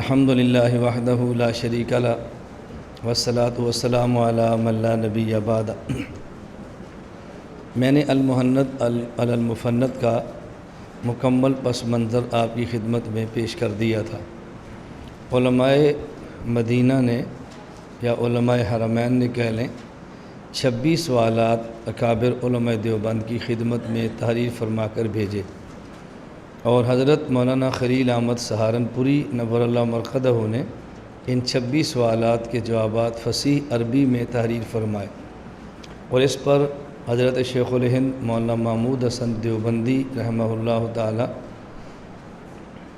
الحمد للہ وحدہ لا شریک لہ والصلاۃ والسلام علی من لا نبی بعد۔ میں نے المہند علی المفند کا مکمل پس منظر آپ کی خدمت میں پیش کر دیا تھا۔ علماء مدینہ نے یا علماء حرمین نے کہہ لیں 26 سوالات اکابر علماء دیوبند کی خدمت میں تحریر فرما کر بھیجے، اور حضرت مولانا خلیل احمد سہارنپوری نور اللہ مرقدہ نے ان 26 سوالات کے جوابات فصیح عربی میں تحریر فرمائے، اور اس پر حضرت شیخ الہند مولانا محمود حسن دیوبندی رحمہ اللہ تعالی،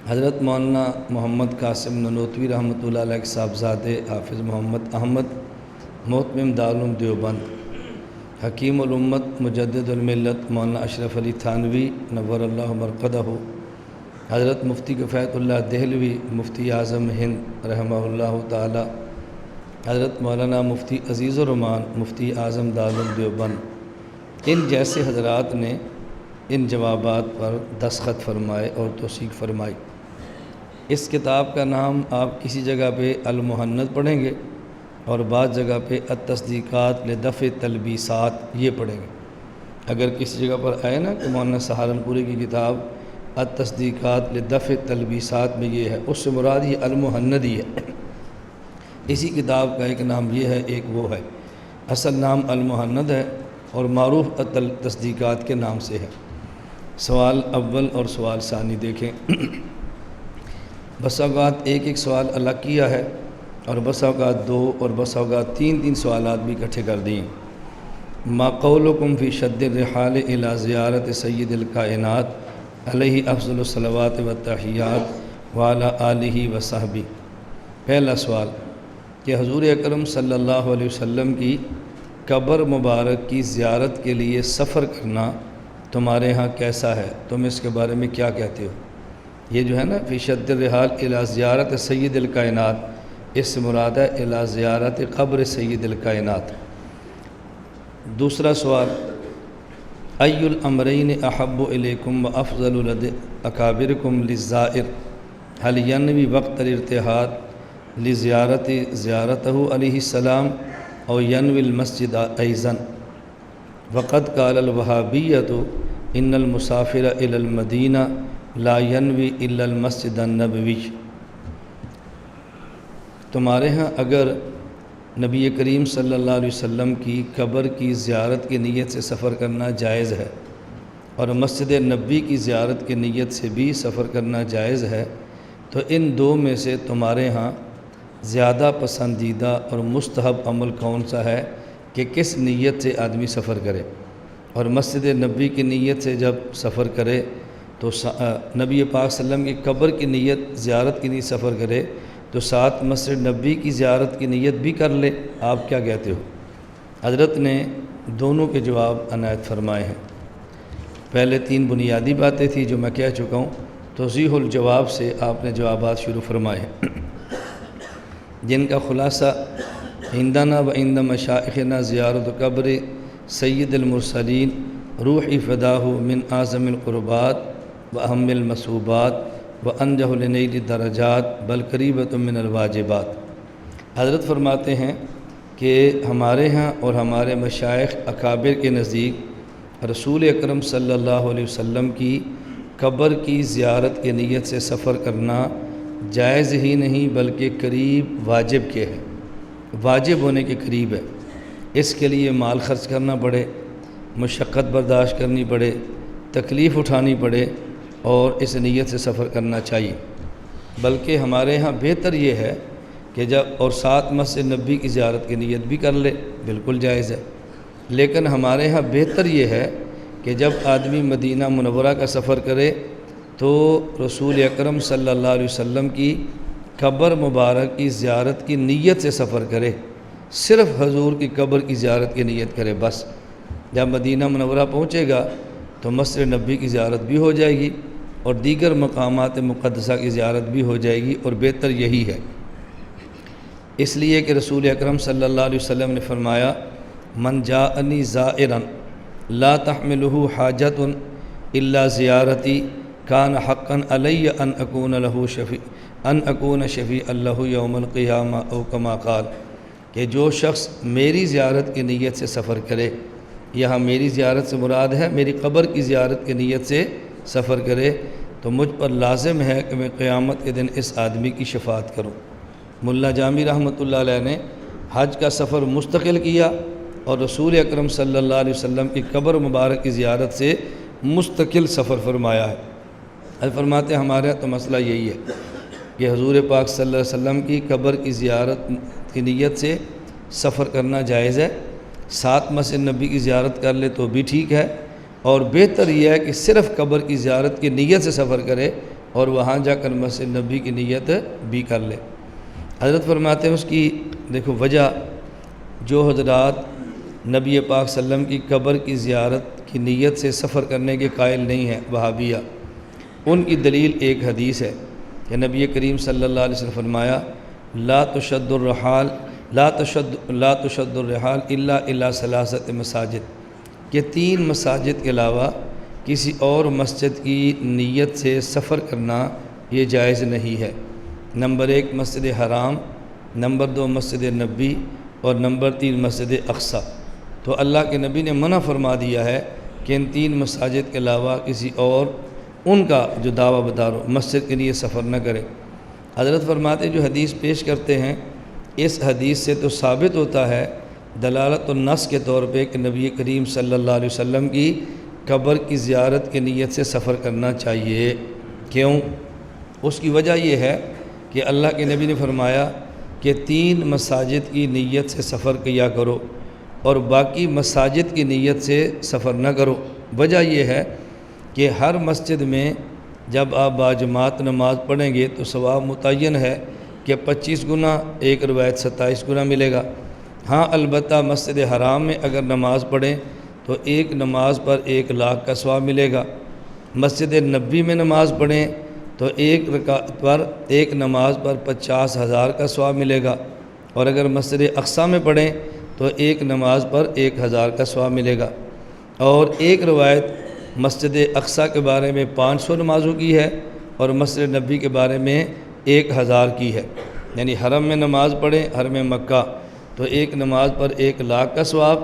حضرت مولانا محمد قاسم ننوتوی رحمۃ اللہ علیہ صاحبزادے حافظ محمد احمد محتمم دارالعلوم دیوبند، حکیم الامت مجدد الملت مولانا اشرف علی تھانوی نور اللہ مرقدہ، حضرت مفتی کفایت اللہ دہلوی مفتی اعظم ہند رحمہ اللہ تعالی، حضرت مولانا مفتی عزیز الرحمان مفتی اعظم دارالعلوم دیوبند، ان جیسے حضرات نے ان جوابات پر دستخط فرمائے اور توثیق فرمائی۔ اس کتاب کا نام آپ کسی جگہ پہ المہند پڑھیں گے اور بعض جگہ پہ التصدیقات لدفع تلبیسات یہ پڑھیں گے۔ اگر کسی جگہ پر آئے نا کہ مولانا سہارنپوری کی کتاب التصدیقات لدفع تلبیسات میں یہ ہے، اس سے مراد یہ المہند ہی ہے۔ اسی کتاب کا ایک نام یہ ہے، ایک وہ ہے، اصل نام المہند ہے اور معروف التصدیقات کے نام سے ہے۔ سوال اول اور سوال ثانی دیکھیں۔ بس اوقات ایک ایک سوال الگ کیا ہے، اور بس اوقات 2 اور بس اوقات 3 سوالات بھی اکٹھے کر دیے۔ ما قولکم فی شد الرحال الی زیارت سید الکائنات علیہ افضل الصلوات والتحیات وعلی آلہ وصحبہ۔ پہلا سوال کہ حضور اکرم صلی اللہ علیہ وسلم کی قبر مبارک کی زیارت کے لیے سفر کرنا تمہارے ہاں کیسا ہے؟ تم اس کے بارے میں کیا کہتے ہو؟ یہ جو ہے نا فی شد الرحال الی زیارت سید الکائنات، اس سے مراد ہے الی زیارت قبر سید الکائنات۔ دوسرا سوال ای الامرین احب الیکم وافضل لدى اکابرکم للزائر هل ینوی وقت الارتحاد زیارتہ علیہ السلام او ینوی المسجد ایضا؟ وقد قال الوہابیۃ ان المسافر الی المدینہ لا ینوی الا المسجد النبوی۔ تمہارے ہاں اگر نبی کریم صلی اللہ علیہ وسلم کی قبر کی زیارت کی نیت سے سفر کرنا جائز ہے، اور مسجد نبوی کی زیارت کی نیت سے بھی سفر کرنا جائز ہے، تو ان 2 میں سے تمہارے ہاں زیادہ پسندیدہ اور مستحب عمل کون سا ہے کہ کس نیت سے آدمی سفر کرے؟ اور مسجد نبوی کی نیت سے جب سفر کرے تو نبی پاک صلی اللہ علیہ وسلم کی قبر کی نیت زیارت کی نیت سفر کرے تو ساتھ مسجد نبوی کی زیارت کی نیت بھی کر لے۔ آپ کیا کہتے ہو؟ حضرت نے دونوں کے جواب عنایت فرمائے ہیں۔ پہلے 3 بنیادی باتیں تھیں جو میں کہہ چکا ہوں، توضیح الجواب سے آپ نے جوابات شروع فرمائے ہیں، جن کا خلاصہ عندنا و عند مشائخنا زیارت قبر سید المرسلین روح فداہ من اعظم القربات و اہم المصوبات وانجہ لنیل الدرجات بل قریبۃ من الواجبات۔ حضرت فرماتے ہیں کہ ہمارے ہاں اور ہمارے مشائخ اکابر کے نزدیک رسول اکرم صلی اللہ علیہ وسلم کی قبر کی زیارت کی نیت سے سفر کرنا جائز ہی نہیں بلکہ قریب واجب کے ہے، واجب ہونے کے قریب ہے۔ اس کے لیے مال خرچ کرنا پڑے، مشقت برداشت کرنی پڑے، تکلیف اٹھانی پڑے، اور اس نیت سے سفر کرنا چاہیے۔ بلکہ ہمارے ہاں بہتر یہ ہے کہ جب اور ساتھ مسجد نبوی کی زیارت کی نیت بھی کر لے، بالکل جائز ہے، لیکن ہمارے ہاں بہتر یہ ہے کہ جب آدمی مدینہ منورہ کا سفر کرے تو رسول اکرم صلی اللہ علیہ وسلم کی قبر مبارک کی زیارت کی نیت سے سفر کرے، صرف حضور کی قبر کی زیارت کی نیت کرے بس۔ جب مدینہ منورہ پہنچے گا تو مسجد نبوی کی زیارت بھی ہو جائے گی اور دیگر مقامات مقدسہ کی زیارت بھی ہو جائے گی، اور بہتر یہی ہے، اس لیے کہ رسول اکرم صلی اللہ علیہ وسلم نے فرمایا من جاءنی زائرا لا تحملہ حاجت الا زیارتی کان حقا علی ان اکون له ان اکون شفیع اللہ یوم القیامہ او کما قال، کہ جو شخص میری زیارت کی نیت سے سفر کرے، یہاں میری زیارت سے مراد ہے میری قبر کی زیارت کی نیت سے سفر کرے، تو مجھ پر لازم ہے کہ میں قیامت کے دن اس آدمی کی شفاعت کروں۔ ملا جامی رحمۃ اللہ علیہ نے حج کا سفر مستقل کیا اور رسول اکرم صلی اللہ علیہ وسلم کی قبر مبارک کی زیارت سے مستقل سفر فرمایا ہے۔ حضرت فرماتے ہیں ہمارے تو مسئلہ یہی ہے کہ حضور پاک صلی اللہ علیہ وسلم کی قبر کی زیارت کی نیت سے سفر کرنا جائز ہے، ساتھ مسجد نبی کی زیارت کر لے تو بھی ٹھیک ہے، اور بہتر یہ ہے کہ صرف قبر کی زیارت کی نیت سے سفر کرے اور وہاں جا کر مسجد نبی کی نیت بھی کر لے۔ حضرت فرماتے ہیں اس کی دیکھو وجہ، جو حضرات نبی پاک صلی اللہ علیہ وسلم کی قبر کی زیارت کی نیت سے سفر کرنے کے قائل نہیں ہیں وہابیہ، ان کی دلیل ایک حدیث ہے کہ نبی کریم صلی اللہ علیہ وسلم فرمایا لا تشد الرحال الا الى ثلاثت مساجد، کہ 3 مساجد کے علاوہ کسی اور مسجد کی نیت سے سفر کرنا یہ جائز نہیں ہے۔ نمبر 1 مسجد حرام، نمبر 2 مسجد نبی، اور نمبر 3 مسجد اقصی۔ تو اللہ کے نبی نے منع فرما دیا ہے کہ ان 3 مساجد کے علاوہ کسی اور ان کا جو دعویٰ بدارو مسجد کے لیے سفر نہ کرے۔ حضرت فرماتے جو حدیث پیش کرتے ہیں اس حدیث سے تو ثابت ہوتا ہے دلالت النص کے طور پہ کہ نبی کریم صلی اللہ علیہ وسلم کی قبر کی زیارت کی نیت سے سفر کرنا چاہیے۔ کیوں؟ اس کی وجہ یہ ہے کہ اللہ کے نبی نے فرمایا کہ 3 مساجد کی نیت سے سفر کیا کرو اور باقی مساجد کی نیت سے سفر نہ کرو۔ وجہ یہ ہے کہ ہر مسجد میں جب آپ باجماعت نماز پڑھیں گے تو ثواب متعین ہے کہ 25 گنا، ایک روایت 27 گنا ملے گا۔ ہاں البتہ مسجد حرام میں اگر نماز پڑھیں تو ایک نماز پر 1 لاکھ کا ثواب ملے گا۔ مسجد نبی میں نماز پڑھیں تو ایک رکعت پر، ایک نماز پر 50,000 کا ثواب ملے گا، اور اگر مسجد اقصی میں پڑھیں تو ایک نماز پر 1,000 کا ثواب ملے گا۔ اور ایک روایت مسجد اقصی کے بارے میں 500 نمازوں کی ہے اور مسجد نبی کے بارے میں 1,000 کی ہے، یعنی حرم میں نماز پڑھیں، حرم مکہ تو ایک نماز پر 1 لاکھ کا ثواب،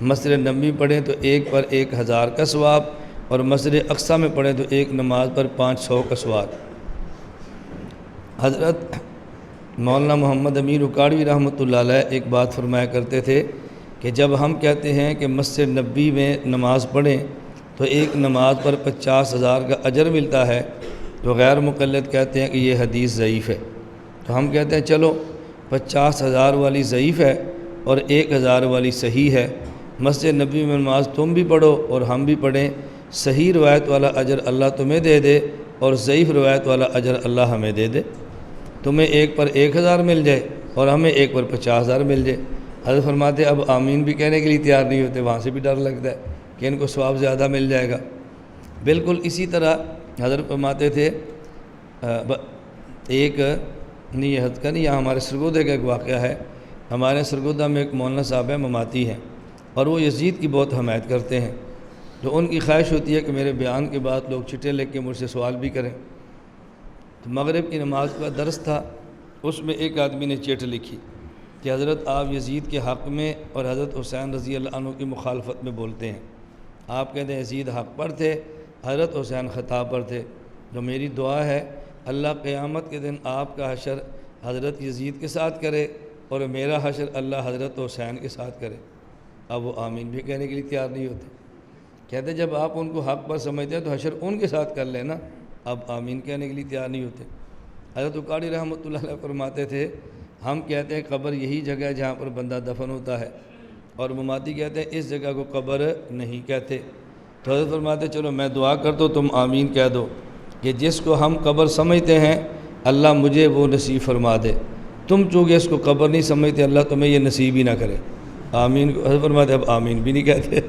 مسجد نبی پڑھیں تو ایک پر 1,000 کا ثواب، اور مسجد اقصی میں پڑھیں تو ایک نماز پر 500 کا ثواب۔ حضرت مولانا محمد امین اکاڑوی رحمۃ اللہ علیہ ایک بات فرمایا کرتے تھے کہ جب ہم کہتے ہیں کہ مسجد نبی میں نماز پڑھیں تو ایک نماز پر 50,000 کا اجر ملتا ہے، تو غیر مقلد کہتے ہیں کہ یہ حدیث ضعیف ہے۔ تو ہم کہتے ہیں چلو 50,000 والی ضعیف ہے اور 1,000 والی صحیح ہے، مسجد نبی میں نماز تم بھی پڑھو اور ہم بھی پڑھیں، صحیح روایت والا اجر اللہ تمہیں دے دے اور ضعیف روایت والا اجر اللہ ہمیں دے دے، تمہیں ایک پر 1,000 مل جائے اور ہمیں ایک پر 50,000 مل جائے۔ حضرت فرماتے اب آمین بھی کہنے کے لیے تیار نہیں ہوتے، وہاں سے بھی ڈر لگتا ہے کہ ان کو ثواب زیادہ مل جائے گا۔ بالکل اسی طرح حضرت فرماتے تھے ایک نہیں حد کا نہیں، یہاں ہمارے سرگودے کا ایک واقعہ ہے۔ ہمارے سرگودہ میں ایک مولانا صاحب ہیں مماتی ہیں، اور وہ یزید کی بہت حمایت کرتے ہیں، تو ان کی خواہش ہوتی ہے کہ میرے بیان کے بعد لوگ چٹھیں لکھ کے مجھ سے سوال بھی کریں۔ تو مغرب کی نماز کا درس تھا، اس میں ایک آدمی نے چٹھ لکھی کہ حضرت آپ یزید کے حق میں اور حضرت حسین رضی اللہ عنہ کی مخالفت میں بولتے ہیں، آپ کہتے ہیں یزید حق پر تھے، حضرت حسین خطا پر تھے، تو میری دعا ہے اللہ قیامت کے دن آپ کا حشر حضرت یزید کے ساتھ کرے اور میرا حشر اللہ حضرت حسین کے ساتھ کرے۔ اب وہ آمین بھی کہنے کے لیے تیار نہیں ہوتے، کہتے جب آپ ان کو حق پر سمجھتے ہیں تو حشر ان کے ساتھ کر لینا، اب آمین کہنے کے لیے تیار نہیں ہوتے۔ حضرت اکاڑی رحمۃ اللہ علیہ فرماتے تھے ہم کہتے ہیں قبر یہی جگہ ہے جہاں پر بندہ دفن ہوتا ہے، اور مماتی کہتے ہیں اس جگہ کو قبر نہیں کہتے۔ تو حضرت فرماتے چلو میں دعا کر دو تم آمین کہہ دو کہ جس کو ہم قبر سمجھتے ہیں اللہ مجھے وہ نصیب فرما دے، تم چونکہ اس کو قبر نہیں سمجھتے اللہ تمہیں یہ نصیب ہی نہ کرے۔ آمین حضرت فرماتے اب آمین بھی نہیں کہتے۔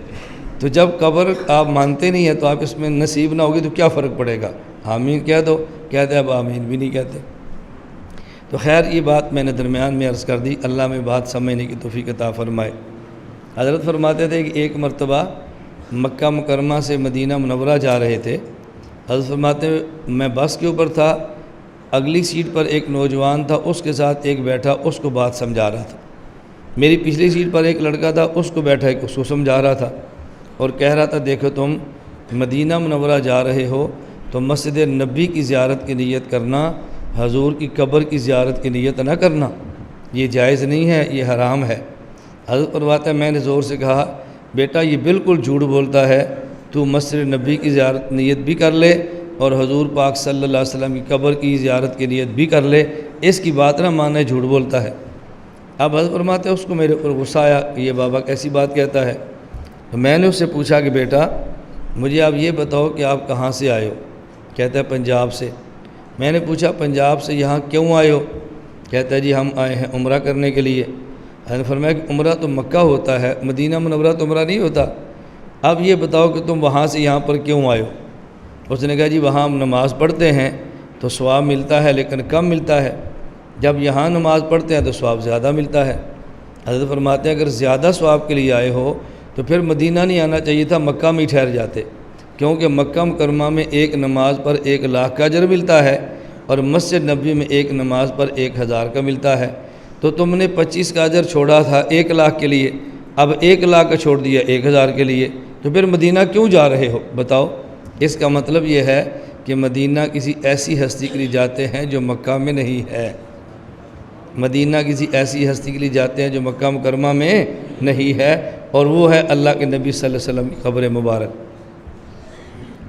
تو جب قبر آپ مانتے نہیں ہیں تو آپ اس میں نصیب نہ ہوگی تو کیا فرق پڑے گا، آمین کہہ دو، کہتے اب آمین بھی نہیں کہتے۔ تو خیر یہ بات میں نے درمیان میں عرض کر دی، اللہ میں بات سمجھنے کی توفیق عطا فرمائے۔ حضرت فرماتے تھے کہ ایک مرتبہ مکہ مکرمہ سے مدینہ منورہ جا رہے تھے، حضرت فرماتے میں بس کے اوپر تھا اگلی سیٹ پر ایک نوجوان تھا، اس کے ساتھ ایک بیٹھا، اس کو بات سمجھا رہا تھا۔ میری پچھلی سیٹ پر ایک لڑکا تھا، اس کو بیٹھا اس کو سمجھا رہا تھا اور کہہ رہا تھا دیکھو تم مدینہ منورہ جا رہے ہو تو مسجد نبی کی زیارت کی نیت کرنا، حضور کی قبر کی زیارت کی نیت نہ کرنا، یہ جائز نہیں ہے، یہ حرام ہے۔ حضرت فرماتا ہے میں نے زور سے کہا بیٹا یہ بالکل جھوٹ بولتا ہے، تو مسجد نبی کی زیارت نیت بھی کر لے اور حضور پاک صلی اللہ علیہ وسلم کی قبر کی زیارت کی نیت بھی کر لے، اس کی بات نہ مانے، جھوٹ بولتا ہے۔ اب حضرت فرماتے ہیں اس کو میرے اوپر غصہ آیا کہ یہ بابا کیسی بات کہتا ہے۔ تو میں نے اس سے پوچھا کہ بیٹا مجھے آپ یہ بتاؤ کہ آپ کہاں سے آئے ہو؟ کہتا ہے پنجاب سے۔ میں نے پوچھا پنجاب سے یہاں کیوں آئے ہو؟ کہتا ہے جی ہم آئے ہیں عمرہ کرنے کے لیے۔ میں نے فرمایا کہ عمرہ تو مکہ ہوتا ہے، مدینہ منورہ تو عمرہ نہیں ہوتا، اب یہ بتاؤ کہ تم وہاں سے یہاں پر کیوں آئے ہو؟ اس نے کہا جی وہاں ہم نماز پڑھتے ہیں تو ثواب ملتا ہے لیکن کم ملتا ہے، جب یہاں نماز پڑھتے ہیں تو ثواب زیادہ ملتا ہے۔ حضرت فرماتے ہیں اگر زیادہ ثواب کے لیے آئے ہو تو پھر مدینہ نہیں آنا چاہیے تھا، مکہ میں ہی ٹھہر جاتے، کیونکہ مکہ مکرمہ میں ایک نماز پر 1,00,000 کا اجر ملتا ہے اور مسجد نبوی میں ایک نماز پر 1,000 کا ملتا ہے۔ تو تم نے 25 کا اجر چھوڑا تھا 1,00,000 کے لیے، اب 1,00,000 کا چھوڑ دیا 1,000 کے لیے، تو پھر مدینہ کیوں جا رہے ہو بتاؤ؟ اس کا مطلب یہ ہے کہ مدینہ کسی ایسی ہستی کے لیے جاتے ہیں جو مکہ میں نہیں ہے، مدینہ کسی ایسی ہستی کے لیے جاتے ہیں جو مکہ مکرمہ میں نہیں ہے، اور وہ ہے اللہ کے نبی صلی اللہ علیہ وسلم کی قبر مبارک۔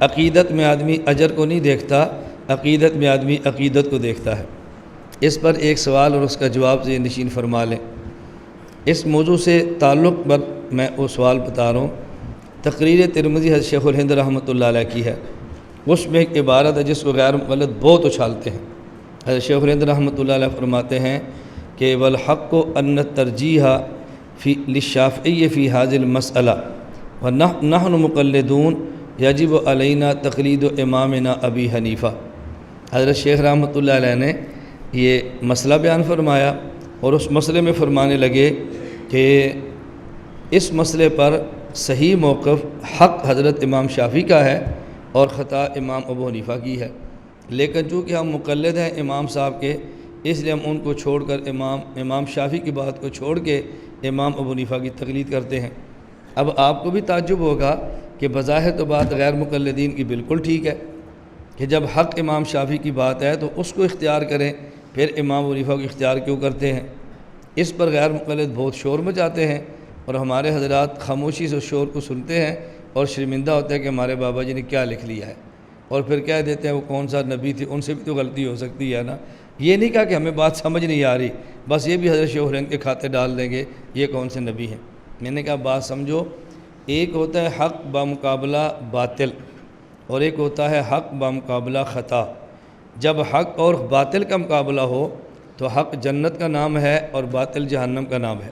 عقیدت میں آدمی اجر کو نہیں دیکھتا، عقیدت میں آدمی عقیدت کو دیکھتا ہے۔ اس پر ایک سوال اور اس کا جواب سے نشین فرما لیں۔ اس موضوع سے تعلق پر میں وہ سوال بتا رہا ہوں۔ تقریر ترمذی حضرت شیخ الہند رحمۃ اللہ علیہ کی ہے، اس میں ایک عبارت ہے جس کو غیر مقلد بہت اچھالتے ہیں۔ حضرت شیخ الہند رحمۃ اللہ علیہ فرماتے ہیں کہ والحق ان الترجیح فی للشافعی فی هذه المسألہ ونحن مقلدون یجب علینا تقلید امامنا ابی حنیفہ۔ حضرت شیخ رحمۃ اللہ علیہ نے یہ مسئلہ بیان فرمایا اور اس مسئلے میں فرمانے لگے کہ اس مسئلے پر صحیح موقف حق حضرت امام شافعی کا ہے اور خطا امام ابو حنیفہ کی ہے، لیکن چونکہ ہم مقلد ہیں امام صاحب کے، اس لیے ہم ان کو چھوڑ کر امام شافعی کی بات کو چھوڑ کے امام ابو حنیفہ کی تقلید کرتے ہیں۔ اب آپ کو بھی تعجب ہوگا کہ بظاہر تو بات غیر مقلدین کی بالکل ٹھیک ہے کہ جب حق امام شافعی کی بات ہے تو اس کو اختیار کریں، پھر امام ابو حنیفہ کو اختیار کیوں کرتے ہیں؟ اس پر غیر مقلد بہت شور مچاتے ہیں اور ہمارے حضرات خاموشی سے شور کو سنتے ہیں اور شرمندہ ہوتے ہیں کہ ہمارے بابا جی نے کیا لکھ لیا ہے، اور پھر کہہ دیتے ہیں وہ کون سا نبی تھی، ان سے بھی تو غلطی ہو سکتی ہے نا۔ یہ نہیں کہا کہ ہمیں بات سمجھ نہیں آ رہی، بس یہ بھی حضرت شیخ الہند کے کھاتے ڈال دیں گے یہ کون سے نبی ہیں۔ میں نے کہا بات سمجھو، ایک ہوتا ہے حق بمقابلہ باطل اور ایک ہوتا ہے حق بمقابلہ خطا۔ جب حق اور باطل کا مقابلہ ہو تو حق جنت کا نام ہے اور باطل جہنم کا نام ہے،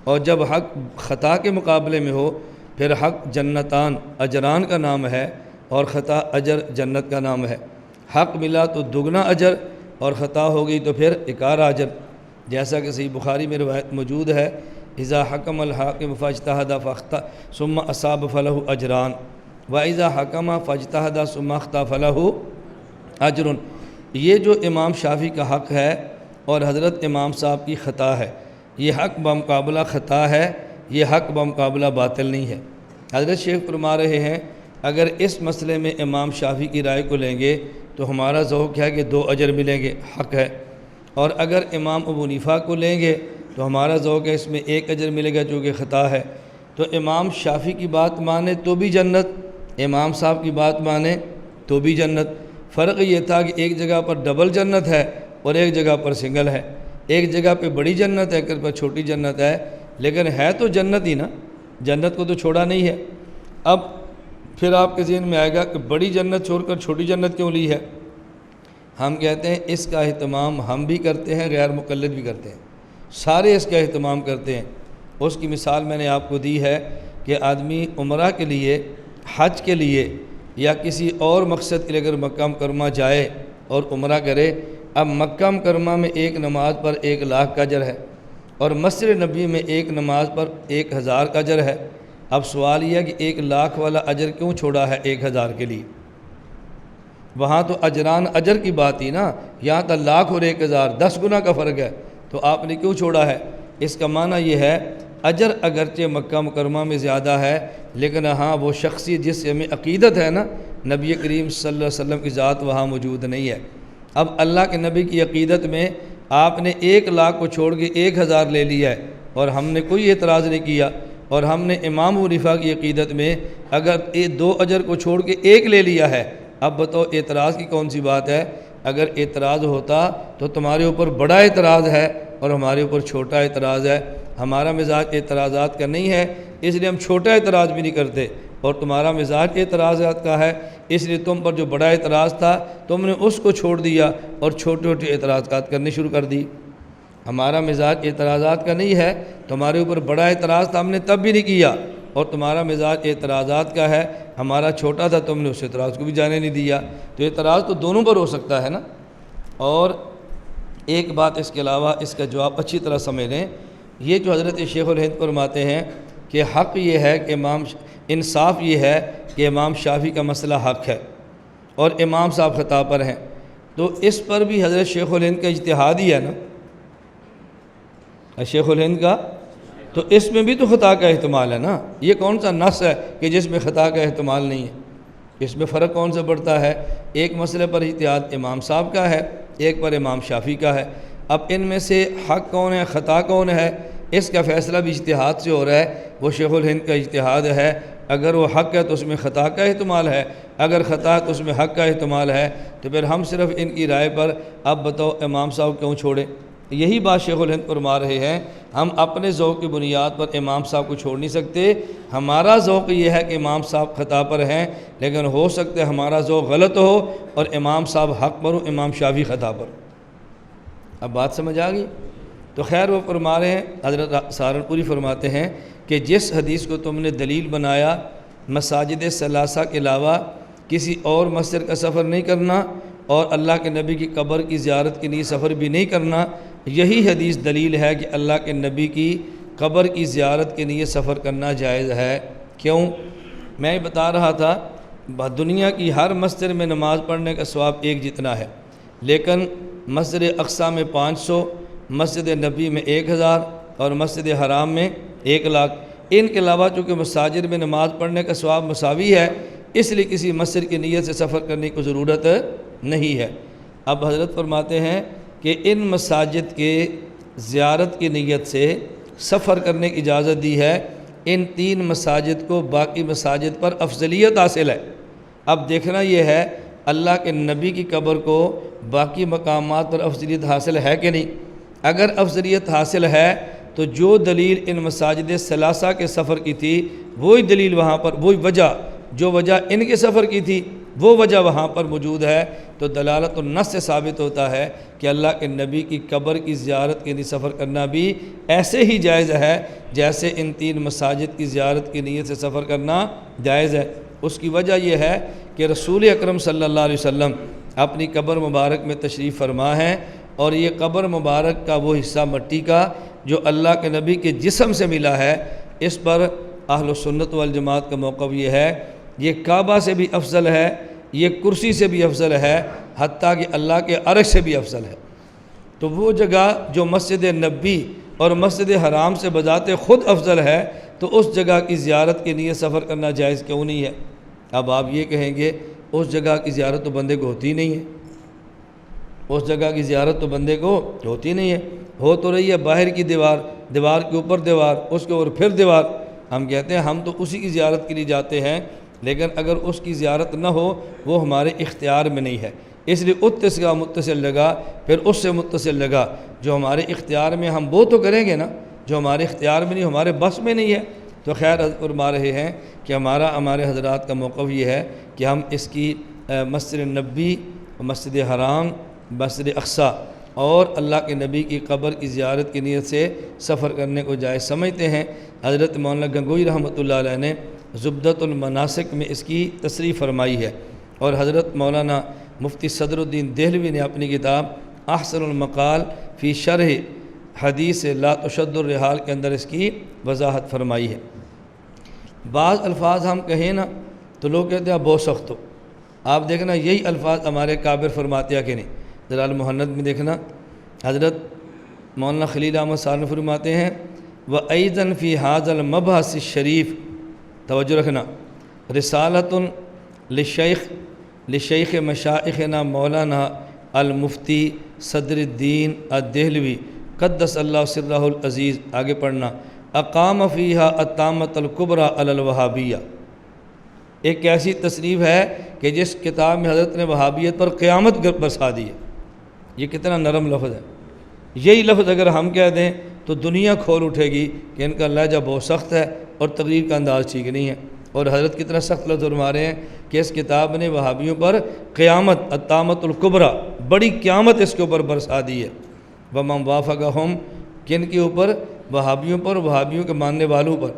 اور جب حق خطا کے مقابلے میں ہو پھر حق جنتان اجران کا نام ہے اور خطا اجر جنت کا نام ہے۔ حق ملا تو دگنا اجر اور خطا ہو گئی تو پھر اکارہ اجر، جیسا کہ صحیح بخاری میں روایت موجود ہے اذا حکم الحاکم فاجتہد فاخطأ ثم اصاب فلہ اجران واذا حکم فاجتہد ثم اخطأ فلہ اجر۔ یہ جو امام شافعی کا حق ہے اور حضرت امام صاحب کی خطا ہے، یہ حق بمقابلہ خطا ہے، یہ حق بمقابلہ باطل نہیں ہے۔ حضرت شیخ فرما رہے ہیں اگر اس مسئلے میں امام شافعی کی رائے کو لیں گے تو ہمارا ذوق ہے کہ 2 اجر ملیں گے، حق ہے، اور اگر امام ابو حنیفہ کو لیں گے تو ہمارا ذوق ہے اس میں 1 اجر ملے گا چونکہ خطا ہے۔ تو امام شافعی کی بات مانے تو بھی جنت، امام صاحب کی بات مانے تو بھی جنت۔ فرق یہ تھا کہ ایک جگہ پر ڈبل جنت ہے اور ایک جگہ پر سنگل ہے، ایک جگہ پہ بڑی جنت ہے، ایک پر چھوٹی جنت ہے، لیکن ہے تو جنت ہی نا، جنت کو تو چھوڑا نہیں ہے۔ اب پھر آپ کے ذہن میں آئے گا کہ بڑی جنت چھوڑ کر چھوٹی جنت کیوں لی ہے؟ ہم کہتے ہیں اس کا اہتمام ہم بھی کرتے ہیں، غیر مقلد بھی کرتے ہیں، سارے اس کا اہتمام کرتے ہیں۔ اس کی مثال میں نے آپ کو دی ہے کہ آدمی عمرہ کے لیے، حج کے لیے یا کسی اور مقصد کے لیے اگر مکہ مکرمہ جائے اور عمرہ کرے، اب مکہ مکرمہ میں ایک نماز پر 1,00,000 کا اجر ہے اور مسجد نبی میں ایک نماز پر 1,000 کا اجر ہے۔ اب سوال یہ ہے کہ 1,00,000 والا اجر کیوں چھوڑا ہے 1,000 کے لیے؟ وہاں تو اجران اجر کی بات ہی نا، یہاں تو لاکھ اور 1000 10 گنا کا فرق ہے، تو آپ نے کیوں چھوڑا ہے؟ اس کا معنی یہ ہے اجر اگرچہ مکہ مکرمہ میں زیادہ ہے، لیکن ہاں وہ شخصی جس میں عقیدت ہے نا، نبی کریم صلی اللہ علیہ وسلم کی ذات وہاں موجود نہیں ہے۔ اب اللہ کے نبی کی عقیدت میں آپ نے 1 لاکھ کو چھوڑ کے 1000 لے لیا ہے، اور ہم نے کوئی اعتراض نہیں کیا، اور ہم نے امام ابو حنیفہ کی عقیدت میں اگر 2 اجر کو چھوڑ کے 1 لے لیا ہے، اب بتاؤ اعتراض کی کون سی بات ہے؟ اگر اعتراض ہوتا تو تمہارے اوپر بڑا اعتراض ہے اور ہمارے اوپر چھوٹا اعتراض ہے۔ ہمارا مزاج اعتراضات کا نہیں ہے، اس لیے ہم چھوٹا اعتراض بھی نہیں کرتے، اور تمہارا مزاج اعتراضات کا ہے، اس لیے تم پر جو بڑا اعتراض تھا تم نے اس کو چھوڑ دیا اور چھوٹے چھوٹے اعتراضات کرنے شروع کر دی۔ ہمارا مزاج اعتراضات کا نہیں ہے، تمہارے اوپر بڑا اعتراض تھا ہم نے تب بھی نہیں کیا، اور تمہارا مزاج اعتراضات کا ہے، ہمارا چھوٹا تھا تم نے اس اعتراض کو بھی جانے نہیں دیا، تو اعتراض تو دونوں پر ہو سکتا ہے نا۔ اور ایک بات اس کے علاوہ اس کا جواب اچھی طرح سمجھ لیں، یہ جو حضرت شیخ الہند فرماتے ہیں کہ حق یہ ہے کہ انصاف یہ ہے کہ امام شافعی کا مسئلہ حق ہے اور امام صاحب خطا پر ہیں، تو اس پر بھی حضرت شیخ الہند کا اجتہاد ہی ہے نا، شیخ الہند کا، تو اس میں بھی تو خطا کا احتمال ہے نا۔ یہ کون سا نص ہے کہ جس میں خطا کا احتمال نہیں ہے؟ اس میں فرق کون سا پڑتا ہے؟ ایک مسئلے پر اجتہاد امام صاحب کا ہے، ایک پر امام شافعی کا ہے۔ اب ان میں سے حق کون ہے، خطا کون ہے، اس کا فیصلہ بھی اجتہاد سے ہو رہا ہے، وہ شیخ الہند کا اجتہاد ہے۔ اگر وہ حق ہے تو اس میں خطا کا احتمال ہے، اگر خطا ہے تو اس میں حق کا احتمال ہے، تو پھر ہم صرف ان کی رائے پر اب بتاؤ امام صاحب کیوں چھوڑیں؟ یہی بات شیخ الہند فرما رہے ہیں، ہم اپنے ذوق کی بنیاد پر امام صاحب کو چھوڑ نہیں سکتے۔ ہمارا ذوق یہ ہے کہ امام صاحب خطا پر ہیں، لیکن ہو سکتا ہے ہمارا ذوق غلط ہو اور امام صاحب حق پر ہو، امام شافعی خطا پر۔ اب بات سمجھ آ گئی؟ تو خیر وہ فرما رہے ہیں، حضرت سہارنپوری فرماتے ہیں کہ جس حدیث کو تم نے دلیل بنایا مساجد ثلاثہ کے علاوہ کسی اور مسجد کا سفر نہیں کرنا اور اللہ کے نبی کی قبر کی زیارت کے لیے سفر بھی نہیں کرنا، یہی حدیث دلیل ہے کہ اللہ کے نبی کی قبر کی زیارت کے لیے سفر کرنا جائز ہے۔ کیوں؟ میں بتا رہا تھا دنیا کی ہر مسجد میں نماز پڑھنے کا ثواب ایک جتنا ہے، لیکن مسجد اقصیٰ میں 500، مسجد نبی میں 1000 اور مسجد حرام میں 1 لاکھ۔ ان کے علاوہ چونکہ مساجد میں نماز پڑھنے کا ثواب مساوی ہے، اس لیے کسی مسجد کی نیت سے سفر کرنے کی ضرورت نہیں ہے۔ اب حضرت فرماتے ہیں کہ ان مساجد کے زیارت کی نیت سے سفر کرنے کی اجازت دی ہے، ان 3 مساجد کو باقی مساجد پر افضلیت حاصل ہے۔ اب دیکھنا یہ ہے اللہ کے نبی کی قبر کو باقی مقامات پر افضلیت حاصل ہے کہ نہیں؟ اگر افضلیت حاصل ہے تو جو دلیل ان مساجد ثلاثہ کے سفر کی تھی وہی دلیل وہاں پر، وہی وجہ جو وجہ ان کے سفر کی تھی وہ وجہ وہاں پر موجود ہے، تو دلالت النص سے ثابت ہوتا ہے کہ اللہ کے نبی کی قبر کی زیارت کے لیے سفر کرنا بھی ایسے ہی جائز ہے جیسے ان 3 مساجد کی زیارت کی نیت سے سفر کرنا جائز ہے۔ اس کی وجہ یہ ہے کہ رسول اکرم صلی اللہ علیہ وسلم اپنی قبر مبارک میں تشریف فرما ہیں، اور یہ قبر مبارک کا وہ حصہ مٹی کا جو اللہ کے نبی کے جسم سے ملا ہے، اس پر اہل سنت والجماعت کا موقف یہ ہے یہ کعبہ سے بھی افضل ہے، یہ کرسی سے بھی افضل ہے، حتیٰ کہ اللہ کے عرش سے بھی افضل ہے۔ تو وہ جگہ جو مسجد نبی اور مسجد حرام سے بذات خود افضل ہے، تو اس جگہ کی زیارت کے لیے سفر کرنا جائز کیوں نہیں ہے؟ اب آپ یہ کہیں گے اس جگہ کی زیارت تو بندے کو ہوتی نہیں ہے، اس جگہ کی زیارت تو بندے کو ہوتی نہیں ہے، ہو تو رہی ہے باہر کی دیوار، دیوار کے اوپر دیوار، اس کے اوپر پھر دیوار۔ ہم کہتے ہیں ہم تو اسی کی زیارت کے لیے جاتے ہیں، لیکن اگر اس کی زیارت نہ ہو وہ ہمارے اختیار میں نہیں ہے، اس لیے اس کا متصل لگا، پھر اس سے متصل لگا۔ جو ہمارے اختیار میں ہم وہ تو کریں گے نا، جو ہمارے اختیار میں نہیں، ہمارے بس میں نہیں ہے۔ تو خیر حضرت فرما رہے ہیں کہ ہمارے حضرات کا موقف یہ ہے کہ ہم اس کی مسجد نبی، مسجد حرام، مسجد اقصیٰ اور اللہ کے نبی کی قبر کی زیارت کی نیت سے سفر کرنے کو جائز سمجھتے ہیں۔ حضرت مولانا گنگوئی رحمۃ اللہ علیہ نے زبدۃ المناسک میں اس کی تصریح فرمائی ہے، اور حضرت مولانا مفتی صدر الدین دہلوی نے اپنی کتاب احسن المقال فی شرح حدیث لا تشد الرحال کے اندر اس کی وضاحت فرمائی ہے۔ بعض الفاظ ہم کہیں نا تو لوگ کہتے ہیں بہت سخت ہو، آپ دیکھنا یہی الفاظ ہمارے کابر فرماتے ہیں کہ نہیں؟ جلال محنت میں دیکھنا حضرت مولانا خلیل احمد صاحب فرماتے ہیں وَأَيْضًا فِي هَذَا الْمَبْحَثِ الشَّرِيف، توجہ رکھنا، رسالۃ لشیخ مشائخنا مولانا المفتی صدر الدین الدہلوی قدس اللہ سرہ العزیز، آگے پڑھنا، اقام فیہا الطامۃ الکبریٰ علی الوہابیہ، ایک ایسی تصنیف ہے کہ جس کتاب میں حضرت نے وہابیت پر قیامت برسا دی ہے۔ یہ کتنا نرم لفظ ہے، یہی لفظ اگر ہم کہہ دیں تو دنیا کھول اٹھے گی کہ ان کا لہجہ بہت سخت ہے اور تقریر کا انداز ٹھیک نہیں ہے۔ اور حضرت کتنا سخت لفظ فرما رہے ہیں کہ اس کتاب نے وہابیوں پر قیامت، الطامۃ الکبریٰ، بڑی قیامت اس کے اوپر برسا دی ہے۔ وَمَنْ وَافَقَهُمْ، کن کے اوپر؟ وہابیوں پر، وہابیوں کے ماننے والوں پر۔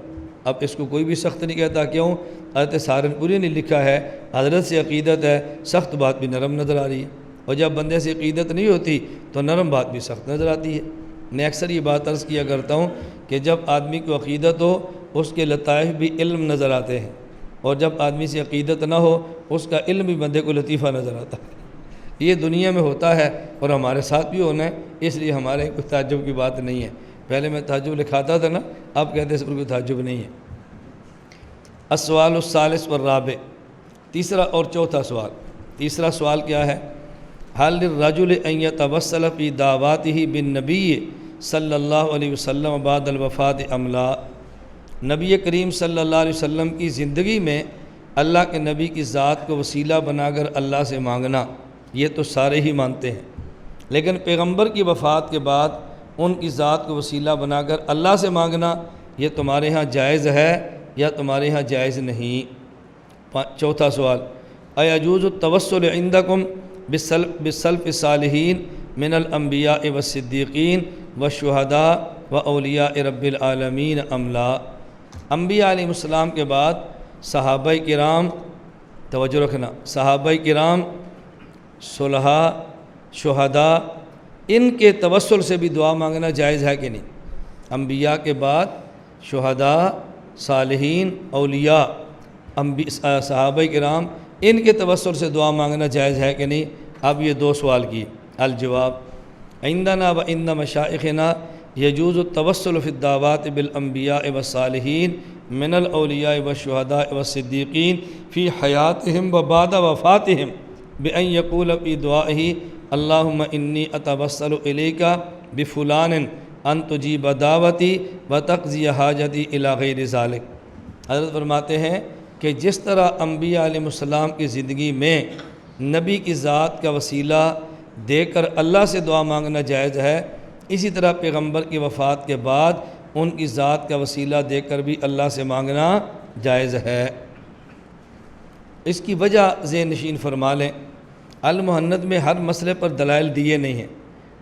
اب اس کو کوئی بھی سخت نہیں کہتا، کیوں؟ حضرت سہارنپوری نے لکھا ہے حضرت سے عقیدت ہے، سخت بات بھی نرم نظر آ رہی ہے، اور جب بندے سے عقیدت نہیں ہوتی تو نرم بات بھی سخت نظر آتی ہے۔ میں اکثر یہ بات عرض کیا کرتا ہوں کہ جب آدمی کو عقیدت ہو اس کے لطائف بھی علم نظر آتے ہیں، اور جب آدمی سے عقیدت نہ ہو اس کا علم بھی بندے کو لطیفہ نظر آتا ہے۔ یہ دنیا میں ہوتا ہے اور ہمارے ساتھ بھی ہونا ہے، اس لیے ہمارے کوئی تعجب کی بات نہیں ہے۔ پہلے میں تعجب لکھاتا تھا نا، اب کہتے ہیں اس پر کوئی تعجب نہیں ہے۔ السوال الثالث والرابع، تیسرا اور چوتھا سوال۔ تیسرا سوال کیا ہے؟ حل للرجل ان يتوسل في دعواته بالنبی صلی اللہ علیہ وسلم بعد الوفات ام لا، نبی کریم صلی اللہ علیہ وسلم کی زندگی میں اللہ کے نبی کی ذات کو وسیلہ بنا کر اللہ سے مانگنا، یہ تو سارے ہی مانتے ہیں، لیکن پیغمبر کی وفات کے بعد ان کی ذات کو وسیلہ بنا کر اللہ سے مانگنا، یہ تمہارے ہاں جائز ہے یا تمہارے ہاں جائز نہیں؟ چوتھا سوال، ایجوز التوسل عندکم بالسلف الصالحین من الانبیاء والصدیقین والشہداء واولیاء رب العالمین ام لا، انبیاء علیہ السلام کے بعد صحابہ کرام، توجہ رکھنا، صحابہ کرام، صلحاء، شہداء، ان کے توسل سے بھی دعا مانگنا جائز ہے کہ نہیں؟ انبیاء کے بعد شہداء، صالحین، اولیاء، صحابہ کرام، ان کے توسل سے دعا مانگنا جائز ہے کہ نہیں؟ اب یہ دو سوال کی الجواب، عندنا و عند مشائخنا یجوز التوسل فی الدعوات بالانبیاء والصالحین من الاولیاء والشہداء والصدیقین فی حیاتہم و بعد وفاتہم بأن یقول فی دعائہ اللہم انی اتوسل الیک بفلان ان تجیب دعوتی وتقضی حاجتی الی غیر ذالک۔ حضرت فرماتے ہیں کہ جس طرح انبیاء علیہ السلام کی زندگی میں نبی کی ذات کا وسیلہ دے کر اللہ سے دعا مانگنا جائز ہے، اسی طرح پیغمبر کی وفات کے بعد ان کی ذات کا وسیلہ دے کر بھی اللہ سے مانگنا جائز ہے۔ اس کی وجہ ذہن نشین فرما لیں، المحنت میں ہر مسئلے پر دلائل دیے نہیں ہیں۔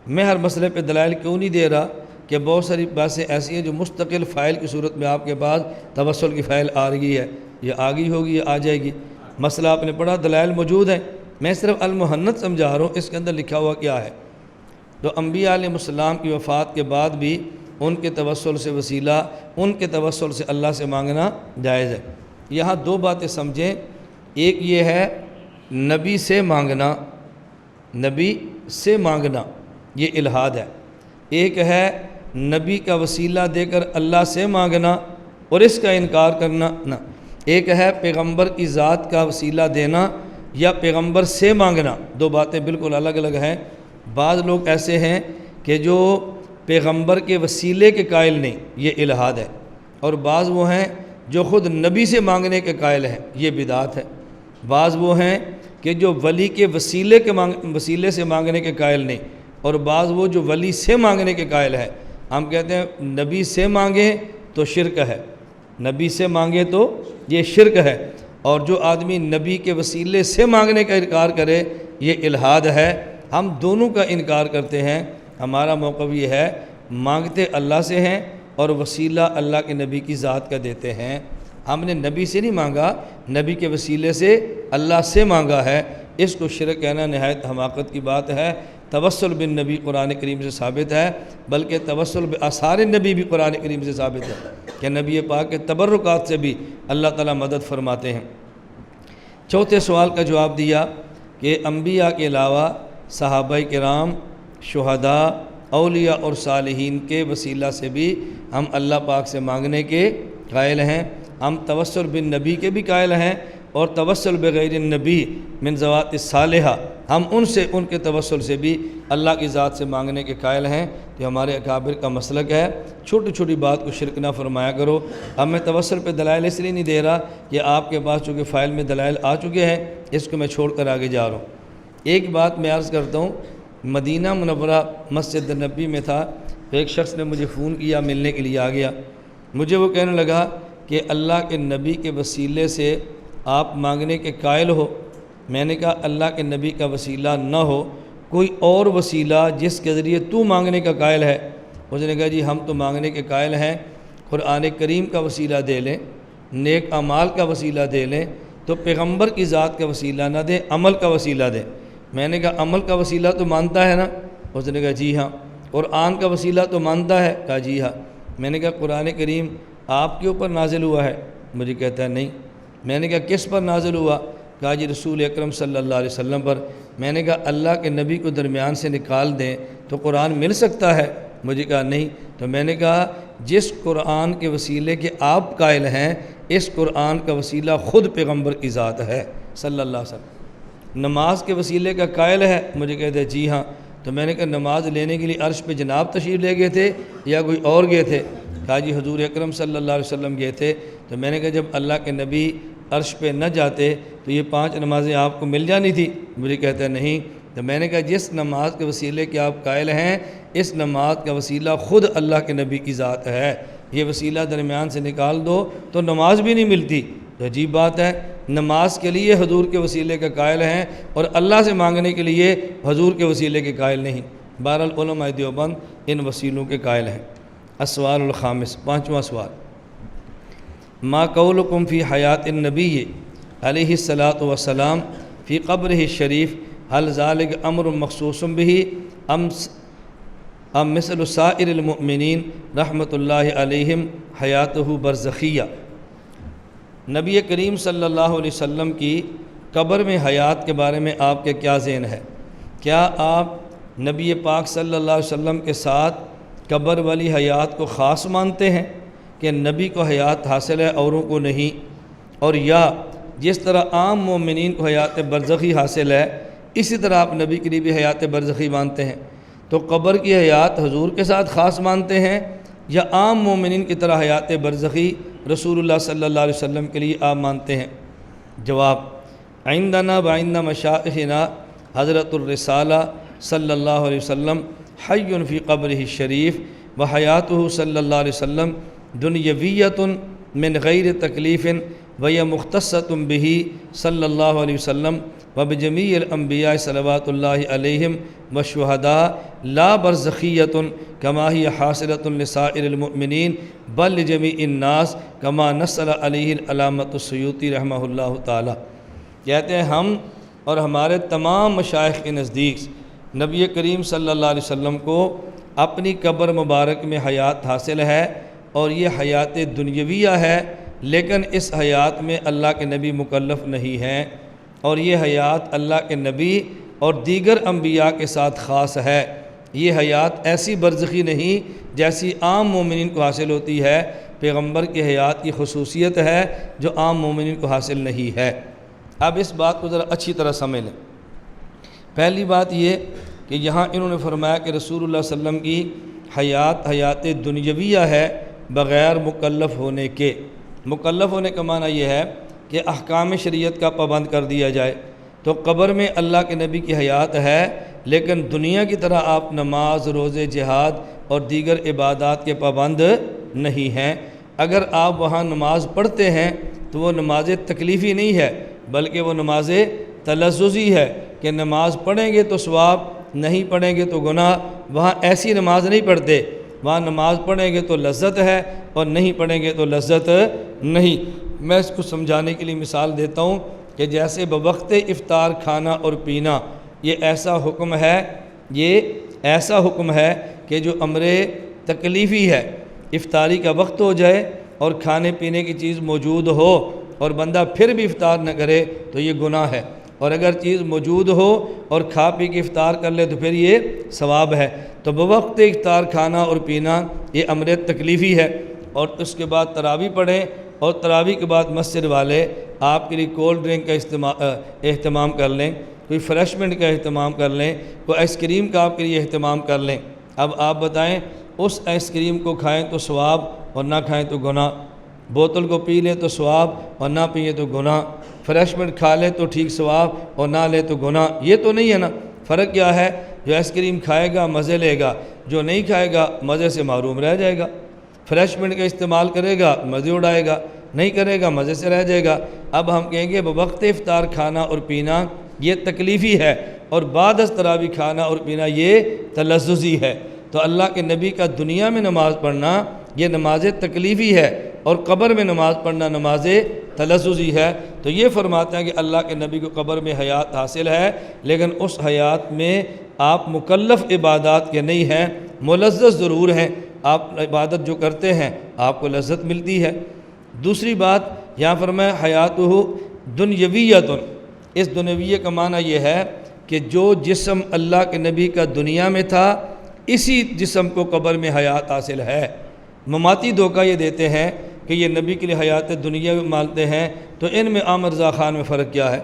میں ہر مسئلے پہ دلائل کیوں نہیں دے رہا کہ بہت ساری باتیں ایسی ہیں جو مستقل فائل کی صورت میں آپ کے پاس توسل کی فائل آ رہی ہے، یہ آ گئی ہوگی یا آ جائے گی، مسئلہ آپ نے پڑھا، دلائل موجود ہیں، میں صرف المحنت سمجھا رہا ہوں اس کے اندر لکھا ہوا کیا ہے۔ تو انبیاء علیہ السلام کی وفات کے بعد بھی ان کے توسل سے وسیلہ، ان کے توسل سے اللہ سے مانگنا جائز ہے۔ یہاں دو باتیں سمجھیں، ایک یہ ہے نبی سے مانگنا، نبی سے مانگنا یہ الہاد ہے، ایک ہے نبی کا وسیلہ دے کر اللہ سے مانگنا اور اس کا انکار کرنا نہ، ایک ہے پیغمبر کی ذات کا وسیلہ دینا یا پیغمبر سے مانگنا، دو باتیں بالکل الگ الگ ہیں۔ بعض لوگ ایسے ہیں کہ جو پیغمبر کے وسیلے کے قائل نہیں، یہ الہاد ہے، اور بعض وہ ہیں جو خود نبی سے مانگنے کے قائل ہیں، یہ بدعت ہے۔ بعض وہ ہیں کہ جو ولی کے وسیلے سے مانگنے کے قائل نہیں، اور بعض وہ جو ولی سے مانگنے کے قائل ہے۔ ہم کہتے ہیں نبی سے مانگیں تو شرک ہے، نبی سے مانگے تو یہ شرک ہے، اور جو آدمی نبی کے وسیلے سے مانگنے کا انکار کرے یہ الہاد ہے۔ ہم دونوں کا انکار کرتے ہیں، ہمارا موقف یہ ہے مانگتے اللہ سے ہیں اور وسیلہ اللہ کے نبی کی ذات کا دیتے ہیں۔ ہم نے نبی سے نہیں مانگا، نبی کے وسیلے سے اللہ سے مانگا ہے، اس کو شرک کہنا نہایت حماقت کی بات ہے۔ توسل بالنبی قرآن کریم سے ثابت ہے، بلکہ توسل بآثار نبی بھی قرآن کریم سے ثابت ہے کہ نبی پاک کے تبرکات سے بھی اللہ تعالیٰ مدد فرماتے ہیں۔ چوتھے سوال کا جواب دیا کہ انبیاء کے علاوہ صحابہ کرام، شہداء، اولیاء اور صالحین کے وسیلہ سے بھی ہم اللہ پاک سے مانگنے کے قائل ہیں۔ ہم توسل بالنبی کے بھی قائل ہیں، اور توسل بغیر النبی من ذوات الصالحہ، ہم ان کے توسل سے بھی اللہ کی ذات سے مانگنے کے قائل ہیں۔ یہ ہمارے اکابر کا مسلک ہے، چھوٹی چھوٹی بات کو شرک نہ فرمایا کرو۔ اب میں توسل پہ دلائل اس لیے نہیں دے رہا کہ آپ کے پاس چونکہ فائل میں دلائل آ چکے ہیں، اس کو میں چھوڑ کر آگے جا رہا ہوں۔ ایک بات میں عرض کرتا ہوں، مدینہ منورہ مسجد نبی میں تھا، ایک شخص نے مجھے فون کیا، ملنے کے لیے آ گیا۔ مجھے وہ کہنے لگا کہ اللہ کے نبی کے وسیلے سے آپ مانگنے کے قائل ہو؟ میں نے کہا اللہ کے نبی کا وسیلہ نہ ہو، کوئی اور وسیلہ جس کے ذریعے تو مانگنے کا قائل ہے؟ اس نے کہا جی ہم تو مانگنے کے قائل ہیں، قرآن کریم کا وسیلہ دے لیں، نیک اعمال کا وسیلہ دے لیں، تو پیغمبر کی ذات کا وسیلہ نہ دیں، عمل کا وسیلہ دیں۔ میں نے کہا عمل کا وسیلہ تو مانتا ہے نا؟ اس نے کہا جی ہاں۔ قرآن کا وسیلہ تو مانتا ہے؟ کہا جی ہاں۔ میں نے کہا قرآن کریم آپ کے اوپر نازل ہوا ہے؟ مجھے کہتا ہے نہیں۔ میں نے کہا کس پر نازل ہوا؟ کہا جی رسول اکرم صلی اللہ علیہ وسلم پر۔ میں نے کہا اللہ کے نبی کو درمیان سے نکال دیں تو قرآن مل سکتا ہے؟ مجھے کہا نہیں۔ تو میں نے کہا جس قرآن کے وسیلے کے آپ قائل ہیں، اس قرآن کا وسیلہ خود پیغمبر کی ذات ہے صلی اللہ علیہ وسلم۔ نماز کے وسیلے کا قائل ہے؟ مجھے کہتے ہیں جی ہاں۔ تو میں نے کہا نماز لینے کے لیے عرش پہ جناب تشریف لے گئے تھے یا کوئی اور گئے تھے؟ کہا جی حضور اکرم صلی اللہ علیہ وسلم گئے تھے۔ تو میں نے کہا جب اللہ کے نبی عرش پہ نہ جاتے تو یہ 5 نمازیں آپ کو مل جانی تھی؟ مجھے کہتا ہے نہیں۔ تو میں نے کہا جس نماز کے وسیلے کے آپ قائل ہیں، اس نماز کا وسیلہ خود اللہ کے نبی کی ذات ہے، یہ وسیلہ درمیان سے نکال دو تو نماز بھی نہیں ملتی۔ تو عجیب بات ہے، نماز کے لیے حضور کے وسیلے کا قائل ہیں اور اللہ سے مانگنے کے لیے حضور کے وسیلے کے قائل نہیں۔ بہرحال علماء دیوبند ان وسیلوں کے قائل ہیں۔ السوال الخامس، 5واں سوال، ما قولکم فی حیات النبی علیہ الصلاۃ والسلام فی قبرہ الشریف، هل ذلك امر مخصوص به ام مثل سائر المؤمنین رحمۃ اللہ علیہم حیاتہ برزخیہ؟ نبی کریم صلی اللہ علیہ وسلم کی قبر میں حیات کے بارے میں آپ کے کیا ذہن ہے؟ کیا آپ نبی پاک صلی اللہ علیہ وسلم کے ساتھ قبر والی حیات کو خاص مانتے ہیں کہ نبی کو حیات حاصل ہے اوروں کو نہیں؟ اور یا جس طرح عام مومنین کو حیات برزخی حاصل ہے، اسی طرح آپ نبی کے لیے بھی حیات برزخی مانتے ہیں؟ تو قبر کی حیات حضور کے ساتھ خاص مانتے ہیں یا عام مومنین کی طرح حیات برزخی رسول اللہ صلی اللہ علیہ وسلم کے لیے آپ مانتے ہیں؟ جواب، عندنا وعند مشائخنا حضرت الرسالہ صلی اللہ علیہ وسلم حی فی قبرہ الشریف و حیاتہ صلی اللہ علیہ وسلم دنیویۃ من غیر تکلیف وی مختصۃ بہ صلی اللہ علیہ وسلم و بجمیع الانبیاء صلوات اللہ علیہم والشہداء لا برزخیۃ کما ہی حاصلۃ لسائر المؤمنین بل لجمیع الناس کما نصر علیہ العلامۃ السیوطی رحمہ اللہ تعالی۔ کہتے ہیں ہم اور ہمارے تمام مشائخ کے نزدیک نبی کریم صلی اللہ علیہ وسلم کو اپنی قبر مبارک میں حیات حاصل ہے، اور یہ حیات دنیویہ ہے، لیکن اس حیات میں اللہ کے نبی مکلف نہیں ہیں، اور یہ حیات اللہ کے نبی اور دیگر انبیاء کے ساتھ خاص ہے۔ یہ حیات ایسی برزخی نہیں جیسی عام مومنین کو حاصل ہوتی ہے، پیغمبر کی حیات کی خصوصیت ہے جو عام مومنین کو حاصل نہیں ہے۔ اب اس بات کو ذرا اچھی طرح سمجھ لیں۔ پہلی بات یہ کہ یہاں انہوں نے فرمایا کہ رسول اللہ صلی اللہ علیہ وسلم کی حیات دنیویہ ہے بغیر مکلف ہونے کے۔ مکلف ہونے کا معنی یہ ہے کہ احکام شریعت کا پابند کر دیا جائے۔ تو قبر میں اللہ کے نبی کی حیات ہے، لیکن دنیا کی طرح آپ نماز، روزے، جہاد اور دیگر عبادات کے پابند نہیں ہیں۔ اگر آپ وہاں نماز پڑھتے ہیں تو وہ نماز تکلیفی نہیں ہے، بلکہ وہ نماز تلذذی ہے کہ نماز پڑھیں گے تو ثواب، نہیں پڑھیں گے تو گناہ۔ وہاں ایسی نماز نہیں پڑھتے، وہاں نماز پڑھیں گے تو لذت ہے اور نہیں پڑھیں گے تو لذت نہیں۔ میں اس کو سمجھانے کے لیے مثال دیتا ہوں کہ جیسے بوقت افطار کھانا اور پینا، یہ ایسا حکم ہے کہ جو امر تکلیفی ہے۔ افطاری کا وقت ہو جائے اور کھانے پینے کی چیز موجود ہو اور بندہ پھر بھی افطار نہ کرے تو یہ گناہ ہے، اور اگر چیز موجود ہو اور کھا پی کے افطار کر لے تو پھر یہ ثواب ہے۔ تو بوقت افطار کھانا اور پینا یہ امر تکلیفی ہے۔ اور اس کے بعد تراویح پڑھیں، اور تراویح کے بعد مسجد والے آپ کے لیے کولڈ ڈرنک کا اہتمام کر لیں، کوئی فریشمنٹ کا اہتمام کر لیں، کوئی آئس کریم کا آپ کے لیے اہتمام کر لیں۔ اب آپ بتائیں، اس آئس کریم کو کھائیں تو ثواب اور نہ کھائیں تو گناہ، بوتل کو پی لیں تو ثواب اور نہ پئیں تو گناہ، فریشمنٹ کھا لیں تو ٹھیک ثواب اور نہ لیں تو گناہ، یہ تو نہیں ہے نا۔ فرق کیا ہے؟ جو آئس کریم کھائے گا مزے لے گا، جو نہیں کھائے گا مزے سے محروم رہ جائے گا۔ فریشمنٹ کا استعمال کرے گا مزے اڑائے گا، نہیں کرے گا مزے سے رہ جائے گا۔ اب ہم کہیں گے بوقت افطار کھانا اور پینا یہ تکلیفی ہے، اور بعد از تراویح کھانا اور پینا یہ تلذذی ہے۔ تو اللہ کے نبی کا دنیا میں نماز پڑھنا یہ نماز تکلیفی ہے، اور قبر میں نماز پڑھنا نماز تلذذی ہے۔ تو یہ فرماتے ہیں کہ اللہ کے نبی کو قبر میں حیات حاصل ہے، لیکن اس حیات میں آپ مکلف عبادات کے نہیں ہیں، ملذذ ضرور ہیں، آپ عبادت جو کرتے ہیں آپ کو لذت ملتی ہے۔ دوسری بات یہاں فرمایا حیاتہ دنیویۃ، اس دنیویہ کا معنی یہ ہے کہ جو جسم اللہ کے نبی کا دنیا میں تھا اسی جسم کو قبر میں حیات حاصل ہے۔ مماتی دھوکہ یہ دیتے ہیں کہ یہ نبی کے لیے حیات دنیا مانتے ہیں، تو ان میں احمد رضا خان میں فرق کیا ہے؟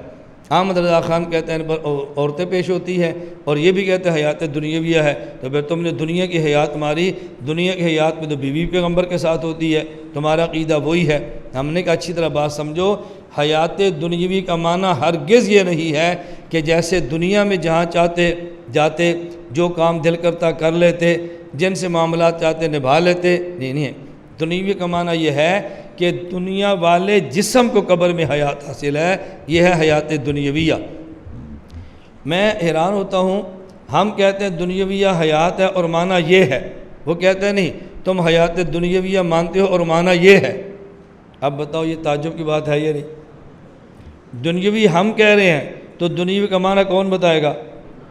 احمد رضا خان کہتے ہیں ان پر عورتیں پیش ہوتی ہیں، اور یہ بھی کہتے ہیں حیات دنیاویہ ہے۔ تو پھر تم نے دنیا کی حیات ماری، دنیا کی حیات میں تو بیوی پیغمبر کے ساتھ ہوتی ہے، تمہارا عقیدہ وہی ہے۔ ہم نے کہا اچھی طرح بات سمجھو، حیات دنیاوی کا معنی ہرگز یہ نہیں ہے کہ جیسے دنیا میں جہاں چاہتے جاتے، جو کام دل کرتا کر لیتے، جن سے معاملات چاہتے نبھا لیتے، نہیں ہے۔ دنیاوی کا معنی یہ ہے کہ دنیا والے جسم کو قبر میں حیات حاصل ہے، یہ ہے حیات دنیاویہ۔ میں حیران ہوتا ہوں، ہم کہتے ہیں دنیاویہ حیات ہے اور معنی یہ ہے، وہ کہتے ہیں نہیں تم حیات دنیاویہ مانتے ہو اور معنی یہ ہے۔ اب بتاؤ یہ تعجب کی بات ہے یا نہیں؟ دنیاوی ہم کہہ رہے ہیں تو دنیاوی کا معنی کون بتائے گا؟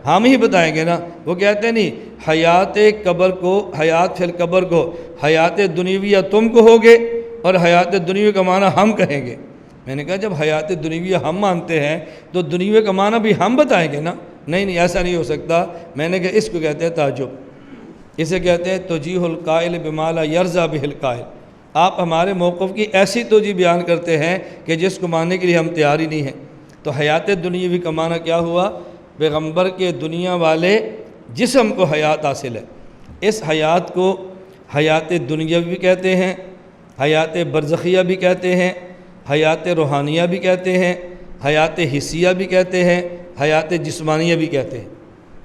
ہم ہی بتائیں گے نا۔ وہ کہتے ہیں نہیں، حیات قبر کو، حیات فی القبر کو حیات دنیاویہ تم کہو گے اور حیات دنیاوی کا معنی ہم کہیں گے۔ میں نے کہا جب حیات دنیاویہ ہم مانتے ہیں تو دنیاوی کا معنی بھی ہم بتائیں گے نا۔ نہیں ایسا نہیں ہو سکتا۔ میں نے کہا اس کو کہتے ہیں تعجب، اسے کہتے ہیں توجیہ القائل بما لا یرضی بہ القائل۔ آپ ہمارے موقف کی ایسی توجیہ بیان کرتے ہیں کہ جس کو ماننے کے لیے ہم تیار ہی نہیں ہیں۔ تو حیات دنیاوی کا معنی کیا ہوا؟ پیغمبر کے دنیا والے جسم کو حیات حاصل ہے۔ اس حیات کو حیات دنیاوی بھی کہتے ہیں، حیات برزخیہ بھی کہتے ہیں، حیات روحانیہ بھی کہتے ہیں، حیات حسیہ بھی کہتے ہیں، حیات جسمانیہ بھی کہتے ہیں۔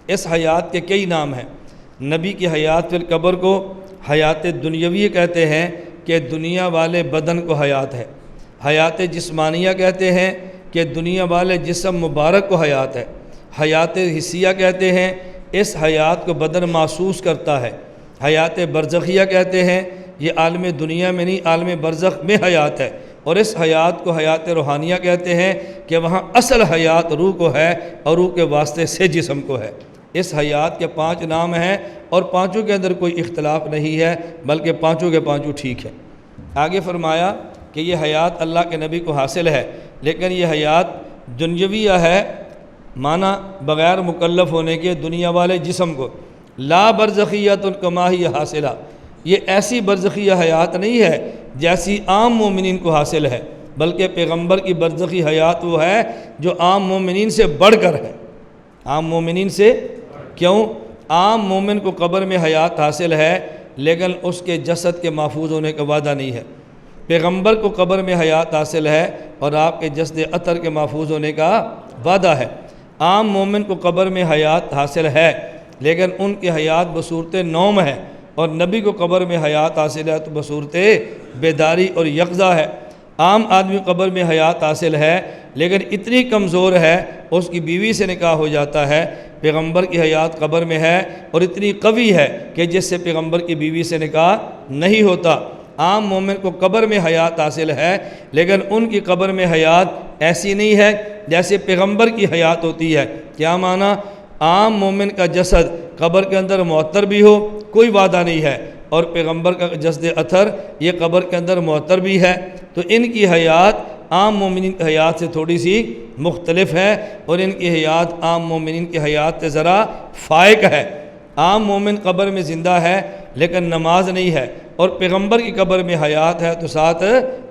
اس حیات کے کئی نام ہیں۔ نبی کی حیات فی القبر کو حیات دنیاوی کہتے ہیں کہ دنیا والے بدن کو حیات ہے۔ حیات جسمانیہ کہتے ہیں کہ دنیا والے جسم مبارک کو حیات ہے۔ حیات حسیہ کہتے ہیں اس حیات کو بدن محسوس کرتا ہے۔ حیات برزخیہ کہتے ہیں یہ عالم دنیا میں نہیں، عالم برزخ میں حیات ہے۔ اور اس حیات کو حیات روحانیہ کہتے ہیں کہ وہاں اصل حیات روح کو ہے اور روح کے واسطے سے جسم کو ہے۔ اس حیات کے 5 نام ہیں اور پانچوں کے اندر کوئی اختلاف نہیں ہے، بلکہ پانچوں کے پانچوں ٹھیک ہے۔ آگے فرمایا کہ یہ حیات اللہ کے نبی کو حاصل ہے، لیکن یہ حیات دنیاویہ ہے، معنی بغیر مکلف ہونے کے دنیا والے جسم کو۔ لا برزخیۃ کما ہی حاصلہ، یہ ایسی برزخی حیات نہیں ہے جیسی عام مومنین کو حاصل ہے، بلکہ پیغمبر کی برزخی حیات وہ ہے جو عام مومنین سے بڑھ کر ہے۔ عام مومنین سے کیوں؟ عام مومن کو قبر میں حیات حاصل ہے لیکن اس کے جسد کے محفوظ ہونے کا وعدہ نہیں ہے۔ پیغمبر کو قبر میں حیات حاصل ہے اور آپ کے جسد اطہر کے محفوظ ہونے کا وعدہ ہے۔ عام مومن کو قبر میں حیات حاصل ہے لیکن ان کی حیات بصورت نوم ہے، اور نبی کو قبر میں حیات حاصل ہے تو بصورت بیداری اور یقظہ ہے۔ عام آدمی قبر میں حیات حاصل ہے لیکن اتنی کمزور ہے اس کی بیوی سے نکاح ہو جاتا ہے۔ پیغمبر کی حیات قبر میں ہے اور اتنی قوی ہے کہ جس سے پیغمبر کی بیوی سے نکاح نہیں ہوتا۔ عام مومن کو قبر میں حیات حاصل ہے لیکن ان کی قبر میں حیات ایسی نہیں ہے جیسے پیغمبر کی حیات ہوتی ہے۔ کیا معنی؟ عام مومن کا جسد قبر کے اندر معطر بھی ہو کوئی وعدہ نہیں ہے، اور پیغمبر کا جسد اطہر یہ قبر کے اندر معطر بھی ہے، تو ان کی حیات عام مومنین کی حیات سے تھوڑی سی مختلف ہے، اور ان کی حیات عام مومنین کی حیات سے ذرا فائق ہے۔ عام مومن قبر میں زندہ ہے لیکن نماز نہیں ہے، اور پیغمبر کی قبر میں حیات ہے تو ساتھ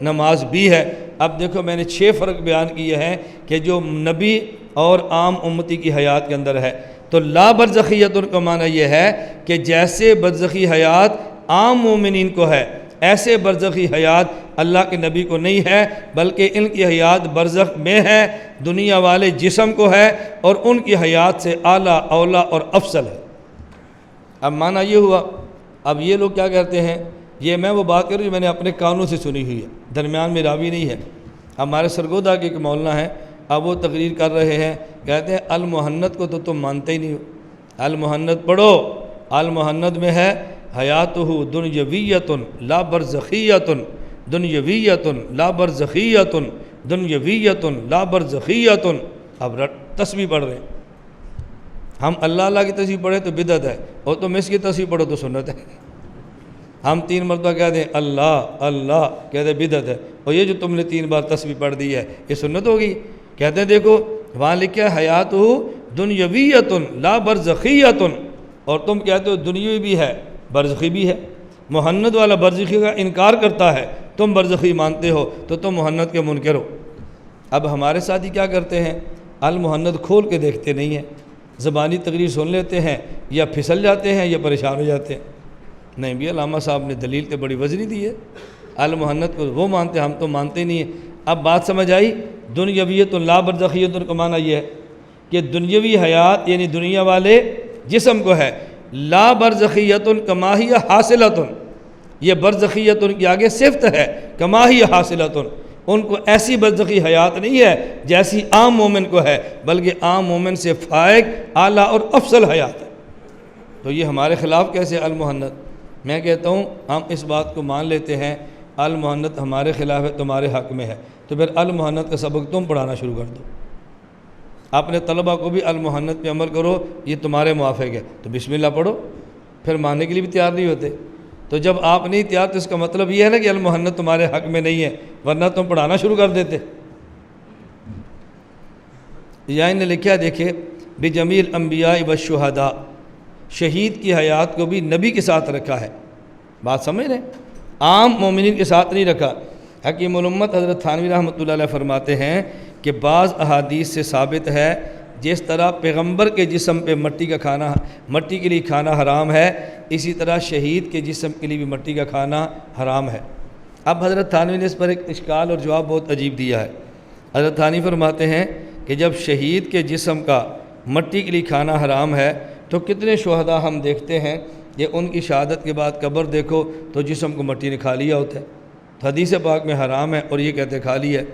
نماز بھی ہے۔ اب دیکھو میں نے 6 فرق بیان کیے ہیں کہ جو نبی اور عام امتی کی حیات کے اندر ہے۔ تو لا برزخیت کا معنی یہ ہے کہ جیسے برزخی حیات عام مومنین کو ہے، ایسے برزخی حیات اللہ کے نبی کو نہیں ہے، بلکہ ان کی حیات برزخ میں ہے، دنیا والے جسم کو ہے، اور ان کی حیات سے اعلیٰ اولا اور افضل ہے۔ اب معنی یہ ہوا، اب یہ لوگ کیا کہتے ہیں، یہ میں وہ بات کروں جو میں نے اپنے کانوں سے سنی ہوئی ہے، درمیان میں راوی نہیں ہے۔ ہمارے سرگودا کے ایک مولانا ہیں، اب وہ تقریر کر رہے ہیں، کہتے ہیں المحنت کو تو تم مانتے ہی نہیں ہو، المحنت پڑھو، المحنت میں ہے حیاتہ دنیویۃ لا برزخیۃ، دنیویۃ لا برزخیۃ، دنیویۃ لا برزخیۃ۔ اب تسبیح پڑھ رہے ہیں ہم، اللہ کی تسبیح پڑھے تو بدعت ہے، اور تم اس کی تسبیح پڑھو تو سنت ہے۔ ہم 3 مرتبہ کہتے ہیں اللہ اللہ، کہتے ہیں بدعت ہے، اور یہ جو تم نے 3 بار تسبیح پڑھ دی ہے یہ سنت ہوگی؟ کہتے ہیں دیکھو وہاں لکھا ہے حیاتہ دنیویۃ لا برزخیۃ، اور تم کہتے ہو دنیوی بھی ہے برزخی بھی ہے۔ محنت والا برزخی کا انکار کرتا ہے، تم برزخی مانتے ہو تو تم محنت کے منکر ہو۔ اب ہمارے ساتھی کیا کرتے ہیں، المحنت کھول کے دیکھتے نہیں ہیں، زبانی تقریر سن لیتے ہیں، یا پھسل جاتے ہیں یا پریشان ہو جاتے ہیں۔ نہیں بھی علامہ صاحب نے دلیل تے بڑی وزنی دی ہے، المحنت کو وہ مانتے، ہم تو مانتے نہیں ہیں۔ اب بات سمجھ آئی؟ دنیویت لا برزخیت کا معنی یہ ہے کہ دنیاوی حیات یعنی دنیا والے جسم کو ہے، لا برزخیت کما ہی حاصلۃ، یہ برزخیت کے آگے صفت ہے، کما ہی حاصلۃ، ان کو ایسی برزخی حیات نہیں ہے جیسی عام مومن کو ہے، بلکہ عام مومن سے فائق اعلیٰ اور افضل حیات ہے۔ تو یہ ہمارے خلاف کیسے المحنت؟ میں کہتا ہوں ہم اس بات کو مان لیتے ہیں المحنت ہمارے خلاف ہے، تمہارے حق میں ہے، تو پھر المحنت کا سبق تم پڑھانا شروع کر دو، اپنے طلبہ کو بھی المحنت پہ عمل کرو، یہ تمہارے موافق ہے تو بسم اللہ پڑھو۔ پھر ماننے کے لیے بھی تیار نہیں ہوتے، تو جب آپ نہیں تیار تو اس کا مطلب یہ ہے نا کہ المحنت تمہارے حق میں نہیں ہے، ورنہ تم پڑھانا شروع کر دیتے۔ یہاں نے لکھا دیکھے بجمیل انبیاء والشہداء، شہید کی حیات کو بھی نبی کے ساتھ رکھا ہے، بات سمجھ رہے ہیں، عام مومنین کے ساتھ نہیں رکھا۔ حکیم الامت حضرت تھانوی رحمۃ اللہ علیہ فرماتے ہیں کہ بعض احادیث سے ثابت ہے جس طرح پیغمبر کے جسم پہ مٹی کے لیے کھانا حرام ہے، اسی طرح شہید کے جسم کے لیے بھی مٹی کا کھانا حرام ہے۔ اب حضرت تھانوی نے اس پر ایک اشکال اور جواب بہت عجیب دیا ہے۔ حضرت تھانوی فرماتے ہیں کہ جب شہید کے جسم کا مٹی کے لیے کھانا حرام ہے تو کتنے شہداء ہم دیکھتے ہیں کہ ان کی شہادت کے بعد قبر دیکھو تو جسم کو مٹی نے کھا لیا ہوتا ہے، تو حدیث پاک میں حرام ہے اور یہ کہتے کھا لیا ہے۔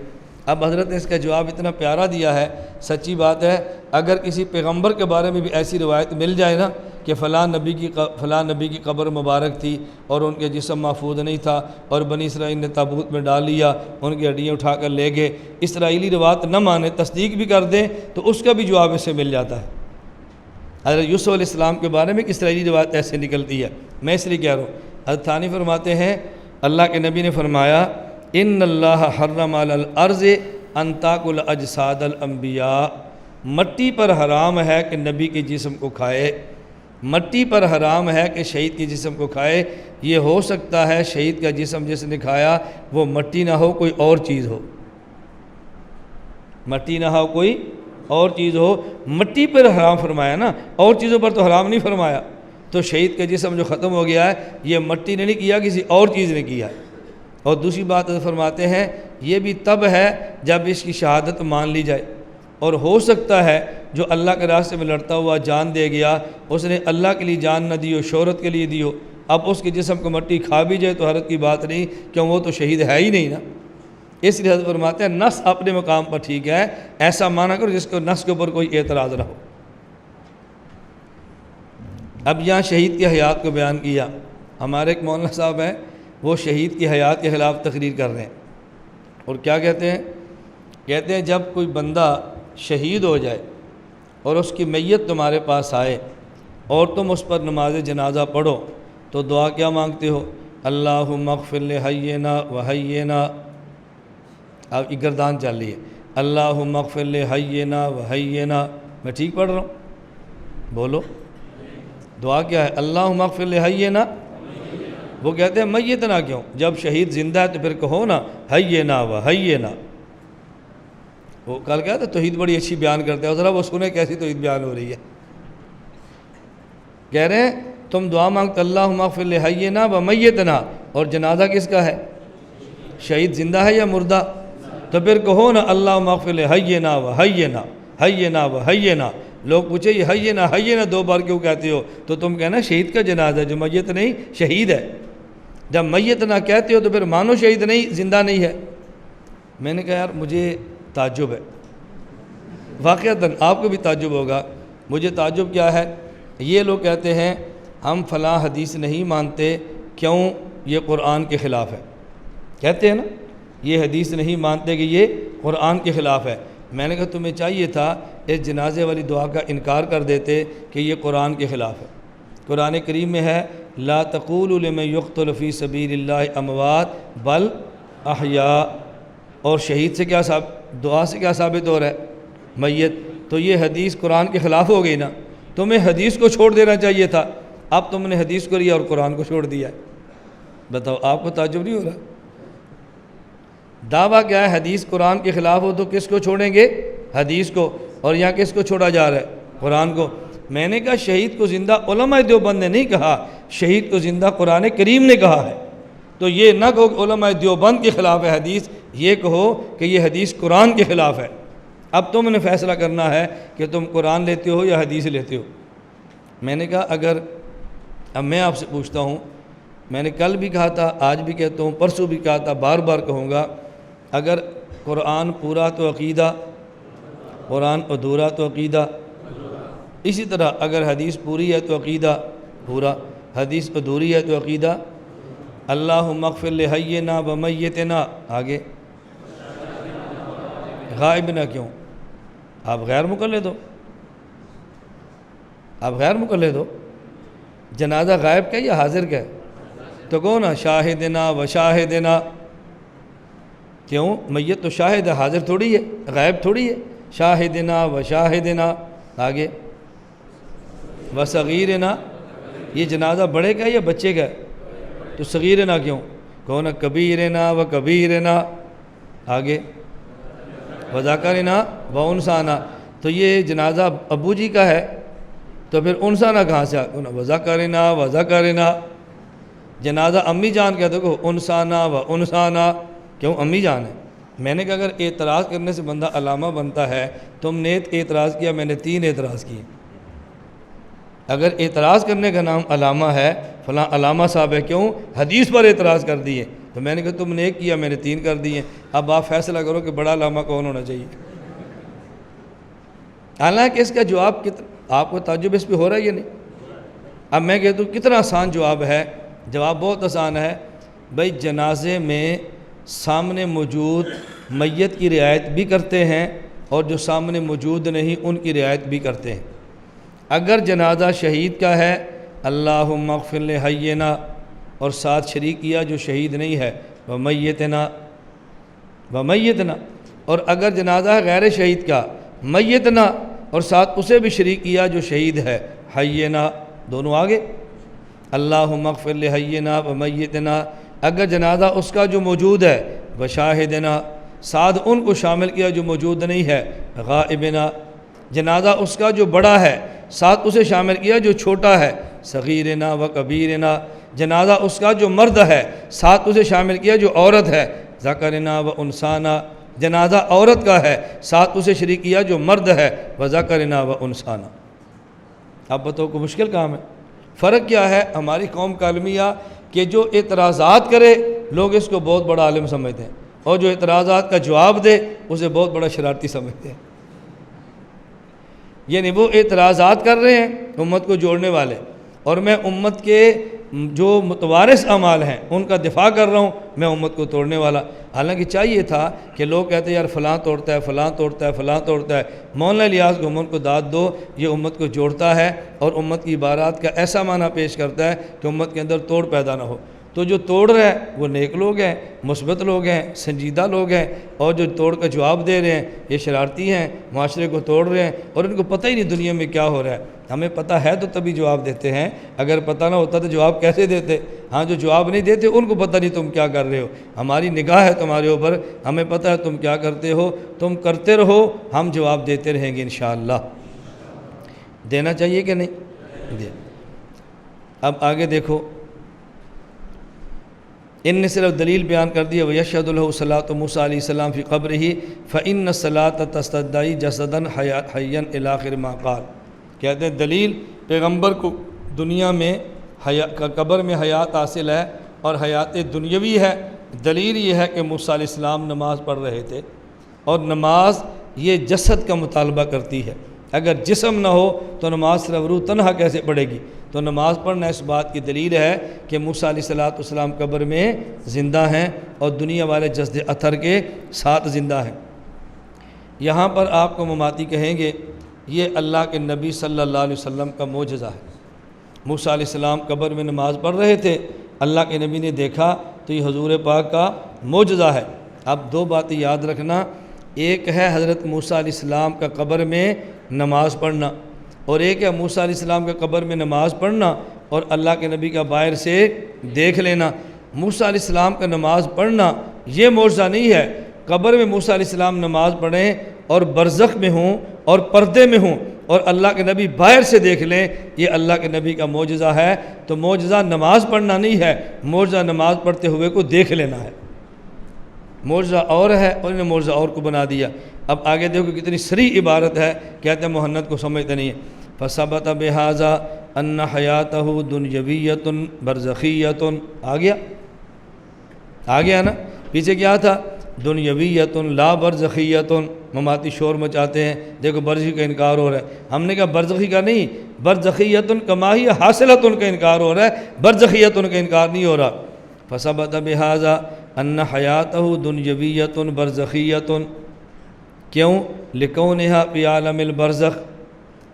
اب حضرت نے اس کا جواب اتنا پیارا دیا ہے، سچی بات ہے، اگر کسی پیغمبر کے بارے میں بھی ایسی روایت مل جائے نا کہ فلاں نبی کی قبر مبارک تھی اور ان کے جسم محفوظ نہیں تھا اور بنی اسرائیل نے تابوت میں ڈال لیا، ان کی ہڈیاں اٹھا کر لے گئے، اسرائیلی روایت نہ مانے، تصدیق بھی کر دیں تو اس کا بھی جواب اس سے مل جاتا ہے۔ حضرت یوسف علیہ السلام کے بارے میں ایک اسرائیلی روایت ایسے نکلتی ہے، میں اس لیے کہہ رہا ہوں۔ حضرت ثانی فرماتے ہیں اللہ کے نبی نے فرمایا ان اللہ حرم علی الارض ان تاکل اجساد الانبیاء، مٹی پر حرام ہے کہ نبی کے جسم کو کھائے، مٹی پر حرام ہے کہ شہید کے جسم کو کھائے۔ یہ ہو سکتا ہے شہید کا جسم جس نے کھایا وہ مٹی نہ ہو، کوئی اور چیز ہو، مٹی نہ ہو کوئی اور چیز ہو، مٹی پر حرام فرمایا نا، اور چیزوں پر تو حرام نہیں فرمایا۔ تو شہید کا جسم جو ختم ہو گیا ہے یہ مٹی نے نہیں کیا، کسی اور چیز نے کیا۔ اور دوسری بات فرماتے ہیں یہ بھی تب ہے جب اس کی شہادت مان لی جائے، اور ہو سکتا ہے جو اللہ کے راستے میں لڑتا ہوا جان دے گیا، اس نے اللہ کے لیے جان نہ دیو، شہرت کے لیے دیو، اب اس کے جسم کو مٹی کھا بھی جائے تو حرج کی بات نہیں، کیوں وہ تو شہید ہے ہی نہیں نا۔ اس لیے حضرت فرماتے ہیں نص اپنے مقام پر ٹھیک ہے، ایسا مانا کرو جس کو نص کے اوپر کوئی اعتراض نہ ہو۔ اب یہاں شہید کی حیات کو بیان کیا، ہمارے ایک مولانا صاحب ہیں وہ شہید کی حیات کے خلاف تقریر کر رہے ہیں، اور کیا کہتے ہیں جب کوئی بندہ شہید ہو جائے اور اس کی میت تمہارے پاس آئے اور تم اس پر نماز جنازہ پڑھو تو دعا کیا مانگتے ہو؟ اللہم اغفر لحینا وحینا، اب یہ گردان چل رہی ہے، اللہم اغفر لحینا و حینا، میں ٹھیک پڑھ رہا ہوں؟ بولو دعا کیا ہے؟ اللہم اغفر لحینا، وہ کہتے ہیں میتنا کیوں؟ جب شہید زندہ ہے تو پھر کہو نا حینا و حینا۔ وہ کل کہا تھا توحید بڑی اچھی بیان کرتے ہیں، ذرا وہ سنیں کیسی توحید بیان ہو رہی ہے۔ کہہ رہے ہیں تم دعا مانگتے اللہم اغفر لحینا و میتنا، اور جنازہ کس کا ہے؟ شہید زندہ ہے یا مردہ؟ تو پھر کہو نا اللہم اغفر لحینا و حینا، حینا و حینا۔ لوگ پوچھے یہ حینا حینا 2 بار کیوں کہتے ہو؟ تو تم کہنا شہید کا جنازہ ہے، جو میت نہیں شہید ہے۔ جب میت نہ کہتے ہو تو پھر مانو شہید نہیں، زندہ نہیں ہے۔ میں نے کہا یار مجھے تعجب ہے، واقعتاً آپ کو بھی تعجب ہوگا۔ مجھے تعجب کیا ہے؟ یہ لوگ کہتے ہیں ہم فلاں حدیث نہیں مانتے، کیوں؟ یہ قرآن کے خلاف ہے۔ کہتے ہیں نا یہ حدیث نہیں مانتے کہ یہ قرآن کے خلاف ہے۔ میں نے کہا تمہیں چاہیے تھا اس جنازے والی دعا کا انکار کر دیتے کہ یہ قرآن کے خلاف ہے۔ قرآن کریم میں ہے لا تقولوا لمن یقتل فی سبیل اللہ اموات بل احیاء، اور شہید سے کیا دعا سے کیا ثابت ہو رہا ہے؟ میت۔ تو یہ حدیث قرآن کے خلاف ہو گئی نا، تمہیں حدیث کو چھوڑ دینا چاہیے تھا، اب تم نے حدیث کو لیا اور قرآن کو چھوڑ دیا ہے۔ بتاؤ آپ کو تعجب نہیں ہو رہا؟ دعویٰ کیا ہے؟ حدیث قرآن کے خلاف ہو تو کس کو چھوڑیں گے؟ حدیث کو، اور یہاں کس کو چھوڑا جا رہا ہے؟ قرآن کو۔ میں نے کہا شہید کو زندہ علماء دیوبند نے نہیں کہا، شہید کو زندہ قرآن کریم نے کہا ہے۔ تو یہ نہ کہو کہ علماء دیوبند کے خلاف ہے حدیث، یہ کہو کہ یہ حدیث قرآن کے خلاف ہے۔ اب تم نے فیصلہ کرنا ہے کہ تم قرآن لیتے ہو یا حدیث لیتے ہو۔ میں نے کہا اگر اب میں آپ سے پوچھتا ہوں، میں نے کل بھی کہا تھا، آج بھی کہتا ہوں، پرسوں بھی کہا تھا، بار بار کہوں گا، اگر قرآن پورا تو عقیدہ، قرآن ادھورا تو عقیدہ۔ اسی طرح اگر حدیث پوری ہے تو عقیدہ پورا، حدیث ادھوری ہے تو عقیدہ۔ اللہم اغفر لحینا و میتنا، آگے غائبنا کیوں؟ آپ غیر مقلد ہو، آپ غیر مقلد ہو۔ جنازہ غائب کا یا حاضر کا ہے؟ تو کہو نا شاہدنا و شاہدنا، کیوں؟ میت تو شاہد ہے، حاضر تھوڑی ہے، غائب تھوڑی ہے۔ شاہدنا و شاہدنا، آگے و صغیرنا، یہ جنازہ بڑے کا ہے یا بچے کا ہے؟ تو صغیرنا کیوں؟ کہو نا کبیرنا و کبیرنا، آگے و ذکرنا و انثانا۔ تو یہ جنازہ ابو جی کا ہے تو پھر انثانا کہاں سے آ؟ و ذکرنا و ذکرنا۔ جنازہ امی جان کا تو کہو انثانا و انثانا، کیوں؟ امی جان ہے۔ میں نے کہا اگر اعتراض کرنے سے بندہ علامہ بنتا ہے، تم نے اعتراض کیا، میں نے 3 اعتراض کیے۔ اگر اعتراض کرنے کا نام علامہ ہے، فلاں علامہ صاحب ہے، کیوں؟ حدیث پر اعتراض کر دیے، تو میں نے کہا تم نے 1 کیا، میں نے 3 کر دیے۔ اب آپ فیصلہ کرو کہ بڑا علامہ کون ہونا چاہیے۔ حالانکہ اس کا جواب آپ کو تعجب اس پہ ہو رہا ہے یا نہیں؟ اب میں کہتا ہوں کتنا آسان جواب ہے۔ جواب بہت آسان ہے بھائی، جنازے میں سامنے موجود میت کی رعایت بھی کرتے ہیں اور جو سامنے موجود نہیں ان کی رعایت بھی کرتے ہیں۔ اگر جنازہ شہید کا ہے اللہم اغفر لحینا، اور ساتھ شریک کیا جو شہید نہیں ہے ومیتنا، ومیتنا، اور اگر جنازہ ہے غیر شہید کا میتنا، اور ساتھ اسے بھی شریک کیا جو شہید ہے حینا، دونوں آگے اللہم اغفر لحینا ومیتنا۔ اگر جنازہ اس کا جو موجود ہے وشاہدنا، ساتھ ان کو شامل کیا جو موجود نہیں ہے غائبنا۔ جنازہ اس کا جو بڑا ہے، ساتھ اسے شامل کیا جو چھوٹا ہے صغیرنا و کبیرنا۔ جنازہ اس کا جو مرد ہے، ساتھ اسے شامل کیا جو عورت ہے ذکرنا و انثانا۔ جنازہ عورت کا ہے، ساتھ اسے شریک کیا جو مرد ہے وذکرنا و انثانا۔ اب بتاؤ کو مشکل کام ہے؟ فرق کیا ہے؟ ہماری قوم کا المیہ کہ جو اعتراضات کرے لوگ اس کو بہت بڑا عالم سمجھتے ہیں، اور جو اعتراضات کا جواب دے اسے بہت بڑا شرارتی سمجھتے ہیں۔ یعنی وہ اعتراضات کر رہے ہیں امت کو جوڑنے والے، اور میں امت کے جو متوارث اعمال ہیں ان کا دفاع کر رہا ہوں، میں امت کو توڑنے والا۔ حالانکہ چاہیے تھا کہ لوگ کہتے ہیں یار فلاں توڑتا ہے، فلاں توڑتا ہے، فلاں توڑتا ہے، مولانا الیاس کو امت کو داد دو، یہ امت کو جوڑتا ہے اور امت کی عبارات کا ایسا معنی پیش کرتا ہے کہ امت کے اندر توڑ پیدا نہ ہو۔ تو جو توڑ رہا ہے وہ نیک لوگ ہیں، مثبت لوگ ہیں، سنجیدہ لوگ ہیں، اور جو توڑ کا جواب دے رہے ہیں یہ شرارتی ہیں، معاشرے کو توڑ رہے ہیں اور ان کو پتہ ہی نہیں دنیا میں کیا ہو رہا ہے۔ ہمیں پتہ ہے تو تبھی جواب دیتے ہیں، اگر پتہ نہ ہوتا تو جواب کیسے دیتے؟ ہاں جو جواب نہیں دیتے ان کو پتہ نہیں تم کیا کر رہے ہو، ہماری نگاہ ہے تمہارے اوپر، ہمیں پتہ ہے تم کیا کرتے ہو، تم کرتے رہو، ہم جواب دیتے رہیں گے انشاءاللہ۔ دینا چاہیے کہ نہیں؟ دے۔ اب آگے دیکھو، ان نے صرف دلیل بیان کر دی، وَيَشْهَدُ لَهُ صَلَاةُ مُوسَىٰ علیہ السلام فی قبرہ فَإِنَّ الصَّلَاةَ تَسْتَدْعِي جَسَدًا حَيًّا إِلَى آخِرِ مَا قَالَ۔ کہتے ہیں دلیل پیغمبر کو دنیا میں قبر میں حیات حاصل ہے اور حیات دنیاوی ہے۔ دلیل یہ ہے کہ موسیٰ علیہ السلام نماز پڑھ رہے تھے، اور نماز یہ جسد کا مطالبہ کرتی ہے۔ اگر جسم نہ ہو تو نماز صرف روح تنہا کیسے پڑھے گی؟ تو نماز پڑھنا اس بات کی دلیل ہے کہ موسیٰ علیہ السلام قبر میں زندہ ہیں اور دنیا والے جسد اثر کے ساتھ زندہ ہیں۔ یہاں پر آپ کو مماتی کہیں گے یہ اللہ کے نبی صلی اللہ علیہ وسلم کا معجزہ ہے۔ موسیٰ علیہ السلام قبر میں نماز پڑھ رہے تھے، اللہ کے نبی نے دیکھا تو یہ حضور پاک کا معجزہ ہے۔ اب دو باتیں یاد رکھنا، ایک ہے حضرت موسیٰ علیہ السلام کا قبر میں نماز پڑھنا، اور ایک ہے موسیٰ علیہ السلام کے قبر میں نماز پڑھنا اور اللہ کے نبی کا باہر سے دیکھ لینا۔ موسیٰ علیہ السلام کا نماز پڑھنا یہ معجزہ نہیں ہے، قبر میں موسیٰ علیہ السلام نماز پڑھیں اور برزخ میں ہوں اور پردے میں ہوں اور اللہ کے نبی باہر سے دیکھ لیں، یہ اللہ کے نبی کا معجزہ ہے۔ تو معجزہ نماز پڑھنا نہیں ہے، معجزہ نماز پڑھتے ہوئے کو دیکھ لینا ہے۔ معجزہ اور ہے اور انہیں معجزہ اور کو بنا دیا۔ اب آگے دیکھو کتنی صریح عبارت ہے، کہتے ہیں محنت کو سمجھتے نہیں ہیں۔ فَثَبَتَ بِهَذَا أَنَّ حَيَاتَهُ دُنْيَوِيَّةٌ بَرْزَخِيَّةٌ۔ آ گیا نا؟ پیچھے کیا تھا؟ دنیویۃ لا برزخیۃ۔ مماتی شور مچاتے ہیں، دیکھو برزخی کا انکار ہو رہا ہے۔ ہم نے کہا برزخی کا نہیں، برزخیۃ کما ہی حاصلۃ کا انکار ہو رہا ہے، برزخیۃ کا انکار نہیں ہو رہا۔ فثبت بہذا ان حیاتہ دنیویۃ برزخیۃ۔ کیوں؟ لکونہا فی عالم البرزخ۔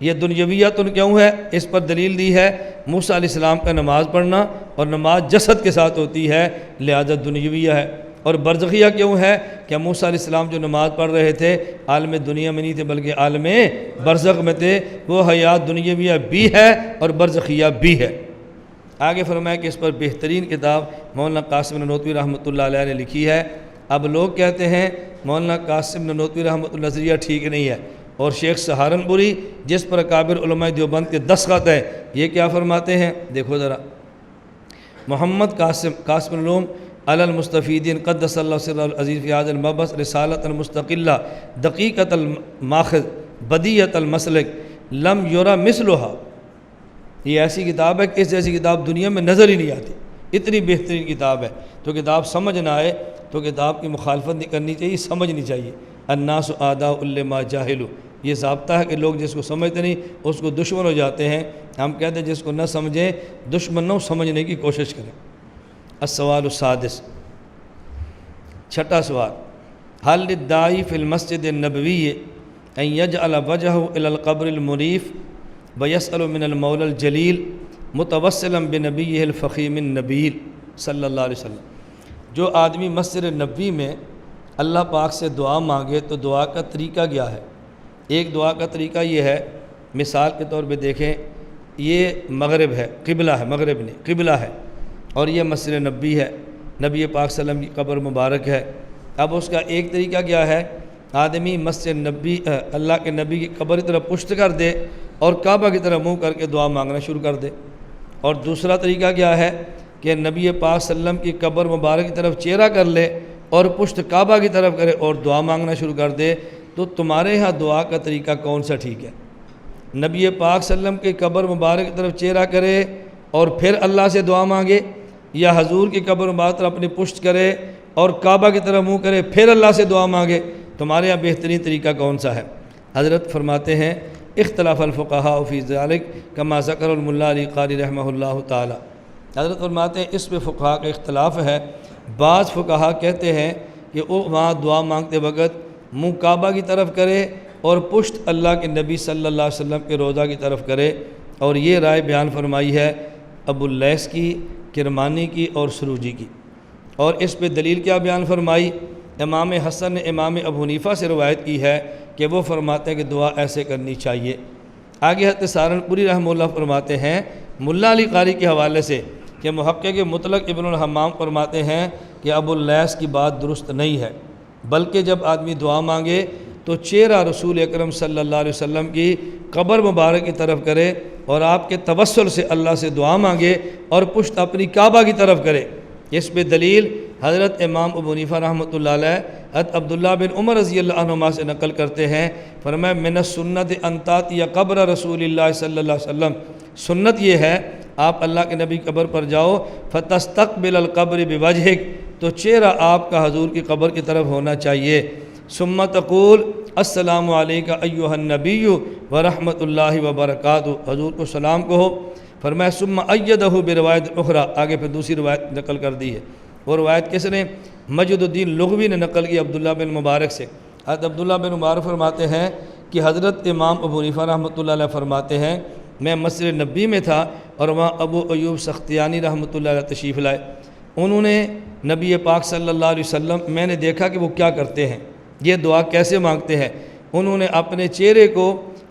یہ دنیویت کیوں ہے؟ اس پر دلیل دی ہے موسیٰ علیہ السلام کا نماز پڑھنا، اور نماز جسد کے ساتھ ہوتی ہے لہذا دنیویہ ہے۔ اور برزخیہ کیوں ہے؟ کہ موسیٰ علیہ السلام جو نماز پڑھ رہے تھے عالم دنیا میں نہیں تھے بلکہ عالم برزخ میں تھے، وہ حیات دنیویہ بھی ہے اور برزخیہ بھی ہے۔ آگے فرمایا کہ اس پر بہترین کتاب مولانا قاسم نانوتوی رحمۃ اللہ علیہ نے لکھی ہے۔ اب لوگ کہتے ہیں مولانا قاسم نانوتوی رحمۃ اللہ نظریہ ٹھیک نہیں ہے، اور شیخ سہارنپوری جس پر اکابر علماء دیوبند کے دستخط ہے، یہ کیا فرماتے ہیں؟ دیکھو ذرا، محمد قاسم العلوم علی المستفیدین قدس اللہ سرہ العزیز فی هذا المبحث رسالۃ المستقلہ دقیقۃ الماخذ بدیعۃ المسلک لم یرى مثلها۔ یہ ایسی کتاب ہے کہ اس جیسی کتاب دنیا میں نظر ہی نہیں آتی، اتنی بہترین کتاب ہے۔ تو کتاب سمجھ نہ آئے تو کتاب کی مخالفت نہیں کرنی چاہیے، سمجھنی چاہیے۔ الناس اعداء لما جاہلوا، یہ ضابطہ ہے کہ لوگ جس کو سمجھتے نہیں اس کو دشمن ہو جاتے ہیں۔ ہم کہتے ہیں جس کو نہ سمجھیں دشمن نہ سمجھنے کی کوشش کریں۔ السوال السادس، چھٹا سوال، حل للداعی فی المسجد النبوی ان یجعل وجہہ الی القبر المریف ویسأل من المولا الجلیل متوسلا بنبیہ الفخیم النبیل صلی اللہ علیہ وسلم۔ جو آدمی مسجد نبوی میں اللہ پاک سے دعا مانگے تو دعا کا طریقہ کیا ہے؟ ایک دعا کا طریقہ یہ ہے، مثال کے طور پہ دیکھیں، یہ مغرب ہے، قبلہ ہے، مغرب نہیں قبلہ ہے، اور یہ مسجد نبوی ہے، نبی پاک صلی اللہ علیہ وسلم کی قبر مبارک ہے۔ اب اس کا ایک طریقہ کیا ہے؟ آدمی مسجد نبوی اللہ کے نبی کی قبر کی طرف پشت کر دے اور کعبہ کی طرف منہ کر کے دعا مانگنا شروع کر دے۔ اور دوسرا طریقہ کیا ہے کہ نبی پاک صلی اللہ علیہ وسلم کی قبر مبارک کی طرف چہرہ کر لے اور پشت کعبہ کی طرف کرے اور دعا مانگنا شروع کر دے۔ تو تمہارے ہاں دعا کا طریقہ کون سا ٹھیک ہے؟ نبی پاک صلی اللہ علیہ وسلم کی قبر مبارک کی طرف چہرہ کرے اور پھر اللہ سے دعا مانگے، یا حضور کی قبر مبارک طرف اپنی پشت کرے اور کعبہ کی طرف منہ کرے پھر اللہ سے دعا مانگے؟ تمہارے یہاں بہترین طریقہ کون سا ہے؟ حضرت فرماتے ہیں اختلاف الفقہاء فی ذلک کما ذکر الملا علی قاری رحمہ اللہ تعالی۔ حضرت فرماتے ہیں اس میں فقہاء کا اختلاف ہے۔ بعض فقہاء کہتے ہیں کہ وہ وہاں دعا مانگتے وقت منہ کعبہ کی طرف کرے اور پشت اللہ کے نبی صلی اللہ علیہ وسلم کے روضہ کی طرف کرے، اور یہ رائے بیان فرمائی ہے ابو اللیث کی کرمانی کی اور سروجی کی۔ اور اس پہ دلیل کیا بیان فرمائی؟ امام حسن نے امام ابو حنیفہ سے روایت کی ہے کہ وہ فرماتے ہیں کہ دعا ایسے کرنی چاہیے۔ آگے حضرت سہارنپوری رحمہ اللہ فرماتے ہیں ملا علی قاری کے حوالے سے کہ محقق مطلق ابن الحمام فرماتے ہیں کہ ابو اللیث کی بات درست نہیں ہے، بلکہ جب آدمی دعا مانگے تو چہرہ رسول اکرم صلی اللہ علیہ وسلم کی قبر مبارک کی طرف کرے اور آپ کے توسل سے اللہ سے دعا مانگے اور پشت اپنی کعبہ کی طرف کرے۔ اس پہ دلیل حضرت امام ابو حنیفہ رحمۃ اللہ علیہ حضرت عبداللہ بن عمر رضی اللہ عنہما سے نقل کرتے ہیں، فرمایا من السنت ان تاتی قبر رسول اللہ صلی اللہ علیہ وسلم، سنت یہ ہے آپ اللہ کے نبی قبر پر جاؤ فتستقبل القبر بوجہک، تو چہرہ آپ کا حضور کی قبر کی طرف ہونا چاہیے، ثم تقول السلام علیکہ ایہا النبی ورحمۃ اللہ وبرکاتہ، حضور کو سلام کہو۔ فرمایا ثم ایدہ بروایت اخری، آگے پھر دوسری روایت نقل کر دی ہے۔ وہ روایت کس نے؟ مجد الدین لغوی نے نقل کی عبداللہ بن مبارک سے۔ حضرت عبداللہ بن مبارک فرماتے ہیں کہ حضرت امام ابو حنیفہ رحمۃ اللہ علیہ فرماتے ہیں میں مسجد نبی میں تھا اور وہاں ابو ایوب سختیانی رحمۃ اللہ علیہ تشریف لائے، انہوں نے نبی پاک صلی اللہ علیہ وسلم، میں نے دیکھا کہ وہ کیا کرتے ہیں، یہ دعا کیسے مانگتے ہیں۔ انہوں نے اپنے چہرے کو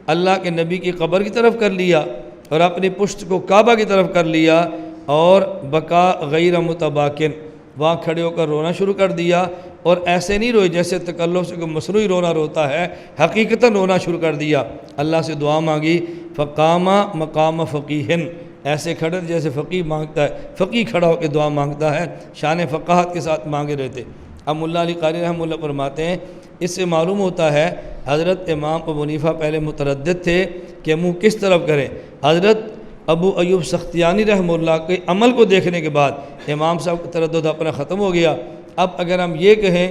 اللہ کے نبی کی قبر کی طرف کر لیا اور اپنی پشت کو کعبہ کی طرف کر لیا اور بقا غیر متباکن، وہاں کھڑے ہو کر رونا شروع کر دیا، اور ایسے نہیں روئے جیسے تکلف سے کوئی مصنوعی رونا روتا ہے، حقیقتاً رونا شروع کر دیا، اللہ سے دعا مانگی۔ فقام مقام فقیہن، ایسے کھڑے جیسے فقیہ مانگتا ہے، فقیہ کھڑا ہو کے دعا مانگتا ہے، شان فقاہت کے ساتھ مانگے رہتے۔ اب ملا علی قاری رحمہ اللہ فرماتے ہیں اس سے معلوم ہوتا ہے حضرت امام ابو حنیفہ پہلے متردد تھے کہ منہ کس طرف کریں۔ حضرت ابو ایوب سختیانی رحمہ اللہ کے عمل کو دیکھنے کے بعد امام صاحب کا تردد اپنا ختم ہو گیا۔ اب اگر ہم یہ کہیں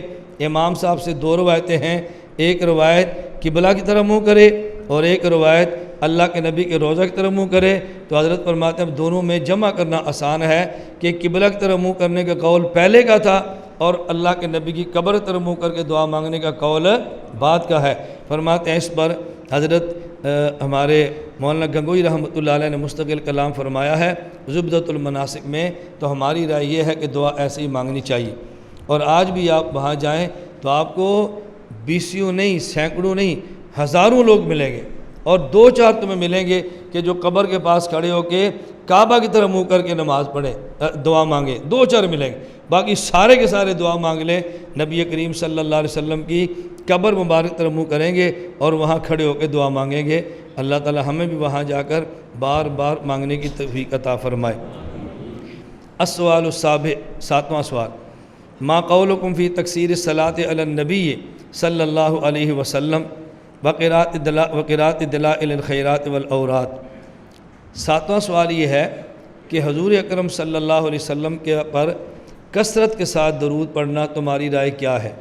امام صاحب سے دو روایتیں ہیں، ایک روایت قبلہ کی طرف منہ کرے اور ایک روایت اللہ کے نبی کے روضہ کی طرف منہ کرے، تو حضرت فرماتے ہیں دونوں میں جمع کرنا آسان ہے کہ قبلہ کی طرف منہ کرنے کا قول پہلے کا تھا اور اللہ کے نبی کی قبر کی طرف منہ کر کے دعا مانگنے کا قول بعد کا ہے۔ فرماتے ہیں اس پر حضرت ہمارے مولانا گنگوئی رحمۃ اللہ علیہ نے مستقل کلام فرمایا ہے زبدۃ المناسک میں، تو ہماری رائے یہ ہے کہ دعا ایسے ہی مانگنی چاہیے۔ اور آج بھی آپ وہاں جائیں تو آپ کو بیسیوں نہیں، سینکڑوں نہیں، ہزاروں لوگ ملیں گے، اور دو چار تمہیں ملیں گے کہ جو قبر کے پاس کھڑے ہو کے کعبہ کی طرف منہ کر کے نماز پڑھیں، دعا مانگے، دو چار ملیں گے، باقی سارے کے سارے دعا مانگ لیں نبی کریم صلی اللہ علیہ وسلم کی قبر مبارک طرف منہ کریں گے اور وہاں کھڑے ہو کے دعا مانگیں گے۔ اللہ تعالی ہمیں بھی وہاں جا کر بار بار مانگنے کی توفیق عطا فرمائے۔ السؤال السابع، ساتواں سوال، ما قولکم فی تکثیر الصلاۃ علی النبی صلی اللہ علیہ وسلم وقراءۃ دلائل الخیرات والاوراد۔ ساتواں سوال یہ ہے کہ حضور اکرم صلی اللہ علیہ وسلم کے پر کثرت کے ساتھ درود پڑھنا تمہاری رائے کیا ہے؟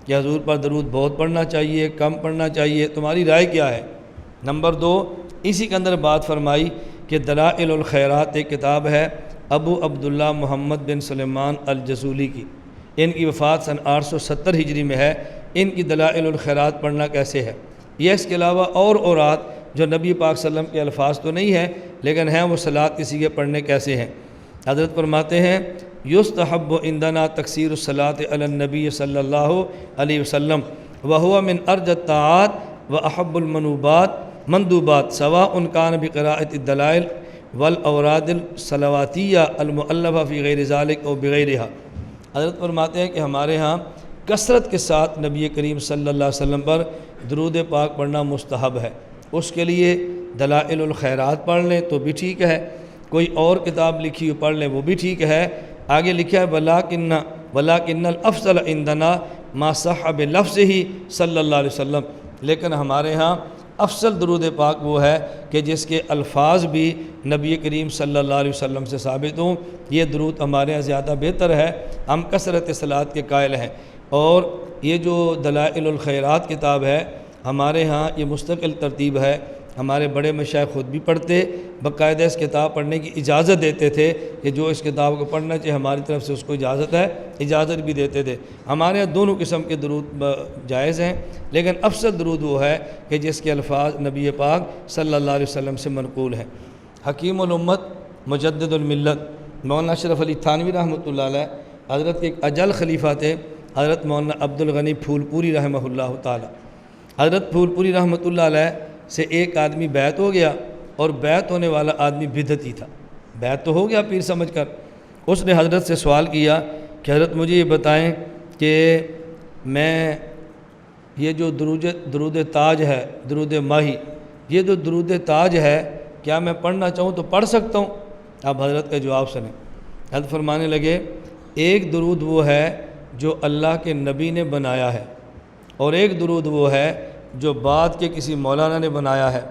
کہ حضور پر درود بہت پڑھنا چاہیے، کم پڑھنا چاہیے، تمہاری رائے کیا ہے؟ نمبر دو، اسی کے اندر بات فرمائی کہ دلائل الخیرات ایک کتاب ہے ابو عبداللہ محمد بن سلیمان الجزولی کی، ان کی وفات سن 870 ہجری میں ہے۔ ان کی دلائل الخیرات پڑھنا کیسے ہے؟ یہ اس کے علاوہ اور اورات جو نبی پاک صلی اللہ علیہ وسلم کے الفاظ تو نہیں ہیں لیکن ہیں، وہ صلاۃ کسی کے پڑھنے کیسے ہیں؟ حضرت فرماتے ہیں یستحب عندنا تکثیر الصلاۃ علی النبی صلی اللہ علیہ وسلم وہو من ارجى الطاعات واحب المندوبات سواء کان بقراءۃ الدلائل والاوراد الصلواتیہ المؤلفہ فی غیر ذلک او بغیرہا۔ حضرت فرماتے ہیں کہ ہمارے ہاں کثرت کے ساتھ نبی کریم صلی اللہ علیہ وسلم پر درود پاک پڑھنا مستحب ہے، اس کے لیے دلائل الخیرات پڑھ لیں تو بھی ٹھیک ہے، کوئی اور کتاب لکھی ہو پڑھ لیں وہ بھی ٹھیک ہے۔ آگے لکھا ہے ولاکن الافضل عندنا ما صح بلفظہ صلی اللہ علیہ وسلم، لیکن ہمارے ہاں افضل درود پاک وہ ہے کہ جس کے الفاظ بھی نبی کریم صلی اللہ علیہ وسلم سے ثابت ہوں، یہ درود ہمارے ہاں زیادہ بہتر ہے، ہم کثرت صلاۃ کے قائل ہیں۔ اور یہ جو دلائل الخیرات کتاب ہے ہمارے ہاں یہ مستقل ترتیب ہے، ہمارے بڑے مشائخ خود بھی پڑھتے، باقاعدہ اس کتاب پڑھنے کی اجازت دیتے تھے کہ جو اس کتاب کو پڑھنا چاہیے ہماری طرف سے اس کو اجازت ہے، اجازت بھی دیتے تھے۔ ہمارے یہاں دونوں قسم کے درود جائز ہیں، لیکن افضل درود وہ ہے کہ جس کے الفاظ نبی پاک صلی اللہ علیہ وسلم سے منقول ہیں۔ حکیم الامت مجدد الملت مولانا اشرف علی تھانوی رحمۃ اللہ علیہ حضرت کے ایک اجل خلیفہ تھے، حضرت مولانا عبد الغنی پھول پوری رحمہ اللہ تعالی۔ حضرت پھول پوری رحمۃ اللہ علیہ سے ایک آدمی بیعت ہو گیا، اور بیعت ہونے والا آدمی بدعتی تھا۔ بیعت تو ہو گیا پیر سمجھ کر، اس نے حضرت سے سوال کیا کہ حضرت مجھے یہ بتائیں کہ میں یہ جو درود تاج ہے، درود ماہی، یہ جو درود تاج ہے کیا میں پڑھنا چاہوں تو پڑھ سکتا ہوں؟ اب حضرت کا جواب سنیں۔ حضرت فرمانے لگے ایک درود وہ ہے جو اللہ کے نبی نے بنایا ہے، اور ایک درود وہ ہے جو بعد کے کسی مولانا نے بنایا ہے،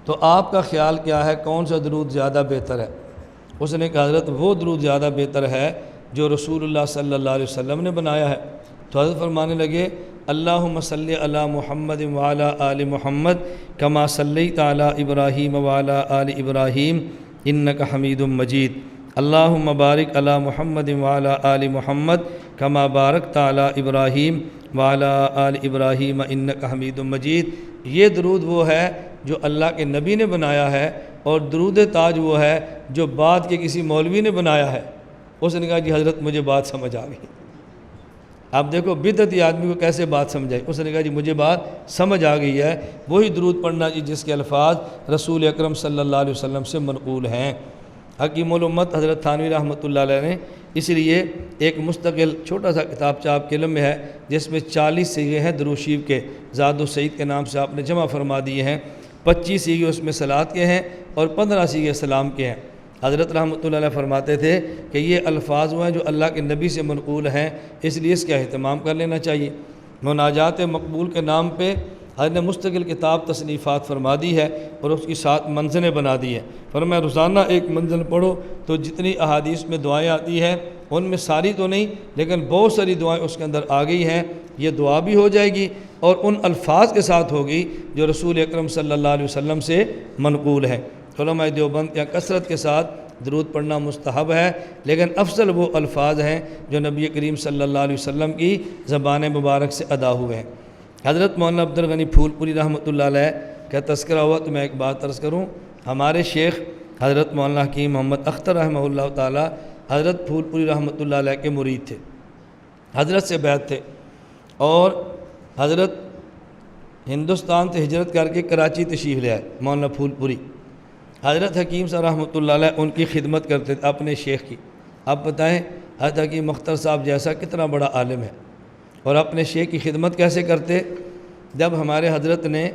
تو آپ کا خیال کیا ہے کون سا درود زیادہ بہتر ہے؟ اس نے کہا حضرت وہ درود زیادہ بہتر ہے جو رسول اللہ صلی اللہ علیہ وسلم نے بنایا ہے۔ تو حضرت فرمانے لگے اللہم صلی علی محمد وعلی آل محمد کما صلیت علی ابراہیم وعلی آل ابراہیم انک حمید مجید، اللہم بارک علی محمد وعلی آل محمد کما بارکت علی ابراہیم وعلی آل ابراہیم انک حمید مجید۔ یہ درود وہ ہے جو اللہ کے نبی نے بنایا ہے، اور درود تاج وہ ہے جو بعد کے کسی مولوی نے بنایا ہے۔ اس نے کہا جی حضرت مجھے بات سمجھ آ گئی۔ آپ دیکھو بدعتی آدمی کو کیسے بات سمجھ آئی۔ اس نے کہا جی مجھے بات سمجھ آ گئی ہے، وہی درود پڑھنا جی جس کے الفاظ رسول اکرم صلی اللہ علیہ وسلم سے منقول ہیں۔ حکیم الامت حضرت تھانوی رحمۃ اللہ علیہ نے اس لیے ایک مستقل چھوٹا سا کتاب آپ کے علم میں ہے جس میں 40 صیغے ہیں درود شریف کے، زاد السعید کے نام سے آپ نے جمع فرما دیے ہیں۔ 25 صیغے اس میں صلات کے ہیں اور 15 صیغے سلام کے ہیں۔ حضرت رحمۃ اللہ علیہ فرماتے تھے کہ یہ الفاظ وہ ہیں جو اللہ کے نبی سے منقول ہیں، اس لیے اس کا اہتمام کر لینا چاہیے۔ مناجات مقبول کے نام پہ حضرت نے مستقل کتاب تصنیفات فرما دی ہے اور اس کی 7 منزلیں بنا دی ہیں۔ فرمایا روزانہ ایک منزل پڑھو تو جتنی احادیث میں دعائیں آتی ہیں ان میں ساری تو نہیں لیکن بہت ساری دعائیں اس کے اندر آ گئی ہیں، یہ دعا بھی ہو جائے گی اور ان الفاظ کے ساتھ ہوگی جو رسول اکرم صلی اللہ علیہ وسلم سے منقول ہے۔ علماء دیوبند یا کثرت کے ساتھ درود پڑھنا مستحب ہے، لیکن افضل وہ الفاظ ہیں جو نبی کریم صلی اللہ علیہ وسلم کی زبان مبارک سے ادا ہوئے ہیں۔ حضرت مولانا عبد الغنی پھول پوری رحمۃ اللہ علیہ کا تذکرہ ہوا تو میں ایک بات عرض کروں، ہمارے شیخ حضرت مولانا حکیم محمد اختر رحمہ اللہ تعالی حضرت پھول پوری رحمۃ اللہ علیہ کے مرید تھے، حضرت سے بیعت تھے، اور حضرت ہندوستان سے ہجرت کر کے کراچی تشریف لے آئے مولانا پھول پوری۔ حضرت حکیم صاحب رحمۃ اللہ علیہ ان کی خدمت کرتے تھے اپنے شیخ کی۔ اب بتائیں حضرت حکیم مختار صاحب جیسا کتنا بڑا عالم ہے اور اپنے شیخ کی خدمت کیسے کرتے؟ جب ہمارے حضرت نے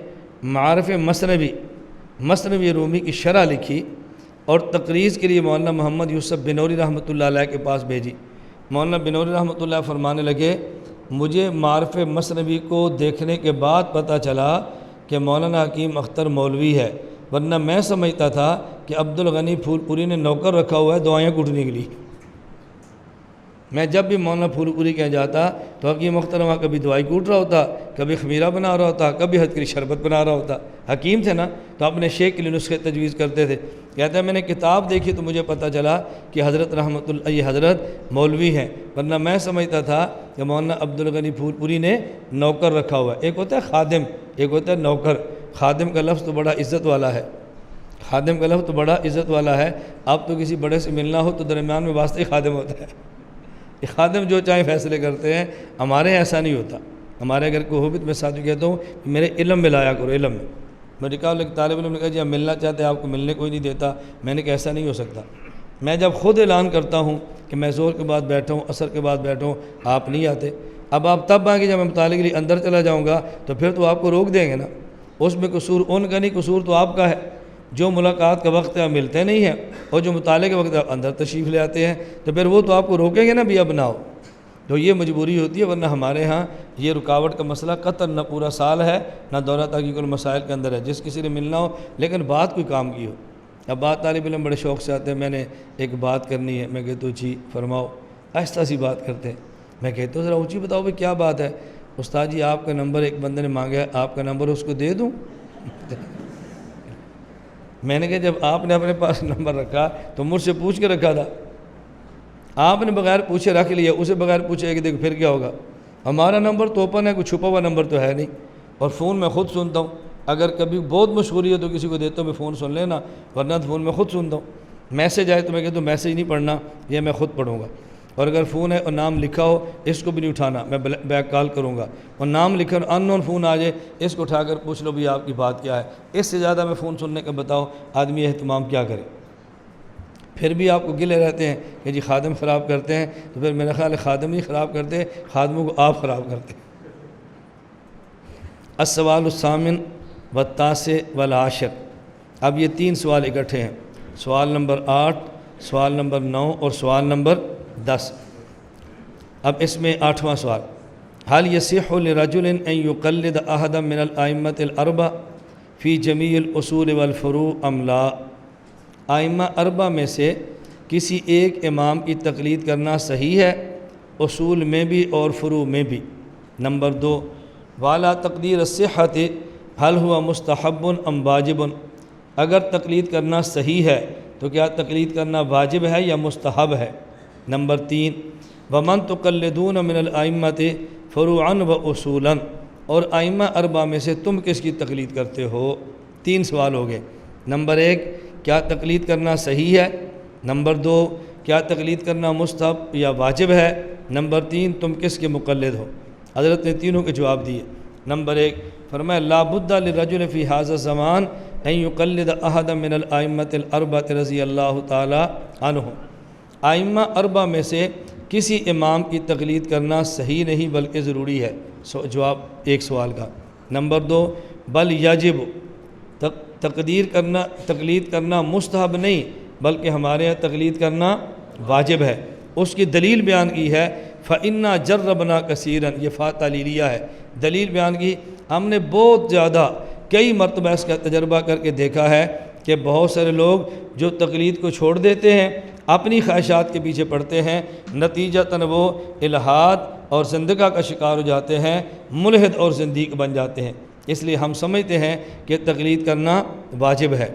معارف مثنوی رومی کی شرح لکھی اور تقریض کے لیے مولانا محمد یوسف بنوری رحمۃ اللہ علیہ کے پاس بھیجی، مولانا بنوری رحمۃ اللہ فرمانے لگے مجھے معارف مثنوی کو دیکھنے کے بعد پتہ چلا کہ مولانا حکیم اختر مولوی ہے، ورنہ میں سمجھتا تھا کہ عبد الغنی پھول پوری نے نوکر رکھا ہوا ہے دعائیں کوٹنے کے لیے۔ میں جب بھی مولانا پھول پوری کہہ جاتا تو حکیم اختر وہاں کبھی دوائی کوٹ رہا ہوتا، کبھی خمیرہ بنا رہا ہوتا، کبھی حد کی شربت بنا رہا ہوتا۔ حکیم تھے نا تو اپنے شیخ کے لیے نسخے تجویز کرتے تھے۔ کہتا ہے میں نے کتاب دیکھی تو مجھے پتہ چلا کہ حضرت رحمۃ اللہ یہ حضرت مولوی ہیں، ورنہ میں سمجھتا تھا کہ مولانا عبد الغنی پھول پوری نے نوکر رکھا ہوا ہے۔ ایک ہوتا ہے خادم، ایک ہوتا ہے نوکر۔ خادم کا لفظ تو بڑا عزت والا ہے، خادم کا لفظ تو بڑا عزت والا ہے۔ اب تو کسی بڑے سے ملنا ہو تو درمیان میں واسطے ہی خادم ہوتا ہے۔ یہ خادم جو چاہے فیصلے کرتے ہیں، ہمارے ایسا نہیں ہوتا۔ ہمارے اگر کوئی ہو بھی تو میں ساتھ کہتا ہوں میرے علم میں لایا کرو، علم میں۔ میرے کہا طالب علم نے کہا جی آپ ملنا چاہتے ہیں، آپ کو ملنے کوئی نہیں دیتا۔ میں نے کہا ایسا نہیں ہو سکتا، میں جب خود اعلان کرتا ہوں کہ میں زور کے بعد بیٹھا ہوں، عصر کے بعد بیٹھا ہوں، آپ نہیں آتے۔ اب آپ تب آئیں گے جب میں مطالعے کے لیے اندر چلا جاؤں گا تو پھر تو آپ کو روک دیں گے نا۔ اس میں قصور ان کا نہیں، قصور تو آپ کا ہے۔ جو ملاقات کا وقت ہے آپ ملتے نہیں ہیں، اور جو مطالعے کے وقت آپ اندر تشریف لے آتے ہیں، تو پھر وہ تو آپ کو روکیں گے نا بھی اب نہ ہو۔ تو یہ مجبوری ہوتی ہے، ورنہ ہمارے ہاں یہ رکاوٹ کا مسئلہ قطر نہ پورا سال ہے نہ دورہ تحقیق المسائل کے اندر ہے، جس کسی نے ملنا ہو لیکن بات کوئی کام کی ہو۔ اب بات طالب علم بڑے شوق سے آتے ہیں، میں نے ایک بات کرنی ہے، میں کہتا ہوں جی فرماؤ، آہستہ سی بات کرتے ہیں۔ میں کہتا ہوں ذرا اونچی بتاؤ بھائی کیا بات ہے؟ استاد جی آپ کا نمبر ایک بندے نے مانگا ہے، آپ کا نمبر اس کو دے دوں؟ میں نے کہا جب آپ نے اپنے پاس نمبر رکھا تو مجھ سے پوچھ کے رکھا تھا، آپ نے بغیر پوچھے رکھ لیا، اسے بغیر پوچھے کہ دیکھ پھر کیا ہوگا۔ ہمارا نمبر تو اوپن ہے، کوئی چھپا ہوا نمبر تو ہے نہیں، اور فون میں خود سنتا ہوں۔ اگر کبھی بہت مشہوری ہے تو کسی کو دیتا ہوں میں فون سن لینا، ورنہ تو فون میں خود سنتا ہوں۔ میسیج آئے تو میں کہتا ہوں میسیج نہیں پڑھنا، یہ میں خود پڑھوں گا، اور اگر فون ہے اور نام لکھا ہو اس کو بھی نہیں اٹھانا، میں بیک کال کروں گا، اور نام لکھا اور ان نون فون آ جائے اس کو اٹھا کر پوچھ لو بھی آپ کی بات کیا ہے۔ اس سے زیادہ میں فون سننے کا بتاؤ آدمی اہتمام کیا کرے؟ پھر بھی آپ کو گلے رہتے ہیں کہ جی خادم خراب کرتے ہیں، تو پھر میرا خیال ہے خادم نہیں خراب کرتے، خادموں کو آپ خراب کرتے ہیں۔ السوال الثامن والتاسع والعاشر، اب یہ 3 سوال اکٹھے ہیں، سوال نمبر 8، سوال نمبر 9 اور سوال نمبر 10۔ اب اس میں 8واں سوال، حل یصح لرجل ان یقلد احدا من الائمة الاربع فی جمیع الاصول والفروع ام لا؟ ائمہ اربع میں سے کسی ایک امام کی تقلید کرنا صحیح ہے، اصول میں بھی اور فروع میں بھی۔ نمبر 2، والا تقدیر الصحت حل ہوا مستحب ام واجب؟ اگر تقلید کرنا صحیح ہے تو کیا تقلید کرنا واجب ہے یا مستحب ہے؟ نمبر 3، ومن تقلدون من الائمۃ فروعا و اصولا، اور ائمہ اربع میں سے تم کس کی تقلید کرتے ہو؟ 3 سوال ہو گئے۔ نمبر 1، کیا تقلید کرنا صحیح ہے؟ نمبر 2، کیا تقلید کرنا مستحب یا واجب ہے؟ نمبر 3، تم کس کے مقلد ہو؟ حضرت نے تینوں کے جواب دیے۔ نمبر 1، فرمایا لا بد للرجل فی ھذا الزمان ان یقلد احدا من الائمۃ الاربعہ رضی اللہ تعالی عنہم، ائمہ اربع میں سے کسی امام کی تقلید کرنا صحیح نہیں بلکہ ضروری ہے۔ جواب ایک سوال کا۔ نمبر 2، بل یجب، تقلید کرنا مستحب نہیں بلکہ ہمارے یہاں تقلید کرنا واجب ہے۔ اس کی دلیل بیان کی ہے فَإِنَّا جَرَّبْنَا كَثِيرًا، یہ فا تعلیلیہ ہے، دلیل بیان کی ہم نے بہت زیادہ کئی مرتبہ اس کا تجربہ کر کے دیکھا ہے کہ بہت سارے لوگ جو تقلید کو چھوڑ دیتے ہیں، اپنی خواہشات کے پیچھے پڑتے ہیں، نتیجتاً وہ الحاد اور زندگا کا شکار ہو جاتے ہیں، ملحد اور زندیق بن جاتے ہیں۔ اس لیے ہم سمجھتے ہیں کہ تقلید کرنا واجب ہے۔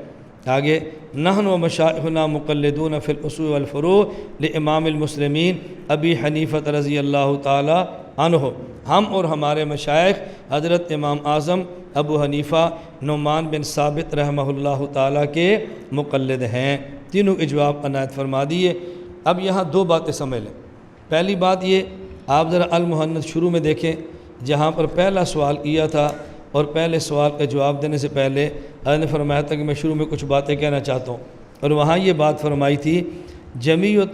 آگے، نحن و مشائخنا مقلدون فی الاصول والفروع لامام المسلمین ابی حنیفہ رضی اللہ تعالی عنہ، ہم اور ہمارے مشائخ حضرت امام اعظم ابو حنیفہ نعمان بن ثابت رحمہ اللہ تعالیٰ کے مقلد ہیں۔ تینوں کے جواب عنایت فرما دیے۔ اب یہاں 2 باتیں سمجھ لیں۔ پہلی بات یہ، آپ ذرا المحنت شروع میں دیکھیں، جہاں پر پہلا سوال کیا تھا اور پہلے سوال کا جواب دینے سے پہلے حضرت نے فرمایا تھا کہ میں شروع میں کچھ باتیں کہنا چاہتا ہوں، اور وہاں یہ بات فرمائی تھی جمیع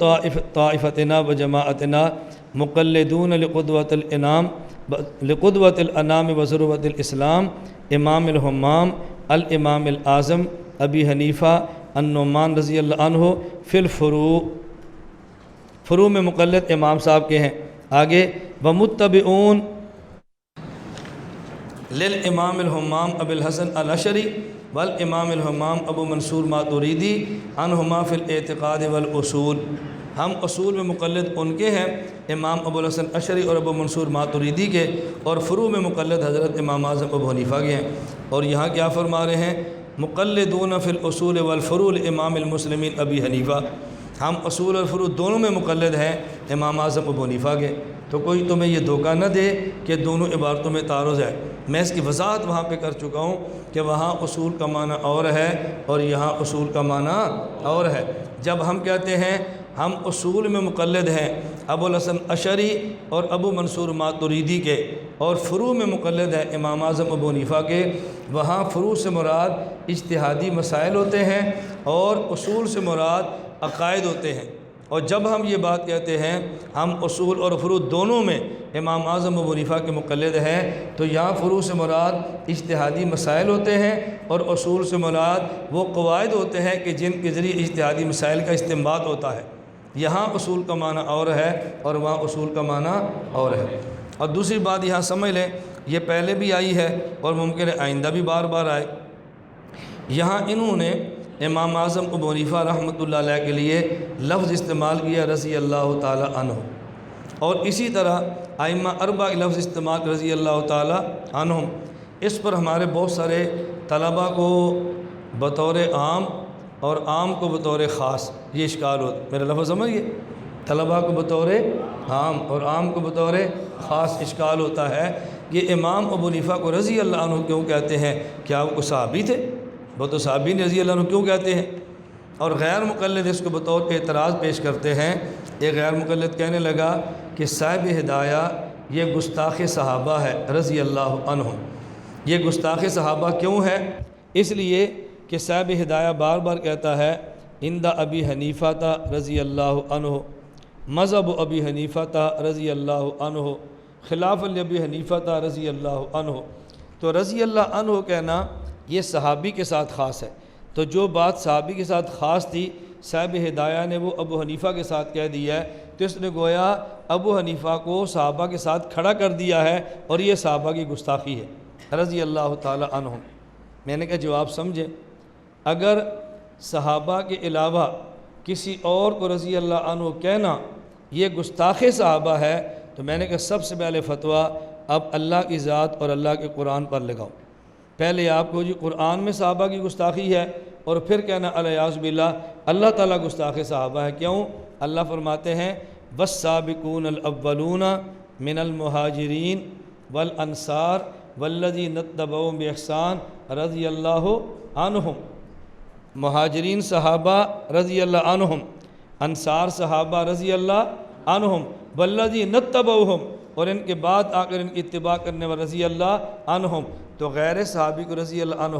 طائفتنا و جماعتنا مقلدون لقدوۃ الانام و ذروۃ الاسلام امام الحمام الامام الاعظم ابی حنیفہ النعمان رضی اللہ عنہ فی الفروع، فروع میں مقلد امام صاحب کے ہیں۔ آگے، ومتبعون للامام الحمام ابی الحسن الاشعری والامام الحمام ابو منصور ماتوریدی عنہما فی الاعتقاد والاصول، ہم اصول میں مقلد ان کے ہیں، امام ابو الحسن اشعری اور ابو منصور ماتوریدی کے، اور فروع میں مقلد حضرت امام اعظم ابو حنیفہ کے ہیں۔ اور یہاں کیا فرما رہے ہیں؟ مقلدون فی الاصول والفروع امام المسلمین ابی حنیفہ، ہم اصول اور فروع دونوں میں مقلد ہیں امام اعظم ابو حنیفہ کے۔ تو کوئی تمہیں یہ دھوکہ نہ دے کہ دونوں عبارتوں میں تعارض ہے۔ میں اس کی وضاحت وہاں پہ کر چکا ہوں کہ وہاں اصول کا معنی اور ہے اور یہاں اصول کا معنی اور ہے۔ جب ہم کہتے ہیں ہم اصول میں مقلد ہیں ابو الحسن اشعری اور ابو منصور ماتوریدی کے، اور فروع میں مقلد ہے امام اعظم ابو حنیفہ کے، وہاں فروع سے مراد اجتہادی مسائل ہوتے ہیں اور اصول سے مراد عقائد ہوتے ہیں۔ اور جب ہم یہ بات کہتے ہیں ہم اصول اور فروع دونوں میں امام اعظم ابو حنیفہ کے مقلد ہیں، تو یہاں فروع سے مراد اجتہادی مسائل ہوتے ہیں اور اصول سے مراد وہ قواعد ہوتے ہیں کہ جن کے ذریعے اجتہادی مسائل کا استنباط ہوتا ہے۔ یہاں اصول کا معنی اور ہے اور وہاں اصول کا معنی اور ہے۔ اور دوسری بات یہاں سمجھ لیں، یہ پہلے بھی آئی ہے اور ممکن ہے آئندہ بھی بار بار آئے، یہاں انہوں نے امام اعظم ابو حنیفہ رحمۃ اللہ علیہ کے لیے لفظ استعمال کیا رضی اللہ تعالی عنہ، اور اسی طرح ائمہ اربع کے لفظ استعمال رضی اللہ تعالی عنہم۔ اس پر ہمارے بہت سارے طلباء کو بطور عام اور عام کو بطور خاص یہ اشکال ہوتا، میرا لفظ سمجھئے، طلباء کو بطور عام اور عام کو بطور خاص اشکال ہوتا ہے کہ امام ابو حنیفہ کو رضی اللہ عنہ کیوں کہتے ہیں؟ کیا وہ صحابی تھے؟ وہ تو صحابی رضی اللہ عنہ کیوں کہتے ہیں؟ اور غیر مقلد اس کو بطور اعتراض پیش کرتے ہیں۔ ایک غیر مقلد کہنے لگا کہ صاحب ہدایہ یہ گستاخ صحابہ ہے رضی اللہ عنہ۔ یہ گستاخ صحابہ کیوں ہے؟ اس لیے کہ صاحب ہدایہ بار بار کہتا ہے عند ابی حنیفہ رضی اللہ عنہ، مذہب ابی حنیفہ رضی اللہ عنہ، خلاف ابی حنیفہ رضی اللہ عنہ۔ تو رضی اللہ عنہ کہنا یہ صحابی کے ساتھ خاص ہے، تو جو بات صحابی کے ساتھ خاص تھی صاحب ہدایہ نے وہ ابو حنیفہ کے ساتھ کہہ دیا ہے، تو اس نے گویا ابو حنیفہ کو صحابہ کے ساتھ کھڑا کر دیا ہے، اور یہ صحابہ کی گستاخی ہے رضی اللہ تعالی عنہ۔ میں نے کہا جواب سمجھے، اگر صحابہ کے علاوہ کسی اور کو رضی اللہ عنہ کہنا یہ گستاخ صحابہ ہے، تو میں نے کہا سب سے پہلے فتویٰ اب اللہ کی ذات اور اللہ کے قرآن پر لگاؤ۔ پہلے آپ کو جی قرآن میں صحابہ کی گستاخی ہے، اور پھر کہنا الیاذ باللہ اللہ تعالیٰ گستاخ صحابہ ہے۔ کیوں؟ اللہ فرماتے ہیں والسابقون الاولون من المہاجرین والانصار والذین اتبعوہم بإحسان رضی اللہ عنہم۔ مہاجرین صحابہ رضی اللہ عنہم، انصار صحابہ رضی اللہ عنہم، والذین اتبعوہم، اور ان کے بعد آ کر ان کی اتباع کرنے والے رضی اللہ عنہم۔ تو غیر صحابی کو رضی اللہ عنہ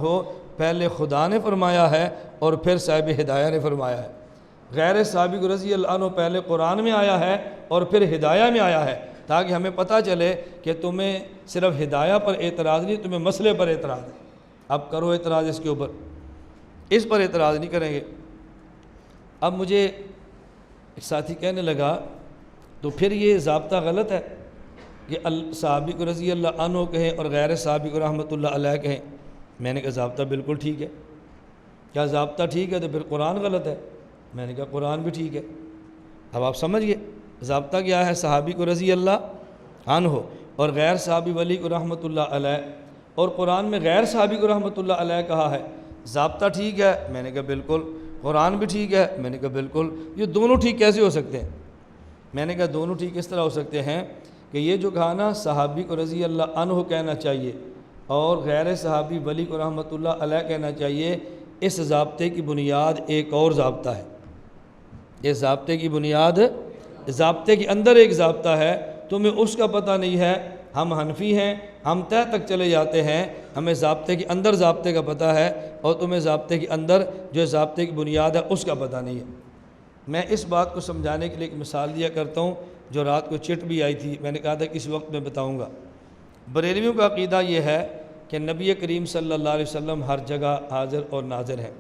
پہلے خدا نے فرمایا ہے اور پھر صاحب ہدایہ نے فرمایا ہے۔ غیر صحابی کو رضی اللہ عنہ پہلے قرآن میں آیا ہے اور پھر ہدایہ میں آیا ہے، تاکہ ہمیں پتہ چلے کہ تمہیں صرف ہدایہ پر اعتراض نہیں، تمہیں مسئلے پر اعتراض ہے۔ اب کرو اعتراض اس کے اوپر، اس پر اعتراض نہیں کریں گے۔ اب مجھے ایک ساتھی کہنے لگا تو پھر یہ ضابطہ غلط ہے کہ صحابی کو رضی اللہ عنہ کہیں اور غیر صحابی کو رحمۃ اللہ علیہ کہیں۔ میں نے کہا ضابطہ بالکل ٹھیک ہے۔ کیا ضابطہ ٹھیک ہے تو پھر قرآن غلط ہے؟ میں نے کہا قرآن بھی ٹھیک ہے۔ اب آپ سمجھ گئے ضابطہ کیا ہے؟ صحابی کو رضی اللہ عنہ اور غیر صحابی ولی کو رحمۃ اللہ علیہ، اور قرآن میں غیر صحابی کو رحمۃ اللہ علیہ کہا ہے۔ ضابطہ ٹھیک ہے؟ میں نے کہا بالکل۔ قرآن بھی ٹھیک ہے؟ میں نے کہا بالکل۔ یہ دونوں ٹھیک کیسے ہو سکتے ہیں؟ میں نے کہا دونوں ٹھیک اس طرح ہو سکتے ہیں کہ یہ جو کہا نا صحابی کو رضی اللہ عنہ کہنا چاہیے اور غیر صحابی ولی کو رحمۃ اللہ علیہ کہنا چاہیے، اس ضابطے کی بنیاد ایک اور ضابطہ ہے۔ اس ضابطے کی بنیاد، ضابطے کے اندر ایک ضابطہ ہے، تمہیں اس کا پتہ نہیں ہے۔ ہم حنفی ہیں، ہم طے تک چلے جاتے ہیں، ہمیں ضابطے کے اندر ضابطے کا پتہ ہے، اور تمہیں ضابطے کے اندر جو ضابطے کی بنیاد ہے اس کا پتہ نہیں ہے۔ میں اس بات کو سمجھانے کے لیے ایک مثال دیا کرتا ہوں جو رات کو چٹ بھی آئی تھی، میں نے کہا تھا کس وقت میں بتاؤں گا۔ بریلویوں کا عقیدہ یہ ہے کہ نبی کریم صلی اللہ علیہ وسلم ہر جگہ حاضر اور ناظر ہیں۔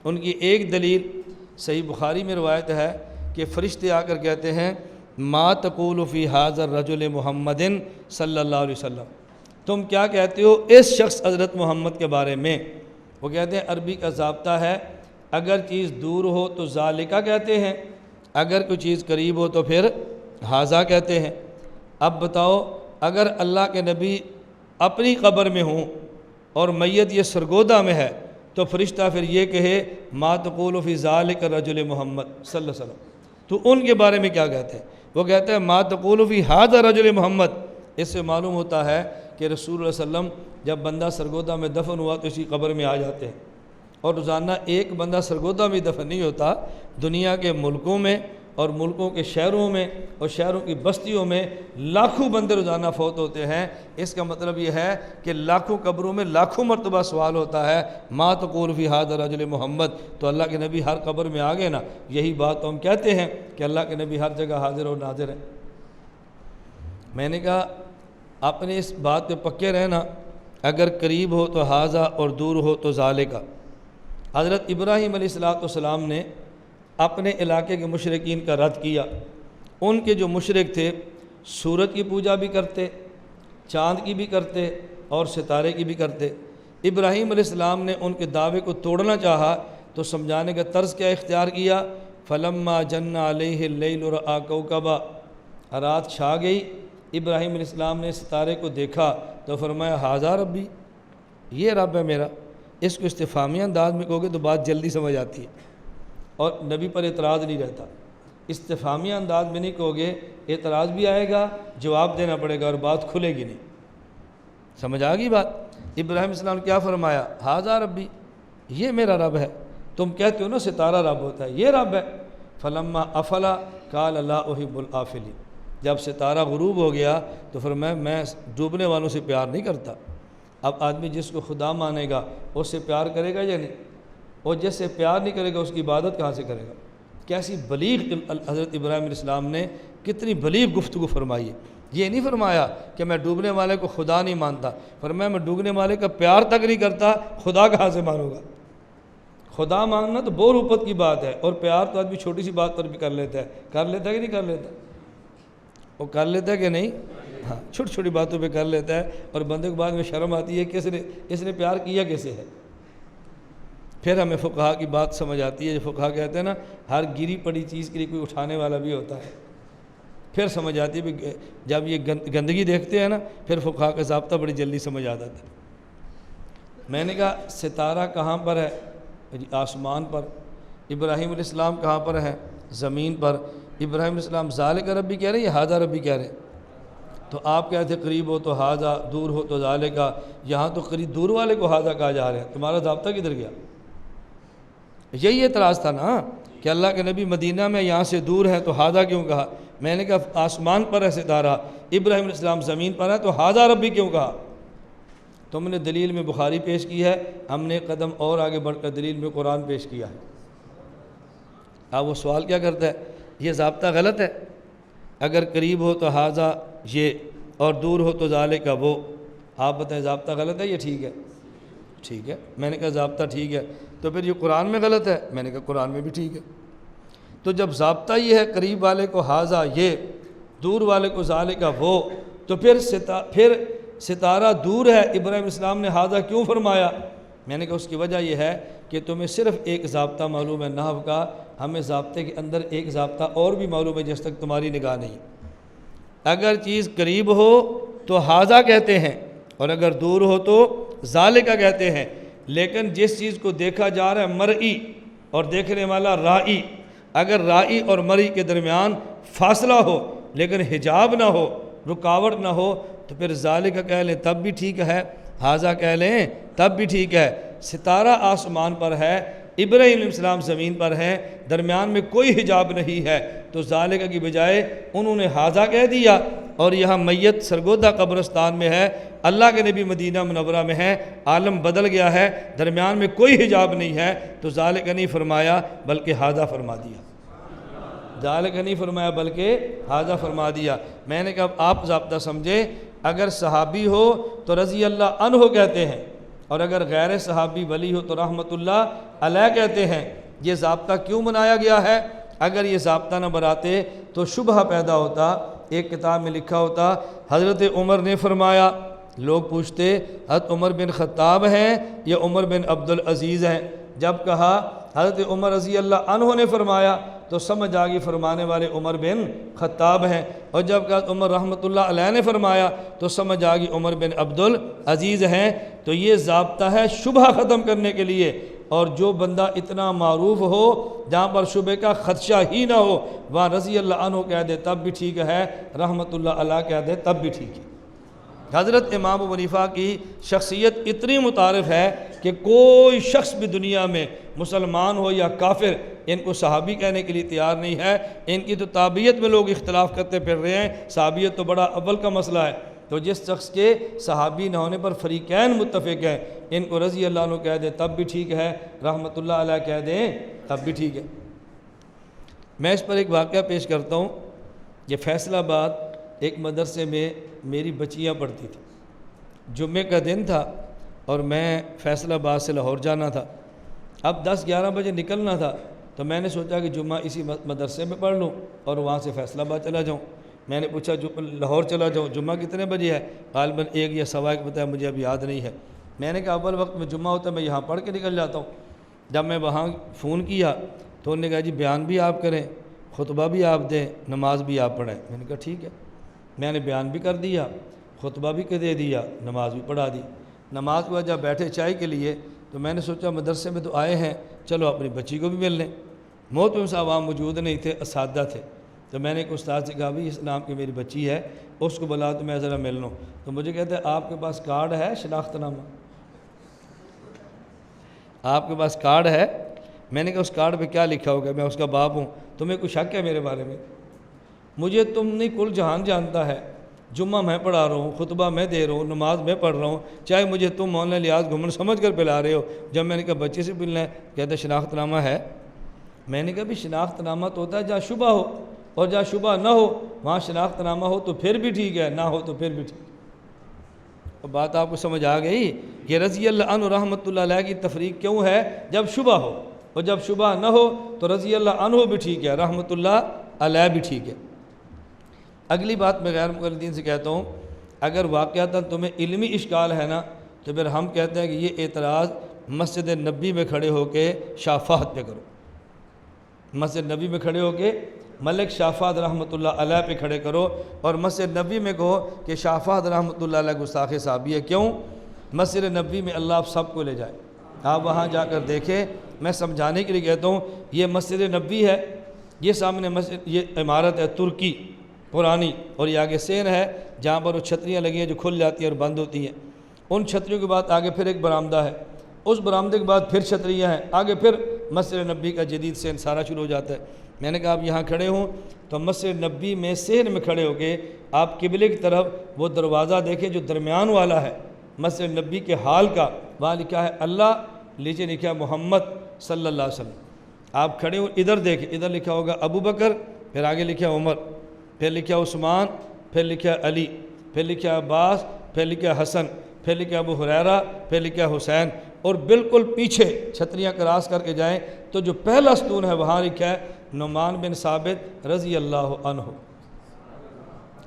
ان کی ایک دلیل صحیح بخاری میں روایت ہے کہ فرشتے آ کر کہتے ہیں ما تقول فی حاضر رجل محمد صلی اللہ علیہ وسلم، تم کیا کہتے ہو اس شخص حضرت محمد کے بارے میں؟ وہ کہتے ہیں عربی کا ضابطہ ہے اگر چیز دور ہو تو ذالکہ کہتے ہیں، اگر کوئی چیز قریب ہو تو پھر حاضہ کہتے ہیں۔ اب بتاؤ اگر اللہ کے نبی اپنی قبر میں ہوں اور میت یہ سرگودہ میں ہے تو فرشتہ پھر یہ کہے ما تقول فی ذالک رجل محمد صلی اللہ علیہ وسلم، تو ان کے بارے میں کیا کہتے ہیں؟ وہ کہتے ہیں ما تقول فی ھذا رجل محمد۔ اس سے معلوم ہوتا ہے کہ رسول اللہ صلی اللہ علیہ وسلم جب بندہ سرگودہ میں دفن ہوا تو اسی قبر میں آ جاتے ہیں، اور روزانہ ایک بندہ سرگودہ میں دفن نہیں ہوتا، دنیا کے ملکوں میں اور ملکوں کے شہروں میں اور شہروں کی بستیوں میں لاکھوں بندے روزانہ فوت ہوتے ہیں۔ اس کا مطلب یہ ہے کہ لاکھوں قبروں میں لاکھوں مرتبہ سوال ہوتا ہے ما تقول فی ھذا رجل محمد، تو اللہ کے نبی ہر قبر میں آ گئے نا۔ یہی بات تو ہم کہتے ہیں کہ اللہ کے نبی ہر جگہ حاضر اور ناظر ہیں۔ میں نے کہا آپ نے اس بات پہ پکے رہنا، اگر قریب ہو تو ھذا اور دور ہو تو ذالکہ۔ حضرت ابراہیم علیہ السلام نے اپنے علاقے کے مشرکین کا رد کیا۔ ان کے جو مشرک تھے سورج کی پوجا بھی کرتے، چاند کی بھی کرتے اور ستارے کی بھی کرتے۔ ابراہیم علیہ السلام نے ان کے دعوے کو توڑنا چاہا تو سمجھانے کا طرز کیا اختیار کیا؟ فلما جن علیہ اللیل رأى کوکبا، رات چھا گئی، ابراہیم علیہ السلام نے ستارے کو دیکھا تو فرمایا ھذا ربی، یہ رب ہے میرا۔ اس کو استفہامی انداز میں کہو گے تو بات جلدی سمجھ آتی ہے اور نبی پر اعتراض نہیں رہتا۔ استفہامی انداز میں نہیں کہو گے اعتراض بھی آئے گا، جواب دینا پڑے گا اور بات کھلے گی نہیں۔ سمجھ آ گئی بات؟ ابراہیم علیہ السلام نے کیا فرمایا؟ ھذا ربی، یہ میرا رب ہے۔ تم کہتے ہو نا ستارہ رب ہوتا ہے، یہ رب ہے۔ فلما افلا قال لا احب الافلین، جب ستارہ غروب ہو گیا تو فرمایا میں ڈوبنے والوں سے پیار نہیں کرتا۔ اب آدمی جس کو خدا مانے گا اس سے پیار کرے گا یا نہیں؟ اور جس سے پیار نہیں کرے گا اس کی عبادت کہاں سے کرے گا؟ کیسی بلیغ حضرت ابراہیم علیہ السلام نے کتنی بلیغ گفتگو فرمائی ہے۔ یہ نہیں فرمایا کہ میں ڈوبنے والے کو خدا نہیں مانتا، فرمایا میں ڈوبنے والے کا پیار تک نہیں کرتا، خدا کہاں سے مانوں گا؟ خدا مانگنا تو بہت اوپر کی بات ہے، اور پیار تو آدمی چھوٹی سی بات پر بھی کر لیتا ہے کہ نہیں کر لیتا؟ وہ کر لیتا ہے کہ نہیں؟ ہاں، چھوٹی چھوٹی باتوں پہ کر لیتا ہے، اور بندے کو بعد میں شرم آتی ہے کہ اس نے پیار کیا کیسے ہے۔ پھر ہمیں فقہا کی بات سمجھ آتی ہے، جو فقہا کہتے ہیں نا ہر گری پڑی چیز کے لیے کوئی اٹھانے والا بھی ہوتا ہے۔ پھر سمجھ آتی ہے کہ جب یہ گندگی دیکھتے ہیں نا پھر فقہا کا ضابطہ بڑی جلدی سمجھ آ جاتا ہے۔ میں نے کہا ستارہ کہاں پر ہے؟ آسمان پر۔ ابراہیم علیہ السلام کہاں پر ہے؟ زمین پر۔ ابراہیم علیہ السلام ذالک ربی کہہ رہے ہیں یا ھذا ربی کہہ رہے ہیں؟ تو آپ کہتے ہیں قریب ہو تو ھذا، دور ہو تو ذالک، یہاں تو قریب دور والے کو ھذا کہا جا رہا ہے، تمہارا ضابطہ کدھر گیا؟ یہی اعتراض تھا نا کہ اللہ کے نبی مدینہ میں یہاں سے دور ہے تو ھذا کیوں کہا؟ میں نے کہا آسمان پر ہے ستارہ، ابراہیم علیہ السلام زمین پر ہے تو ھذا ربی کیوں کہا؟ تم نے دلیل میں بخاری پیش کی ہے، ہم نے قدم اور آگے بڑھ کر دلیل میں قرآن پیش کیا ہے۔ اب وہ سوال کیا کرتا ہے؟ یہ ضابطہ غلط ہے، اگر قریب ہو تو ھذا یہ اور دور ہو تو ذالک وہ، آپ بتائیں ضابطہ غلط ہے یا ٹھیک ہے؟ ٹھیک ہے۔ میں نے کہا ضابطہ ٹھیک ہے تو پھر یہ قرآن میں غلط ہے؟ میں نے کہا قرآن میں بھی ٹھیک ہے۔ تو جب ضابطہ یہ ہے قریب والے کو ھذا یہ، دور والے کو ذالک وہ، تو پھر ستارہ دور ہے، ابراہیم السلام نے ھذا کیوں فرمایا؟ میں نے کہا اس کی وجہ یہ ہے کہ تمہیں صرف ایک ضابطہ معلوم ہے نحو کا، ہمیں ضابطے کے اندر ایک ضابطہ اور بھی معلوم ہے جس تک تمہاری نگاہ نہیں۔ اگر چیز قریب ہو تو ھذا کہتے ہیں، اور اگر دور ہو تو ذالک کہتے ہیں، لیکن جس چیز کو دیکھا جا رہا ہے مرئی اور دیکھنے والا رائی، اگر رائی اور مرئی کے درمیان فاصلہ ہو لیکن حجاب نہ ہو، رکاوٹ نہ ہو، تو پھر ذالک کہہ لیں تب بھی ٹھیک ہے، ھذا کہہ لیں تب بھی ٹھیک ہے۔ ستارہ آسمان پر ہے، ابراہیم علیہ السلام زمین پر ہے، درمیان میں کوئی حجاب نہیں ہے، تو ذالک کی بجائے انہوں نے ھذا کہہ دیا، اور یہاں میت سرگودہ قبرستان میں ہے، اللہ کے نبی مدینہ منورہ میں ہے، عالم بدل گیا ہے، درمیان میں کوئی حجاب نہیں ہے، تو ذالک نہیں فرمایا بلکہ ھذا فرما دیا۔ ذالک نہیں فرمایا بلکہ ھذا فرما دیا۔ میں نے کہا آپ ضابطہ سمجھے، اگر صحابی ہو تو رضی اللہ عنہ کہتے ہیں، اور اگر غیر صحابی ولی ہو تو رحمت اللہ علیہ کہتے ہیں۔ یہ ضابطہ کیوں بنایا گیا ہے؟ اگر یہ ضابطہ نہ بناتے تو شبہہ پیدا ہوتا۔ ایک کتاب میں لکھا ہوتا حضرت عمر نے فرمایا، لوگ پوچھتے حضرت عمر بن خطاب ہیں یا عمر بن عبدالعزیز ہیں؟ جب کہا حضرت عمر رضی اللہ عنہ نے فرمایا تو سمجھ آگئی فرمانے والے عمر بن خطاب ہیں، اور جب کہا عمر رحمۃ اللہ علیہ نے فرمایا تو سمجھ آگئی عمر بن عبدالعزیز ہیں۔ تو یہ ضابطہ ہے شبہ ختم کرنے کے لیے، اور جو بندہ اتنا معروف ہو جہاں پر شبہ کا خدشہ ہی نہ ہو، وہاں رضی اللہ عنہ کہہ دے تب بھی ٹھیک ہے، رحمۃ اللہ علیہ کہہ دے تب بھی ٹھیک ہے۔ حضرت امام ابو حنیفہ کی شخصیت اتنی متعارف ہے کہ کوئی شخص بھی دنیا میں مسلمان ہو یا کافر ان کو صحابی کہنے کے لیے تیار نہیں ہے۔ ان کی تو تابعیت میں لوگ اختلاف کرتے پھر رہے ہیں، صحابیت تو بڑا اول کا مسئلہ ہے۔ تو جس شخص کے صحابی نہ ہونے پر فریقین متفق ہیں، ان کو رضی اللہ عنہ کہہ دے تب بھی ٹھیک ہے، رحمۃ اللہ علیہ کہہ دیں تب بھی ٹھیک ہے۔ میں اس پر ایک واقعہ پیش کرتا ہوں۔ یہ فیصل آباد ایک مدرسے میں میری بچیاں پڑھتی تھیں۔ جمعے کا دن تھا اور میں فیصل آباد سے لاہور جانا تھا۔ اب 10-11 بجے نکلنا تھا، تو میں نے سوچا کہ جمعہ اسی مدرسے میں پڑھ لوں اور وہاں سے فیصل آباد چلا جاؤں۔ میں نے پوچھا لاہور چلا جاؤں، جمعہ کتنے بجے ہے؟ غالباً 1 یا 1:15 بتایا، مجھے اب یاد نہیں ہے۔ میں نے کہا اول وقت میں جمعہ ہوتا ہے میں یہاں پڑھ کے نکل جاتا ہوں۔ جب میں وہاں فون کیا تو انہوں نے کہا جی بیان بھی آپ کریں، خطبہ بھی آپ دیں، نماز بھی آپ پڑھیں۔ میں نے کہا ٹھیک ہے۔ میں نے بیان بھی کر دیا، خطبہ بھی دے دیا، نماز بھی پڑھا دی۔ نماز کے بعد جب بیٹھے چائے کے لیے تو میں نے سوچا مدرسے میں تو آئے ہیں، چلو اپنی بچی کو بھی مل لیں۔ محترم صاحب وہاں موجود نہیں تھے، اساتذہ تھے۔ تو میں نے ایک استاد سے کہا بھی اس نام کی میری بچی ہے، اس کو بلا تو میں ذرا مل لوں۔ تو مجھے کہتے ہیں آپ کے پاس کارڈ ہے شناخت نامہ؟ آپ کے پاس کارڈ ہے؟ میں نے کہا اس کارڈ پہ کیا لکھا ہوگا؟ میں اس کا باپ ہوں، تمہیں کوئی شک ہے میرے بارے میں؟ مجھے تم نہیں کل جہان جانتا ہے، جمعہ میں پڑھا رہا ہوں، خطبہ میں دے رہا ہوں، نماز میں پڑھ رہا ہوں، چاہے مجھے تم مولانا لیاز گھمن سمجھ کر پلا رہے ہو۔ جب میں نے کہا بچے سے ملنا ہے، کہتا شناخت نامہ ہے۔ میں نے کہا بھی شناخت نامہ تو ہوتا ہے جہاں شبہ ہو، اور جہاں شبہ نہ ہو وہاں شناخت نامہ ہو تو پھر بھی ٹھیک ہے، نہ ہو تو پھر بھی ٹھیک ہے۔ اور بات آپ کو سمجھ آ گئی کہ رضی اللہ عنہ رحمۃ اللہ علیہ کی تفریق کیوں ہے؟ جب شبہ ہو، اور جب شبہ نہ ہو تو رضی اللہ عنہ بھی ٹھیک ہے، رحمۃ اللہ علیہ بھی ٹھیک ہے۔ اگلی بات میں غیر مقلدین سے کہتا ہوں، اگر واقعتاً تمہیں علمی اشکال ہے نا تو پھر ہم کہتے ہیں کہ یہ اعتراض مسجد نبی میں کھڑے ہو کے شاہ فہد پہ کرو، مسجد نبی میں کھڑے ہو کے ملک شاہ فہد رحمۃ اللہ علیہ پہ کھڑے کرو، اور مسجد نبی میں کہو کہ شاہ فہد رحمۃ اللہ علیہ گستاخ صحابی ہے۔ کیوں؟ مسجد نبی میں اللہ آپ سب کو لے جائے، آپ وہاں جا کر دیکھیں۔ میں سمجھانے کے لیے کہتا ہوں، یہ مسجد نبی ہے، یہ سامنے مسجد، یہ عمارت ہے ترکی پرانی، اور یہ آگے سین ہے جہاں پر وہ چھتریاں لگی ہیں جو کھل جاتی ہیں اور بند ہوتی ہیں۔ ان چھتریوں کے بعد آگے پھر ایک برآمدہ ہے، اس برآمدے کے بعد پھر چھتریاں ہیں، آگے پھر مسجد نبی کا جدید سین سارا شروع ہو جاتا ہے۔ میں نے کہا آپ یہاں کھڑے ہوں تو مسجد نبی میں سین میں کھڑے ہو کے آپ قبلے کی طرف وہ دروازہ دیکھیں جو درمیان والا ہے مسجد نبی کے حال کا، وہاں لکھا ہے اللہ، نیچے لکھا ہے محمد صلی اللہ علیہ وسلم۔ آپ کھڑے ہو ادھر دیکھیں، ادھر لکھا ہوگا ابو بکر، پھر آگے لکھا ہے عمر، پھر لکھا ہے عثمان، پھر لکھا ہے علی، پھر لکھا ہے عباس، پھر لکھا ہے حسن، پھر لکھا ہے ابو ہریرہ، پھر لکھا ہے حسین، اور بالکل پیچھے چھتریاں کراس کر کے جائیں تو جو پہلا ستون ہے وہاں لکھا ہے نعمان بن ثابت رضی اللہ عنہ،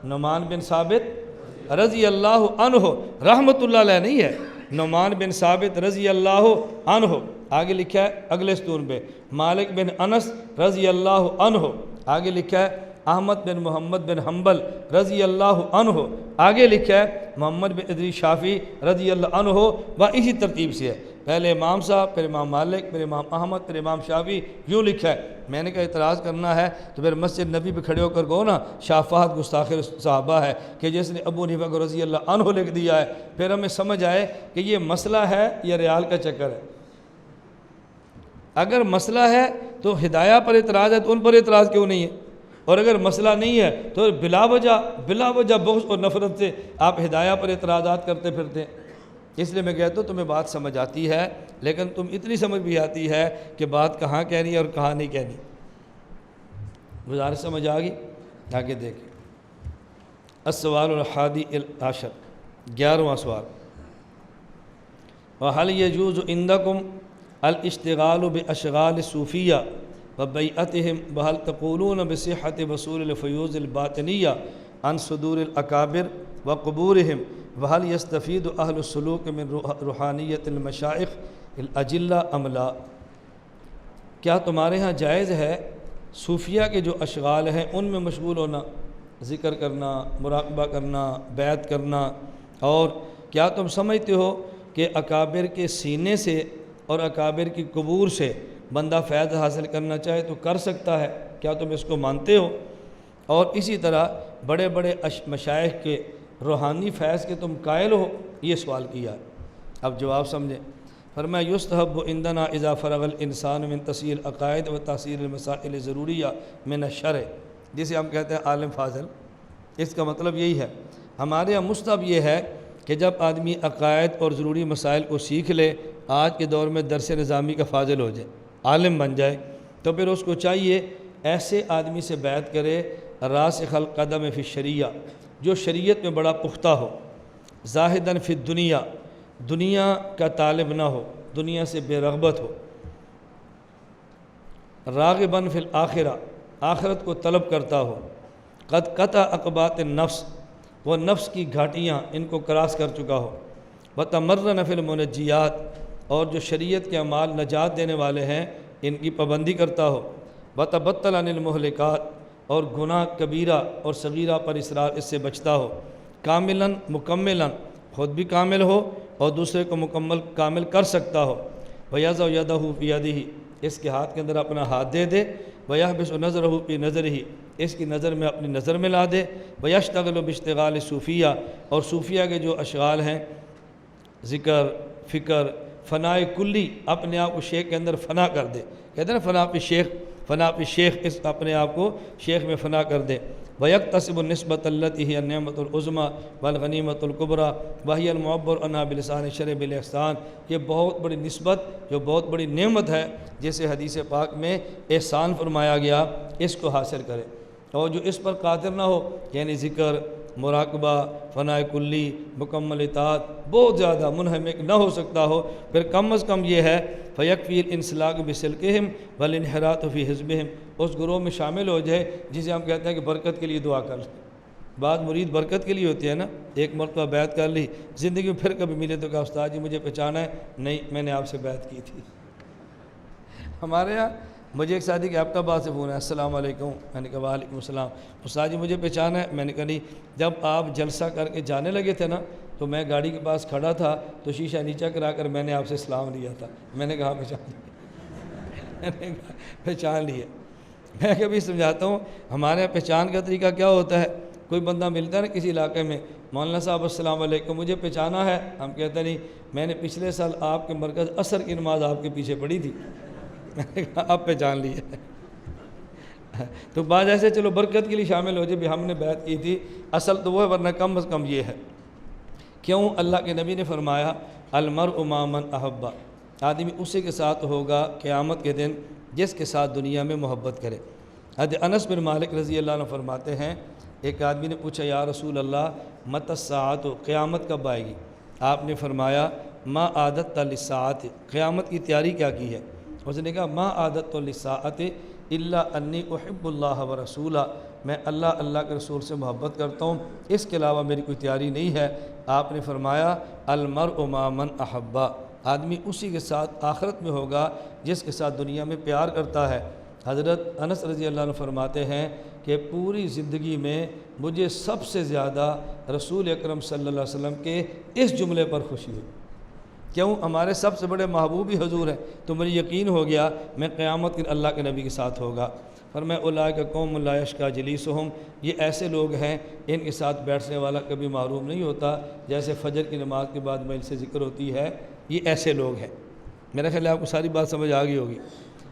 نعمان بن ثابت رضی اللہ عنہ، رحمۃ اللہ علیہ نہیں ہے، نعمان بن ثابت رضی اللہ عنہ۔ آگے لکھا ہے اگلے ستون پہ مالک بن انس رضی اللہ عنہ، آگے لکھا ہے احمد بن محمد بن حنبل رضی اللہ عنہ، آگے لکھا ہے محمد بن ادریس شافعی رضی اللہ عنہ، و اسی ترتیب سے ہے، پہلے امام صاحب، پھر امام مالک، پھر امام احمد، پھر امام شافعی، یوں لکھا ہے۔ میں نے کہا اعتراض کرنا ہے تو پھر مسجد نبی پہ کھڑے ہو کر کہو نا شاہ فہد گستاخ صحابہ ہے، کہ جس نے ابو حنیفہ کو رضی اللہ عنہ لکھ دیا ہے، پھر ہمیں سمجھ آئے کہ یہ مسئلہ ہے یا ریال کا چکر ہے۔ اگر مسئلہ ہے تو ہدایہ پر اعتراض ہے تو ان پر اعتراض کیوں نہیں ہے، اور اگر مسئلہ نہیں ہے تو بلا وجہ بغض اور نفرت سے آپ ہدایہ پر اعتراضات کرتے پھرتے ہیں۔ اس لیے میں کہتا ہوں تمہیں بات سمجھ آتی ہے، لیکن تم اتنی سمجھ بھی آتی ہے کہ بات کہاں کہنی ہے اور کہاں نہیں کہنی۔ گزارش سمجھ آ گئی؟ آگے دیکھیں السوال الحادی عشر، 11واں سوال، وَهَلْ يَجُوزُ عِنْدَكُمْ الاشتغال بأشغال صوفیہ وبیعتهم وهل تقولون بصحة وصول الفیوز الباطنیہ عن صدور الاکابر وقبورهم وهل يستفید اہل السلوک من روحانیت المشائخ الاجلہ ام لا؟ کیا تمہارے ہاں جائز ہے صوفیہ کے جو اشغال ہیں ان میں مشغول ہونا، ذکر کرنا، مراقبہ کرنا، بیعت کرنا، اور کیا تم سمجھتے ہو کہ اکابر کے سینے سے اور اکابر کی قبور سے بندہ فیض حاصل کرنا چاہے تو کر سکتا ہے؟ کیا تم اس کو مانتے ہو؟ اور اسی طرح بڑے بڑے مشائخ کے روحانی فیض کے تم قائل ہو؟ یہ سوال کیا۔ اب جواب سمجھیں۔ فرمایا یستحب عندنا اذا فرغ الانسان من تحصیل عقائد و تحصیل المسائل ضروریہ من الشرع، جسے ہم کہتے ہیں عالم فاضل، اس کا مطلب یہی ہے ہمارے یہاں مستحب یہ ہے کہ جب آدمی عقائد اور ضروری مسائل کو سیکھ لے، آج کے دور میں درس نظامی کا فاضل ہو جائے، عالم بن جائے، تو پھر اس کو چاہیے ایسے آدمی سے بیعت کرے راسخ القدم فی الشریعہ، جو شریعت میں بڑا پختہ ہو، زاہداً فی الدنیا، دنیا کا طالب نہ ہو، دنیا سے بے رغبت ہو، راغباً فی الآخرہ، آخرت کو طلب کرتا ہو، قد قطع عقبات النفس، وہ نفس کی گھاٹیاں ان کو کراس کر چکا ہو، وتمرن فی المنجیات، اور جو شریعت کے اعمال نجات دینے والے ہیں ان کی پابندی کرتا ہو، وتبطل عن المہلکات، اور گناہ کبیرہ اور صغیرہ پر اصرار اس سے بچتا ہو، کاملاً مکملاً، خود بھی کامل ہو اور دوسرے کو مکمل کامل کر سکتا ہو، وَيَضَعُ يَدَهُ فِي يَدِهِ، اس کے ہاتھ کے اندر اپنا ہاتھ دے دے، وَيَحْبِسُ نَظْرَهُ فِي نَظْرِهِ، اس کی نظر میں اپنی نظر میں لا دے، وَيَشْتَغِلُ بِاشْتِغَالِ صوفیہ، اور صوفیہ کے جو اشغال ہیں ذکر، فکر، فنائے کلی، اپنے آپ کو شیخ کے اندر فنا کر دے. کہتے ہیں نا فنا پہ شیخ اس اپنے آپ کو شیخ میں فنا کر دے. وَيَقْتَسِبُ النِّسْبَةَ الَّتِي هِيَ النِّعْمَةُ الْعُظْمَى وَالْغَنِيمَةُ الْكُبْرَى وَهِيَ الْمُعَبَّرُ عَنْهَا بِلِسَانِ الشَّرْعِ بِالْإِحْسَانِ. یہ بہت بڑی نسبت، جو بہت بڑی نعمت ہے، جسے حدیث پاک میں احسان فرمایا گیا، اس کو حاصل کرے. اور جو اس پر قادر نہ ہو، یعنی ذکر، مراقبہ، فنائے کلی، مکمل اطاعت، بہت زیادہ منہمک نہ ہو سکتا ہو، پھر کم از کم یہ ہے فَيَكْفِي الْإِنْسِلَاقُ بِسِلْكِهِمْ وَالْإِنْحِرَاطُ فِي حِزْبِهِمْ. اس گروہ میں شامل ہو جائے جسے ہم کہتے ہیں کہ برکت کے لیے دعا کر لیں. بعض مرید برکت کے لیے ہوتی ہے نا، ایک مرتبہ بیعت کر لی، زندگی میں پھر کبھی ملے تو کہا استاد جی مجھے پہچانا ہے؟ نہیں، میں نے آپ سے بیعت کی تھی. ہمارے یہاں مجھے ایک ساتھی کے آپٹا بات سے فون ہے، السلام علیکم. میں نے کہا وعلیکم السلام. استاد جی مجھے پہچانا ہے؟ میں نے کہا نہیں. جب آپ جلسہ کر کے جانے لگے تھے نا، تو میں گاڑی کے پاس کھڑا تھا، تو شیشہ نیچا کرا کر میں نے آپ سے سلام لیا تھا. میں نے کہا پہچان لیا. میں کبھی سمجھاتا ہوں ہمارے یہاں پہچان کا طریقہ کیا ہوتا ہے. کوئی بندہ ملتا ہے نا کسی علاقے میں، مولانا صاحب السلام علیکم، مجھے پہچانا ہے؟ ہم کہتے نہیں، میں نے پچھلے سال آپ کے مرکز عصر کی نماز آپ کے پیچھے پڑھی تھی. میں نے کہا اب پہچان لیا. تو بعض ایسے چلو برکت کے لیے شامل ہو جائے بھی ہم نے بیعت کی تھی، اصل تو وہ ہے، ورنہ کم از کم یہ ہے. کیوں؟ اللہ کے نبی نے فرمایا المرء مع من احب، آدمی اسی کے ساتھ ہوگا قیامت کے دن جس کے ساتھ دنیا میں محبت کرے. حضرت انس بن مالک رضی اللہ عنہ فرماتے ہیں، ایک آدمی نے پوچھا یا رسول اللہ متی الساعۃ، قیامت کب آئے گی؟ آپ نے فرمایا ما عادت للساعۃ، قیامت کی تیاری کیا کی ہے؟ اس نے کہا ما عادت للساعۃ الا انی احب اللہ ورسولہ، میں اللہ کے رسول سے محبت کرتا ہوں، اس کے علاوہ میری کوئی تیاری نہیں ہے. آپ نے فرمایا المرء مع من احب، آدمی اسی کے ساتھ آخرت میں ہوگا جس کے ساتھ دنیا میں پیار کرتا ہے. حضرت انس رضی اللہ عنہ فرماتے ہیں کہ پوری زندگی میں مجھے سب سے زیادہ رسول اکرم صلی اللہ علیہ وسلم کے اس جملے پر خوشی ہوئی. کیوں؟ ہمارے سب سے بڑے محبوب ہی حضور ہیں. تو مجھے یقین ہو گیا میں قیامت کے اللہ کے نبی کے ساتھ ہوگا. فرمایا اولئک قوم لا یشقی جلیسہم، یہ ایسے لوگ ہیں ان کے ساتھ بیٹھنے والا کبھی محروم نہیں ہوتا. جیسے فجر کی نماز کے بعد مجلس ذکر ہوتی ہے، یہ ایسے لوگ ہیں. میرا خیال ہے آپ کو ساری بات سمجھ آ گئی ہوگی.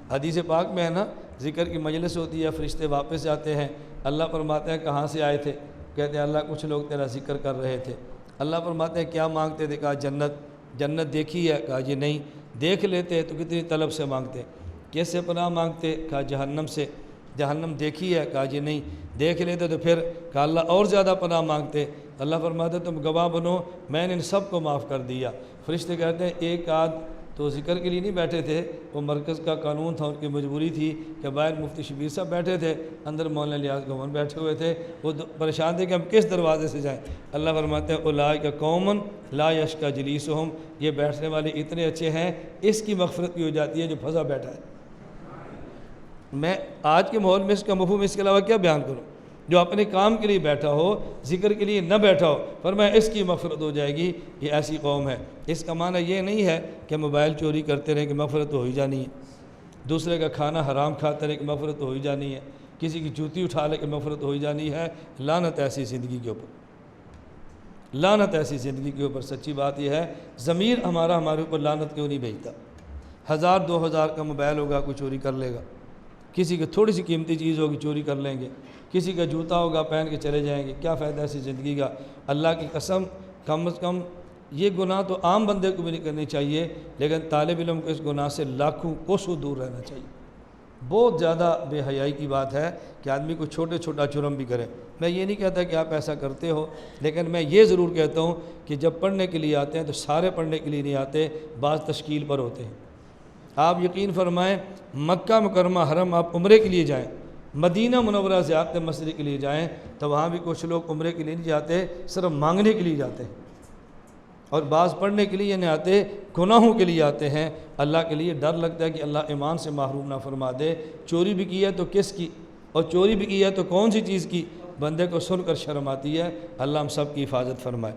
حدیث پاک میں ہے نا، ذکر کی مجلس ہوتی ہے، فرشتے واپس جاتے ہیں. اللہ فرماتے ہیں کہاں سے آئے تھے؟ کہتے ہیں اللہ کچھ لوگ تیرا ذکر کر رہے تھے. اللہ فرماتے ہیں کیا مانگتے تھے؟ کہا جنت دیکھی ہے؟ کہا جی نہیں. دیکھ لیتے تو کتنی طلب سے مانگتے. کیس سے پناہ مانگتے؟ کہا جہنم سے. جہنم دیکھی ہے؟ کہا جی نہیں. دیکھ لیتے تو پھر؟ کہا اللہ اور زیادہ پناہ مانگتے. اللہ فرماتے تم گواہ بنو میں نے ان سب کو معاف کر دیا. فرشتے کہتے ہیں ایک آدھ تو ذکر کے لیے نہیں بیٹھے تھے، وہ مرکز کا قانون تھا، ان کی مجبوری تھی کہ باہر مفتی شبیر صاحب بیٹھے تھے، اندر مولانا الیاس گوہر بیٹھے ہوئے تھے، وہ پریشان تھے کہ ہم کس دروازے سے جائیں. اللہ فرماتے ہیں اولئک قوم لا یشقی جلیسہم، یہ بیٹھنے والے اتنے اچھے ہیں اس کی مغفرت بھی ہو جاتی ہے جو پھنسا بیٹھا ہے. میں آج کے ماحول میں اس کا مفہوم اس کے علاوہ کیا بیان کروں؟ جو اپنے کام کے لیے بیٹھا ہو، ذکر کے لیے نہ بیٹھا ہو، فرمایا اس کی مغفرت ہو جائے گی. یہ ایسی قوم ہے. اس کا معنی یہ نہیں ہے کہ موبائل چوری کرتے رہیں کہ مغفرت تو ہو ہی جانی ہے، دوسرے کا کھانا حرام کھاتے رہیں کہ مغفرت تو ہو ہی جانی ہے، کسی کی جوتی اٹھا لے کہ مغفرت ہو ہی جانی ہے. لعنت ایسی زندگی کے اوپر، لعنت ایسی زندگی کے اوپر. سچی بات یہ ہے ضمیر ہمارا ہمارے اوپر لعنت کیوں نہیں بھیجتا؟ 1000-2000 کا موبائل ہوگا کوئی چوری کر لے گا، کسی کی تھوڑی سی قیمتی چیز ہوگی چوری کر لیں گے، کسی کا جوتا ہوگا پہن کے چلے جائیں گے. کیا فائدہ ایسی زندگی کا؟ اللہ کی قسم کم از کم یہ گناہ تو عام بندے کو بھی نہیں کرنی چاہیے، لیکن طالب علم کو اس گناہ سے لاکھوں کوسوں دور رہنا چاہیے. بہت زیادہ بے حیائی کی بات ہے کہ آدمی کو چھوٹا جرم بھی کرے. میں یہ نہیں کہتا کہ آپ ایسا کرتے ہو، لیکن میں یہ ضرور کہتا ہوں کہ جب پڑھنے کے لیے آتے ہیں تو سارے پڑھنے کے لیے نہیں آتے، بعض تشکیل پر ہوتے ہیں. آپ یقین فرمائیں مکہ مکرمہ حرم آپ عمرے کے لیے جائیں، مدینہ منورہ زیارت مسجد کے لیے جائیں تو وہاں بھی کچھ لوگ عمرے کے لیے نہیں جاتے، صرف مانگنے کے لیے جاتے ہیں. اور بعض پڑھنے کے لیے نہیں آتے، گناہوں کے لیے آتے ہیں. اللہ کے لیے ڈر لگتا ہے کہ اللہ ایمان سے محروم نہ فرما دے. چوری بھی کی ہے تو کس کی، اور چوری بھی کی ہے تو کون سی چیز کی؟ بندے کو سن کر شرم آتی ہے. اللہ ہم سب کی حفاظت فرمائے.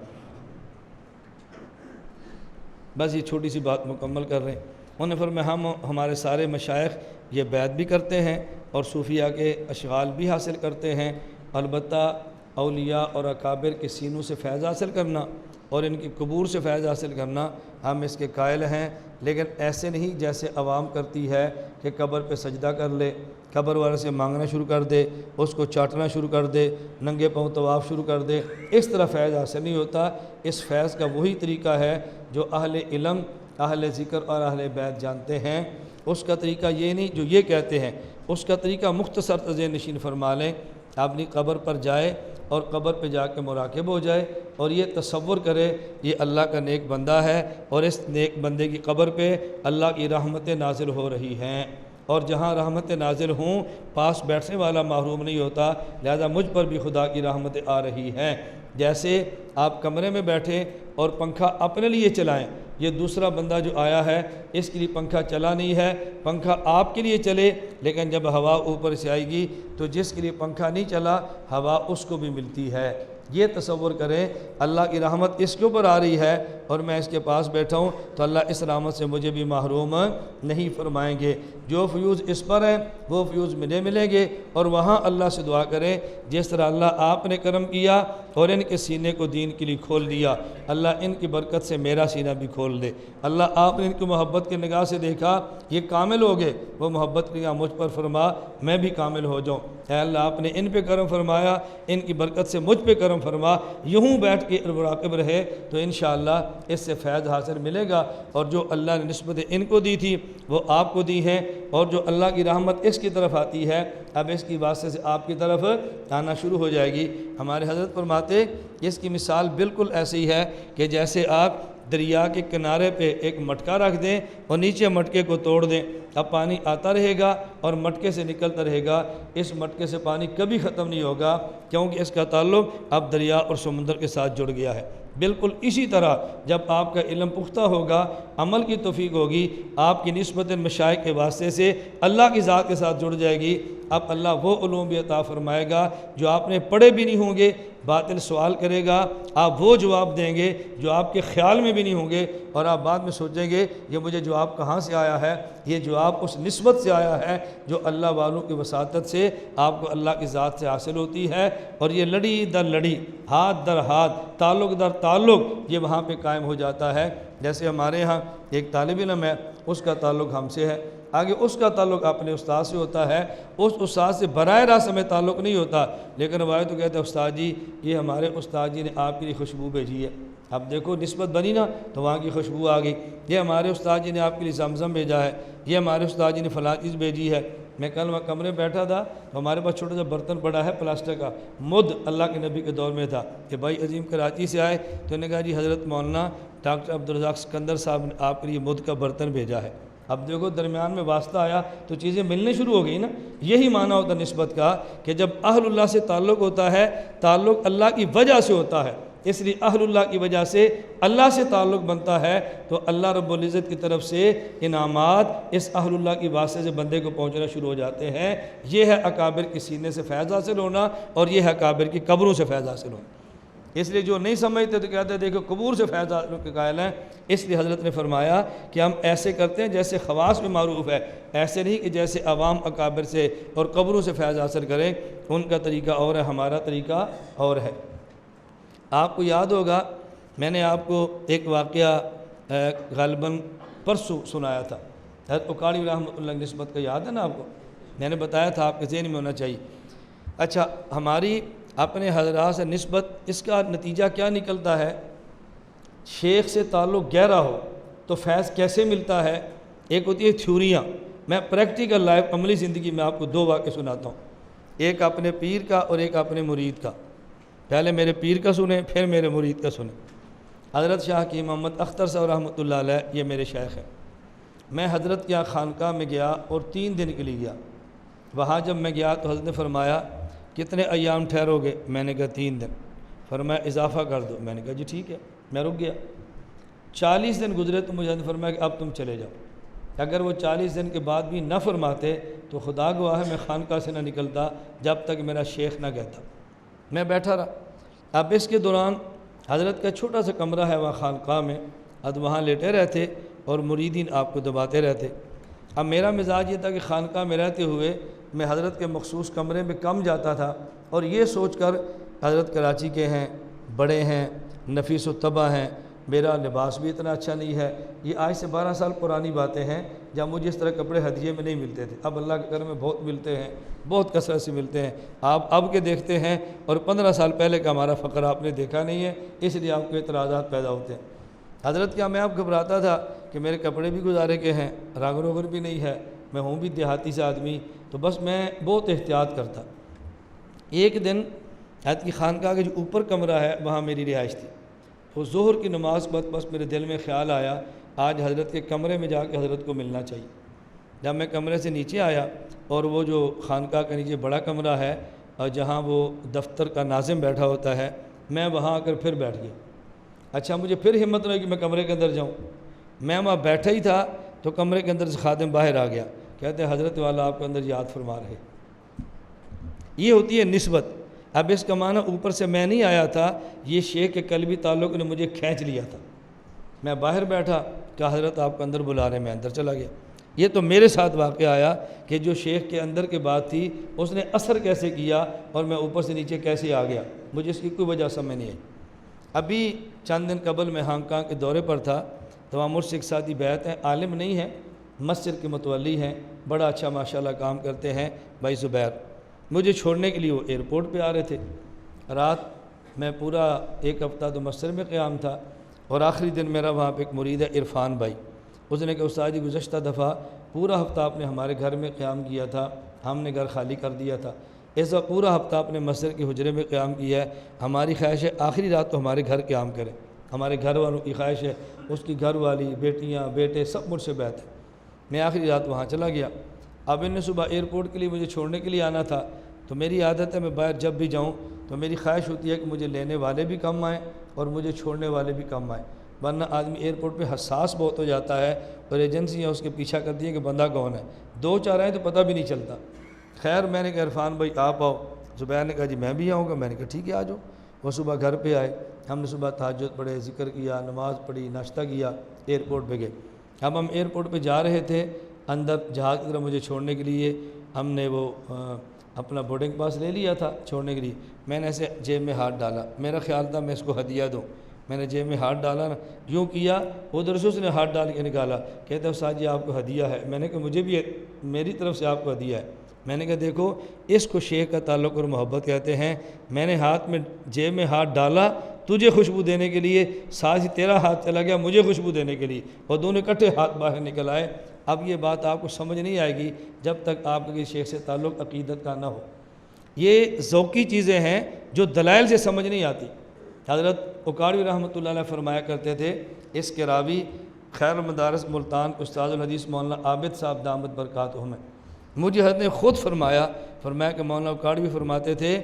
بس یہ چھوٹی سی بات مکمل کر رہے ہیں. انہوں نے فرمایا ہمارے سارے مشائخ یہ بیعت بھی کرتے ہیں اور صوفیاء کے اشغال بھی حاصل کرتے ہیں. البتہ اولیاء اور اکابر کے سینوں سے فیض حاصل کرنا اور ان کی قبور سے فیض حاصل کرنا ہم اس کے قائل ہیں، لیکن ایسے نہیں جیسے عوام کرتی ہے کہ قبر پہ سجدہ کر لے، قبر والے سے مانگنا شروع کر دے، اس کو چاٹنا شروع کر دے، ننگے پاؤں طواف شروع کر دے۔ اس طرح فیض حاصل نہیں ہوتا۔ اس فیض کا وہی طریقہ ہے جو اہل علم، اہل ذکر اور اہل بیت جانتے ہیں۔ اس کا طریقہ یہ نہیں جو یہ کہتے ہیں، اس کا طریقہ مختصر ذہن نشین فرما لیں۔ اپنی قبر پر جائے اور قبر پہ جا کے مراقب ہو جائے اور یہ تصور کرے یہ اللہ کا نیک بندہ ہے اور اس نیک بندے کی قبر پہ اللہ کی رحمتیں نازل ہو رہی ہیں، اور جہاں رحمتیں نازل ہوں پاس بیٹھنے والا محروم نہیں ہوتا، لہذا مجھ پر بھی خدا کی رحمتیں آ رہی ہیں۔ جیسے آپ کمرے میں بیٹھیں اور پنکھا اپنے لیے چلائیں، یہ دوسرا بندہ جو آیا ہے اس کے لیے پنکھا چلا نہیں ہے، پنکھا آپ کے لیے چلے، لیکن جب ہوا اوپر سے آئے گی تو جس کے لیے پنکھا نہیں چلا ہوا اس کو بھی ملتی ہے۔ یہ تصور کریں اللہ کی رحمت اس کے اوپر آ رہی ہے اور میں اس کے پاس بیٹھا ہوں تو اللہ اس رحمت سے مجھے بھی محروم نہیں فرمائیں گے۔ جو فیوز اس پر ہیں وہ فیوز ملیں گے، اور وہاں اللہ سے دعا کریں جس طرح اللہ آپ نے کرم کیا اور ان کے سینے کو دین کے لیے کھول دیا، اللہ ان کی برکت سے میرا سینہ بھی کھول دے۔ اللہ آپ نے ان کو محبت کی نگاہ سے دیکھا، یہ کامل ہو گئے، وہ محبت کی نگاہ مجھ پر فرما میں بھی کامل ہو جاؤں۔ اے اللہ آپ نے ان پہ کرم فرمایا، ان کی برکت سے مجھ پہ کرم فرما۔ یوں بیٹھ کے مراقب رہے تو انشاءاللہ اس سے فیض حاصل ملے گا، اور جو اللہ نے نسبت ان کو دی تھی وہ آپ کو دی ہیں، اور جو اللہ کی رحمت اس کی طرف آتی ہے اب اس کی واسطے سے آپ کی طرف آنا شروع ہو جائے گی۔ ہمارے حضرت فرماتے اس کی مثال بالکل ایسی ہے کہ جیسے آپ دریا کے کنارے پہ ایک مٹکا رکھ دیں اور نیچے مٹکے کو توڑ دیں، اب پانی آتا رہے گا اور مٹکے سے نکلتا رہے گا، اس مٹکے سے پانی کبھی ختم نہیں ہوگا، کیونکہ اس کا تعلق اب دریا اور سمندر کے ساتھ جڑ گیا ہے۔ بالکل اسی طرح جب آپ کا علم پختہ ہوگا، عمل کی توفیق ہوگی، آپ کی نسبت مشائخ کے واسطے سے اللہ کی ذات کے ساتھ جڑ جائے گی، اب اللہ وہ علوم بھی عطا فرمائے گا جو آپ نے پڑھے بھی نہیں ہوں گے، باطل سوال کرے گا آپ وہ جواب دیں گے جو آپ کے خیال میں بھی نہیں ہوں گے، اور آپ بعد میں سوچیں گے یہ مجھے جواب کہاں سے آیا ہے، یہ جواب اس نسبت سے آیا ہے جو اللہ والوں کی وساطت سے آپ کو اللہ کی ذات سے حاصل ہوتی ہے، اور یہ لڑی در لڑی، ہاتھ در ہاتھ، تعلق در تعلق یہ وہاں پہ قائم ہو جاتا ہے۔ جیسے ہمارے ہاں ایک طالب علم ہے، اس کا تعلق ہم سے ہے، آگے اس کا تعلق اپنے استاد سے ہوتا ہے، اس استاد سے براہ راست ہمیں تعلق نہیں ہوتا، لیکن روایت تو کہتے ہیں استاد جی یہ ہمارے استاد جی نے آپ کے لیے خوشبو بھیجی ہے، اب دیکھو نسبت بنی نا تو وہاں کی خوشبو آ گئی، یہ ہمارے استاد جی نے آپ کے لیے زمزم بھیجا ہے، یہ ہمارے استاد جی نے فلاں چیز بھیجی ہے۔ میں کل وہاں کمرے بیٹھا تھا تو ہمارے پاس چھوٹا سا برتن پڑا ہے پلاسٹک کا، مد اللہ کے نبی کے دور میں تھا کہ بھائی عظیم کراچی سے آئے تو انہوں نے کہا جی حضرت مولانا ڈاکٹر عبدالرزاق سکندر صاحب نے آپ کے لیے مد کا برتن بھیجا ہے۔ اب دیکھو درمیان میں واسطہ آیا تو چیزیں ملنے شروع ہو گئی نا، یہی معنی ہوتا نسبت کا کہ جب اہل اللہ سے تعلق ہوتا ہے، تعلق اللہ کی وجہ سے ہوتا ہے، اس لیے اہل اللہ کی وجہ سے اللہ سے تعلق بنتا ہے تو اللہ رب العزت کی طرف سے انعامات اس اہل اللہ کی واسطے سے بندے کو پہنچنا شروع ہو جاتے ہیں۔ یہ ہے اکابر کے سینے سے فیض حاصل ہونا، اور یہ ہے اکابر کی قبروں سے فیض حاصل ہونا۔ اس لیے جو نہیں سمجھتے تو کہتے ہیں دیکھو قبور سے فیض حاصل کے قائل ہیں، اس لیے حضرت نے فرمایا کہ ہم ایسے کرتے ہیں جیسے خواص میں معروف ہے، ایسے نہیں کہ جیسے عوام اکابر سے اور قبروں سے فیض حاصل کریں، ان کا طریقہ اور ہے، ہمارا طریقہ اور ہے۔ آپ کو یاد ہوگا میں نے آپ کو ایک واقعہ غالباً پرسوں سنایا تھا، حضرت اکاڑی رحمۃ اللہ نسبت کا یاد ہے نا آپ کو، میں نے بتایا تھا آپ کے ذہن میں ہونا چاہیے۔ اچھا ہماری اپنے حضرات سے نسبت، اس کا نتیجہ کیا نکلتا ہے؟ شیخ سے تعلق گہرا ہو تو فیض کیسے ملتا ہے؟ ایک ہوتی ہے تھیوریاں، میں پریکٹیکل لائف عملی زندگی میں آپ کو دو واقعے سناتا ہوں، ایک اپنے پیر کا اور ایک اپنے مرید کا۔ پہلے میرے پیر کا سنیں پھر میرے مرید کا سنیں۔ حضرت شاہ کی محمد اختر صاحب رحمۃ اللہ علیہ یہ میرے شیخ ہیں۔ میں حضرت کے یہاں خانقاہ میں گیا اور 3 دن کے لیے گیا، وہاں جب میں گیا تو حضرت نے فرمایا کتنے ایام ٹھہرو گے؟ میں نے کہا 3 دن۔ فرمایا اضافہ کر دو، میں نے کہا جی ٹھیک ہے، میں رک گیا۔ 40 دن گزرے تو مجھے فرمایا کہ اب تم چلے جاؤ۔ اگر وہ 40 دن کے بعد بھی نہ فرماتے تو خدا گواہ ہے میں خانقاہ سے نہ نکلتا جب تک میرا شیخ نہ کہتا۔ میں بیٹھا رہا۔ اب اس کے دوران حضرت کا چھوٹا سا کمرہ ہے وہاں خانقاہ میں، اب وہاں لیٹے رہتے اور مریدین آپ کو دباتے رہتے۔ اب میرا مزاج یہ تھا کہ خانقاہ میں رہتے ہوئے میں حضرت کے مخصوص کمرے میں کم جاتا تھا، اور یہ سوچ کر حضرت کراچی کے ہیں، بڑے ہیں، نفیس و طبع ہیں، میرا لباس بھی اتنا اچھا نہیں ہے۔ یہ آج سے 12 سال پرانی باتیں ہیں جب مجھے اس طرح کپڑے ہدیے میں نہیں ملتے تھے۔ اب اللہ کے کرم میں بہت ملتے ہیں، بہت کثرت سے ملتے ہیں۔ آپ اب کے دیکھتے ہیں اور 15 سال پہلے کا ہمارا فقر آپ نے دیکھا نہیں ہے، اس لیے آپ کو اعتراضات پیدا ہوتے ہیں۔ حضرت کیا میں اب گھبراتا تھا کہ میرے کپڑے بھی گزارے کے ہیں، رنگ روغن بھی نہیں ہے، میں ہوں بھی دیہاتی سے آدمی، تو بس میں بہت احتیاط کرتا۔ ایک دن حضرت کی خانقاہ کے جو اوپر کمرہ ہے وہاں میری رہائش تھی، وہ ظہر کی نماز بعد بس میرے دل میں خیال آیا آج حضرت کے کمرے میں جا کے حضرت کو ملنا چاہیے۔ جب میں کمرے سے نیچے آیا اور وہ جو خانقاہ کے نیچے بڑا کمرہ ہے اور جہاں وہ دفتر کا ناظم بیٹھا ہوتا ہے، میں وہاں آ کر پھر بیٹھ گیا۔ اچھا مجھے پھر ہمت نہیں کہ میں کمرے کے اندر جاؤں، میں وہاں بیٹھا ہی تھا تو کمرے کے اندر سے خادم باہر آ گیا، کہتے ہیں حضرت والا آپ کے اندر یاد فرما رہے۔ یہ ہوتی ہے نسبت۔ اب اس کا معنی اوپر سے میں نہیں آیا تھا، یہ شیخ کے قلبی تعلق نے مجھے کھینچ لیا تھا۔ میں باہر بیٹھا کہ حضرت آپ کو اندر بلا رہے ہیں، میں اندر چلا گیا۔ یہ تو میرے ساتھ واقعہ آیا کہ جو شیخ کے اندر کی بات تھی اس نے اثر کیسے کیا اور میں اوپر سے نیچے کیسے آ گیا، مجھے اس کی کوئی وجہ سمجھ نہیں آئی۔ ابھی چند دن قبل میں ہانگ کانگ کے دورے پر تھا تو وہاں مجھ سے ایک ساتھی بیعت ہیں، عالم نہیں ہے، مسجد کے متولی ہیں، بڑا اچھا ماشاءاللہ کام کرتے ہیں بھائی زبیر۔ مجھے چھوڑنے کے لیے وہ ایئرپورٹ پہ آ رہے تھے۔ رات میں پورا ایک ہفتہ تو مسجد میں قیام تھا اور آخری دن میرا وہاں پہ ایک مرید ہے عرفان بھائی، اس نے کہا استاد جی گزشتہ دفعہ پورا ہفتہ آپ نے ہمارے گھر میں قیام کیا تھا، ہم نے گھر خالی کر دیا تھا، اس وقت پورا ہفتہ آپ نے مسجد کے حجرے میں قیام کیا ہے، ہماری خواہش ہے آخری رات تو ہمارے گھر قیام کریں، ہمارے گھر والوں کی خواہش ہے، اس کی گھر والی بیٹیاں بیٹے سب مجھ سے بیعت ہیں۔ میں آخری رات وہاں چلا گیا۔ اب انہیں صبح ایئرپورٹ کے لیے مجھے چھوڑنے کے لیے آنا تھا، تو میری عادت ہے میں باہر جب بھی جاؤں تو میری خواہش ہوتی ہے کہ مجھے لینے والے بھی کم آئیں اور مجھے چھوڑنے والے بھی کم آئیں، ورنہ آدمی ایئرپورٹ پہ حساس بہت ہو جاتا ہے اور ایجنسیاں اس کے پیچھا کرتی ہیں کہ بندہ کون ہے، 2-4 آئیں تو پتہ بھی نہیں چلتا۔ خیر میں نے کہا عرفان بھائی آپ آؤ، زبیر نے کہا جی میں بھی آؤں گا، میں نے کہا ٹھیک ہے آ جاؤ۔ وہ صبح گھر پہ آئے، ہم نے صبح تہجد پڑھے، ذکر کیا، نماز پڑھی، ناشتہ کیا، ایئرپورٹ پہ گئے۔ اب ہم ایئرپورٹ پہ جا رہے تھے، اندر جہاز کی طرف مجھے چھوڑنے کے لیے ہم نے وہ اپنا بورڈنگ پاس لے لیا تھا چھوڑنے کے لیے۔ میں نے ایسے جیب میں ہاتھ ڈالا، میرا خیال تھا میں اس کو ہدیہ دوں، میں نے جیب میں ہاتھ ڈالا نا، یوں کیا ادھر سے اس نے ہاتھ ڈال کے نکالا، کہتا ہے استاد جی آپ کو ہدیہ ہے۔ میں نے کہا مجھے بھی میری طرف سے آپ کو ہدیہ ہے۔ میں نے کہا دیکھو اس کو شیخ کا تعلق اور محبت کہتے ہیں، میں نے ہاتھ میں جیب میں ہاتھ ڈالا تجھے خوشبو دینے کے لیے، ساتھ ہی تیرا ہاتھ چلا گیا مجھے خوشبو دینے کے لیے، اور دونوں اکٹھے ہاتھ باہر نکل آئے۔ اب یہ بات آپ کو سمجھ نہیں آئے گی جب تک آپ کے شیخ سے تعلق عقیدت کا نہ ہو۔ یہ ذوقی چیزیں ہیں جو دلائل سے سمجھ نہیں آتی۔ حضرت اکاڑوی رحمۃ اللہ علیہ فرمایا کرتے تھے، اس کے راوی خیر المدارس ملتان استاد الحدیث مولانا عابد صاحب دامت برکاتہم ہیں، مجھے حضرت نے خود فرمایا کہ مولانا اکاڑوی فرماتے تھے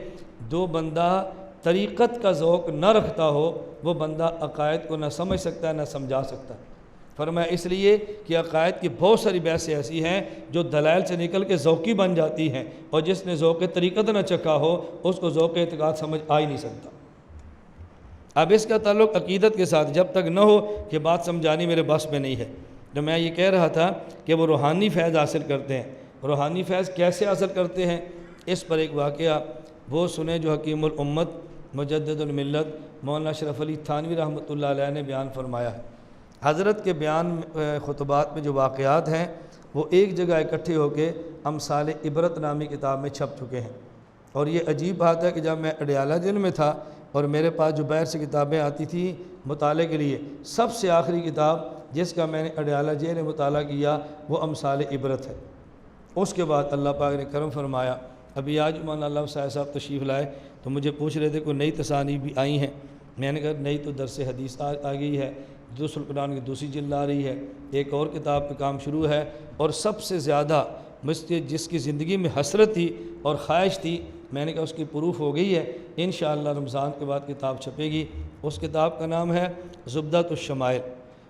جو بندہ طریقت کا ذوق نہ رکھتا ہو وہ بندہ عقائد کو نہ سمجھ سکتا ہے نہ سمجھا سکتا ہے۔ فرمایا اس لیے کہ عقائد کی بہت ساری بحثیں ایسی ہیں جو دلائل سے نکل کے ذوقی بن جاتی ہیں، اور جس نے ذوق طریقت نہ چکھا ہو اس کو ذوق اعتقاد سمجھ آ ہی نہیں سکتا۔ اب اس کا تعلق عقیدت کے ساتھ جب تک نہ ہو کہ بات سمجھانی میرے بس میں نہیں ہے۔ تو میں یہ کہہ رہا تھا کہ وہ روحانی فیض حاصل کرتے ہیں، روحانی فیض کیسے حاصل کرتے ہیں، اس پر ایک واقعہ وہ سنیں جو حکیم الامت مجدد الملت مولانا اشرف علی تھانوی رحمۃ اللہ علیہ نے بیان فرمایا ہے۔ حضرت کے بیان خطبات میں جو واقعات ہیں وہ ایک جگہ اکٹھے ہو کے امثال عبرت نامی کتاب میں چھپ چکے ہیں، اور یہ عجیب بات ہے کہ جب میں اڈیالہ جیل میں تھا اور میرے پاس جو باہر سے کتابیں آتی تھیں مطالعے کے لیے، سب سے آخری کتاب جس کا میں نے اڈیالہ جیل میں مطالعہ کیا وہ امثال عبرت ہے۔ اس کے بعد اللہ پاک نے کرم فرمایا، ابھی آج مولانا اللہ صاحب تشریف لائے تو مجھے پوچھ رہے تھے کوئی نئی تصانیف بھی آئی ہیں، میں نے کہا نئی تو درس حدیث آ گئی ہے، دروس القرآن کی دوسری جلد آ رہی ہے، ایک اور کتاب پہ کام شروع ہے، اور سب سے زیادہ جس کی زندگی میں حسرت تھی اور خواہش تھی، میں نے کہا اس کی پروف ہو گئی ہے، انشاءاللہ رمضان کے بعد کتاب چھپے گی۔ اس کتاب کا نام ہے زبدۃ الشمائل،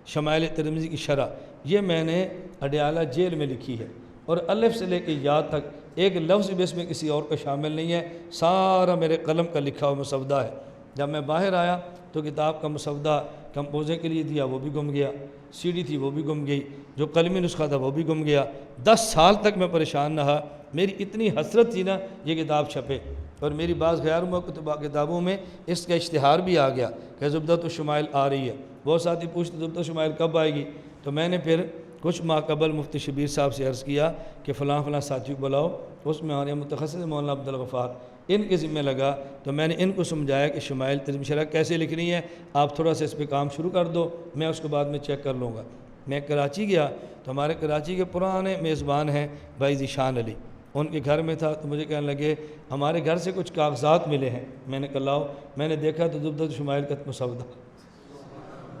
شمائل ترمذی کی شرح، یہ میں نے اڈیالہ جیل میں لکھی ہے، اور الف سے لے کے یا تک ایک لفظ بھی اس میں کسی اور کا شامل نہیں ہے، سارا میرے قلم کا لکھا ہوا مسودہ ہے۔ جب میں باہر آیا تو کتاب کا مسودہ کمپوزے کے لیے دیا وہ بھی گم گیا، سی ڈی تھی وہ بھی گم گئی، جو قلمی نسخہ تھا وہ بھی گم گیا، 10 سال تک میں پریشان رہا، میری اتنی حسرت تھی نا یہ کتاب چھپے، اور میری بعض غیر مکتوبہ کتابوں میں اس کا اشتہار بھی آ گیا کہ زبدۃ الشمائل آ رہی ہے۔ بہت ساتھی پوچھتے زبدۃ الشمائل کب آئے گی؟ تو میں نے پھر کچھ ماہ قبل مفتی شبیر صاحب سے عرض کیا کہ فلاں فلاں ساتھی کو بلاؤ، اس میں ہمارے متخصص مولانا عبدالغفار ان کے ذمہ لگا، تو میں نے ان کو سمجھایا کہ شمائل ترجمہ شرح کیسے لکھنی ہے، آپ تھوڑا سا اس پہ کام شروع کر دو، میں اس کو بعد میں چیک کر لوں گا۔ میں کراچی گیا تو ہمارے کراچی کے پرانے میزبان ہیں بھائی ذیشان علی، ان کے گھر میں تھا، تو مجھے کہنے لگے ہمارے گھر سے کچھ کاغذات ملے ہیں۔ میں نے کہا لاؤ، میں نے دیکھا تو زبدۃ الشمائل کا مسودہ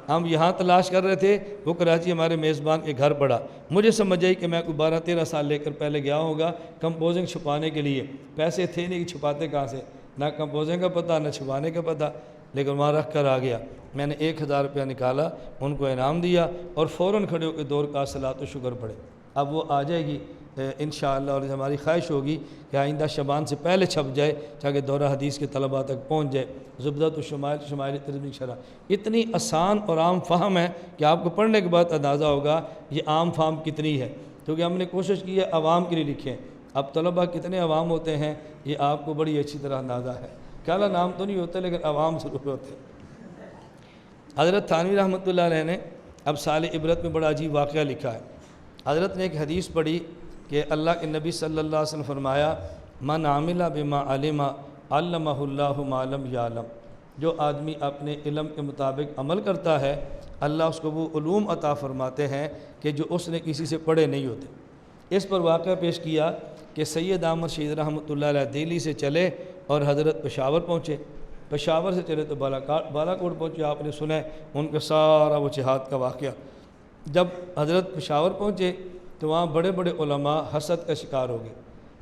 ہم یہاں تلاش کر رہے تھے، وہ کراچی ہمارے میزبان کے گھر پڑا۔ مجھے سمجھ آئی کہ میں کوئی 12-13 سال لے کر پہلے گیا ہوگا کمپوزنگ چھپانے کے لیے، پیسے تھے نہیں کہ چھپاتے کہاں سے، نہ کمپوزنگ کا پتہ نہ چھپانے کا پتہ، لیکن وہاں رکھ کر آ گیا۔ میں نے 1000 روپیہ نکالا، ان کو انعام دیا اور فوراً کھڑے ہو کے دور کا صلاۃ و شکر پڑھے۔ اب وہ آ جائے گی انشاءاللہ، اور ہماری خواہش ہوگی کہ آئندہ شبان سے پہلے چھپ جائے تاکہ دورہ حدیث کے طلباء تک پہنچ جائے۔ زبدۃ الشمائل شمائل ترجمہ شرح اتنی آسان اور عام فہم ہے کہ آپ کو پڑھنے کے بعد اندازہ ہوگا یہ عام فہم کتنی ہے، کیونکہ ہم نے کوشش کی ہے عوام کے لیے لکھیں۔ اب طلباء کتنے عوام ہوتے ہیں یہ آپ کو بڑی اچھی طرح اندازہ ہے، کالا نام تو نہیں ہوتے لیکن عوام ضرور ہوتے ہیں۔ حضرت تھانوی رحمۃ اللہ علیہ نے اب سال عبرت میں بڑا عجیب واقعہ لکھا ہے۔ حضرت نے ایک حدیث پڑھی کہ اللہ کے نبی صلی اللہ علیہ وسلم فرمایا من عامل بما علم علمہ اللہ ما لم یعلم، جو آدمی اپنے علم کے مطابق عمل کرتا ہے اللہ اس کو وہ علوم عطا فرماتے ہیں کہ جو اس نے کسی سے پڑھے نہیں ہوتے۔ اس پر واقعہ پیش کیا کہ سید احمد شہید رحمۃ اللہ علیہ دہلی سے چلے اور حضرت پشاور پہنچے، پشاور سے چلے تو بالاکوٹ پہنچے، آپ نے سنا ہے ان کا سارا وہ جہاد کا واقعہ۔ جب حضرت پشاور پہنچے تو وہاں بڑے بڑے علماء حسد کا شکار ہو گئے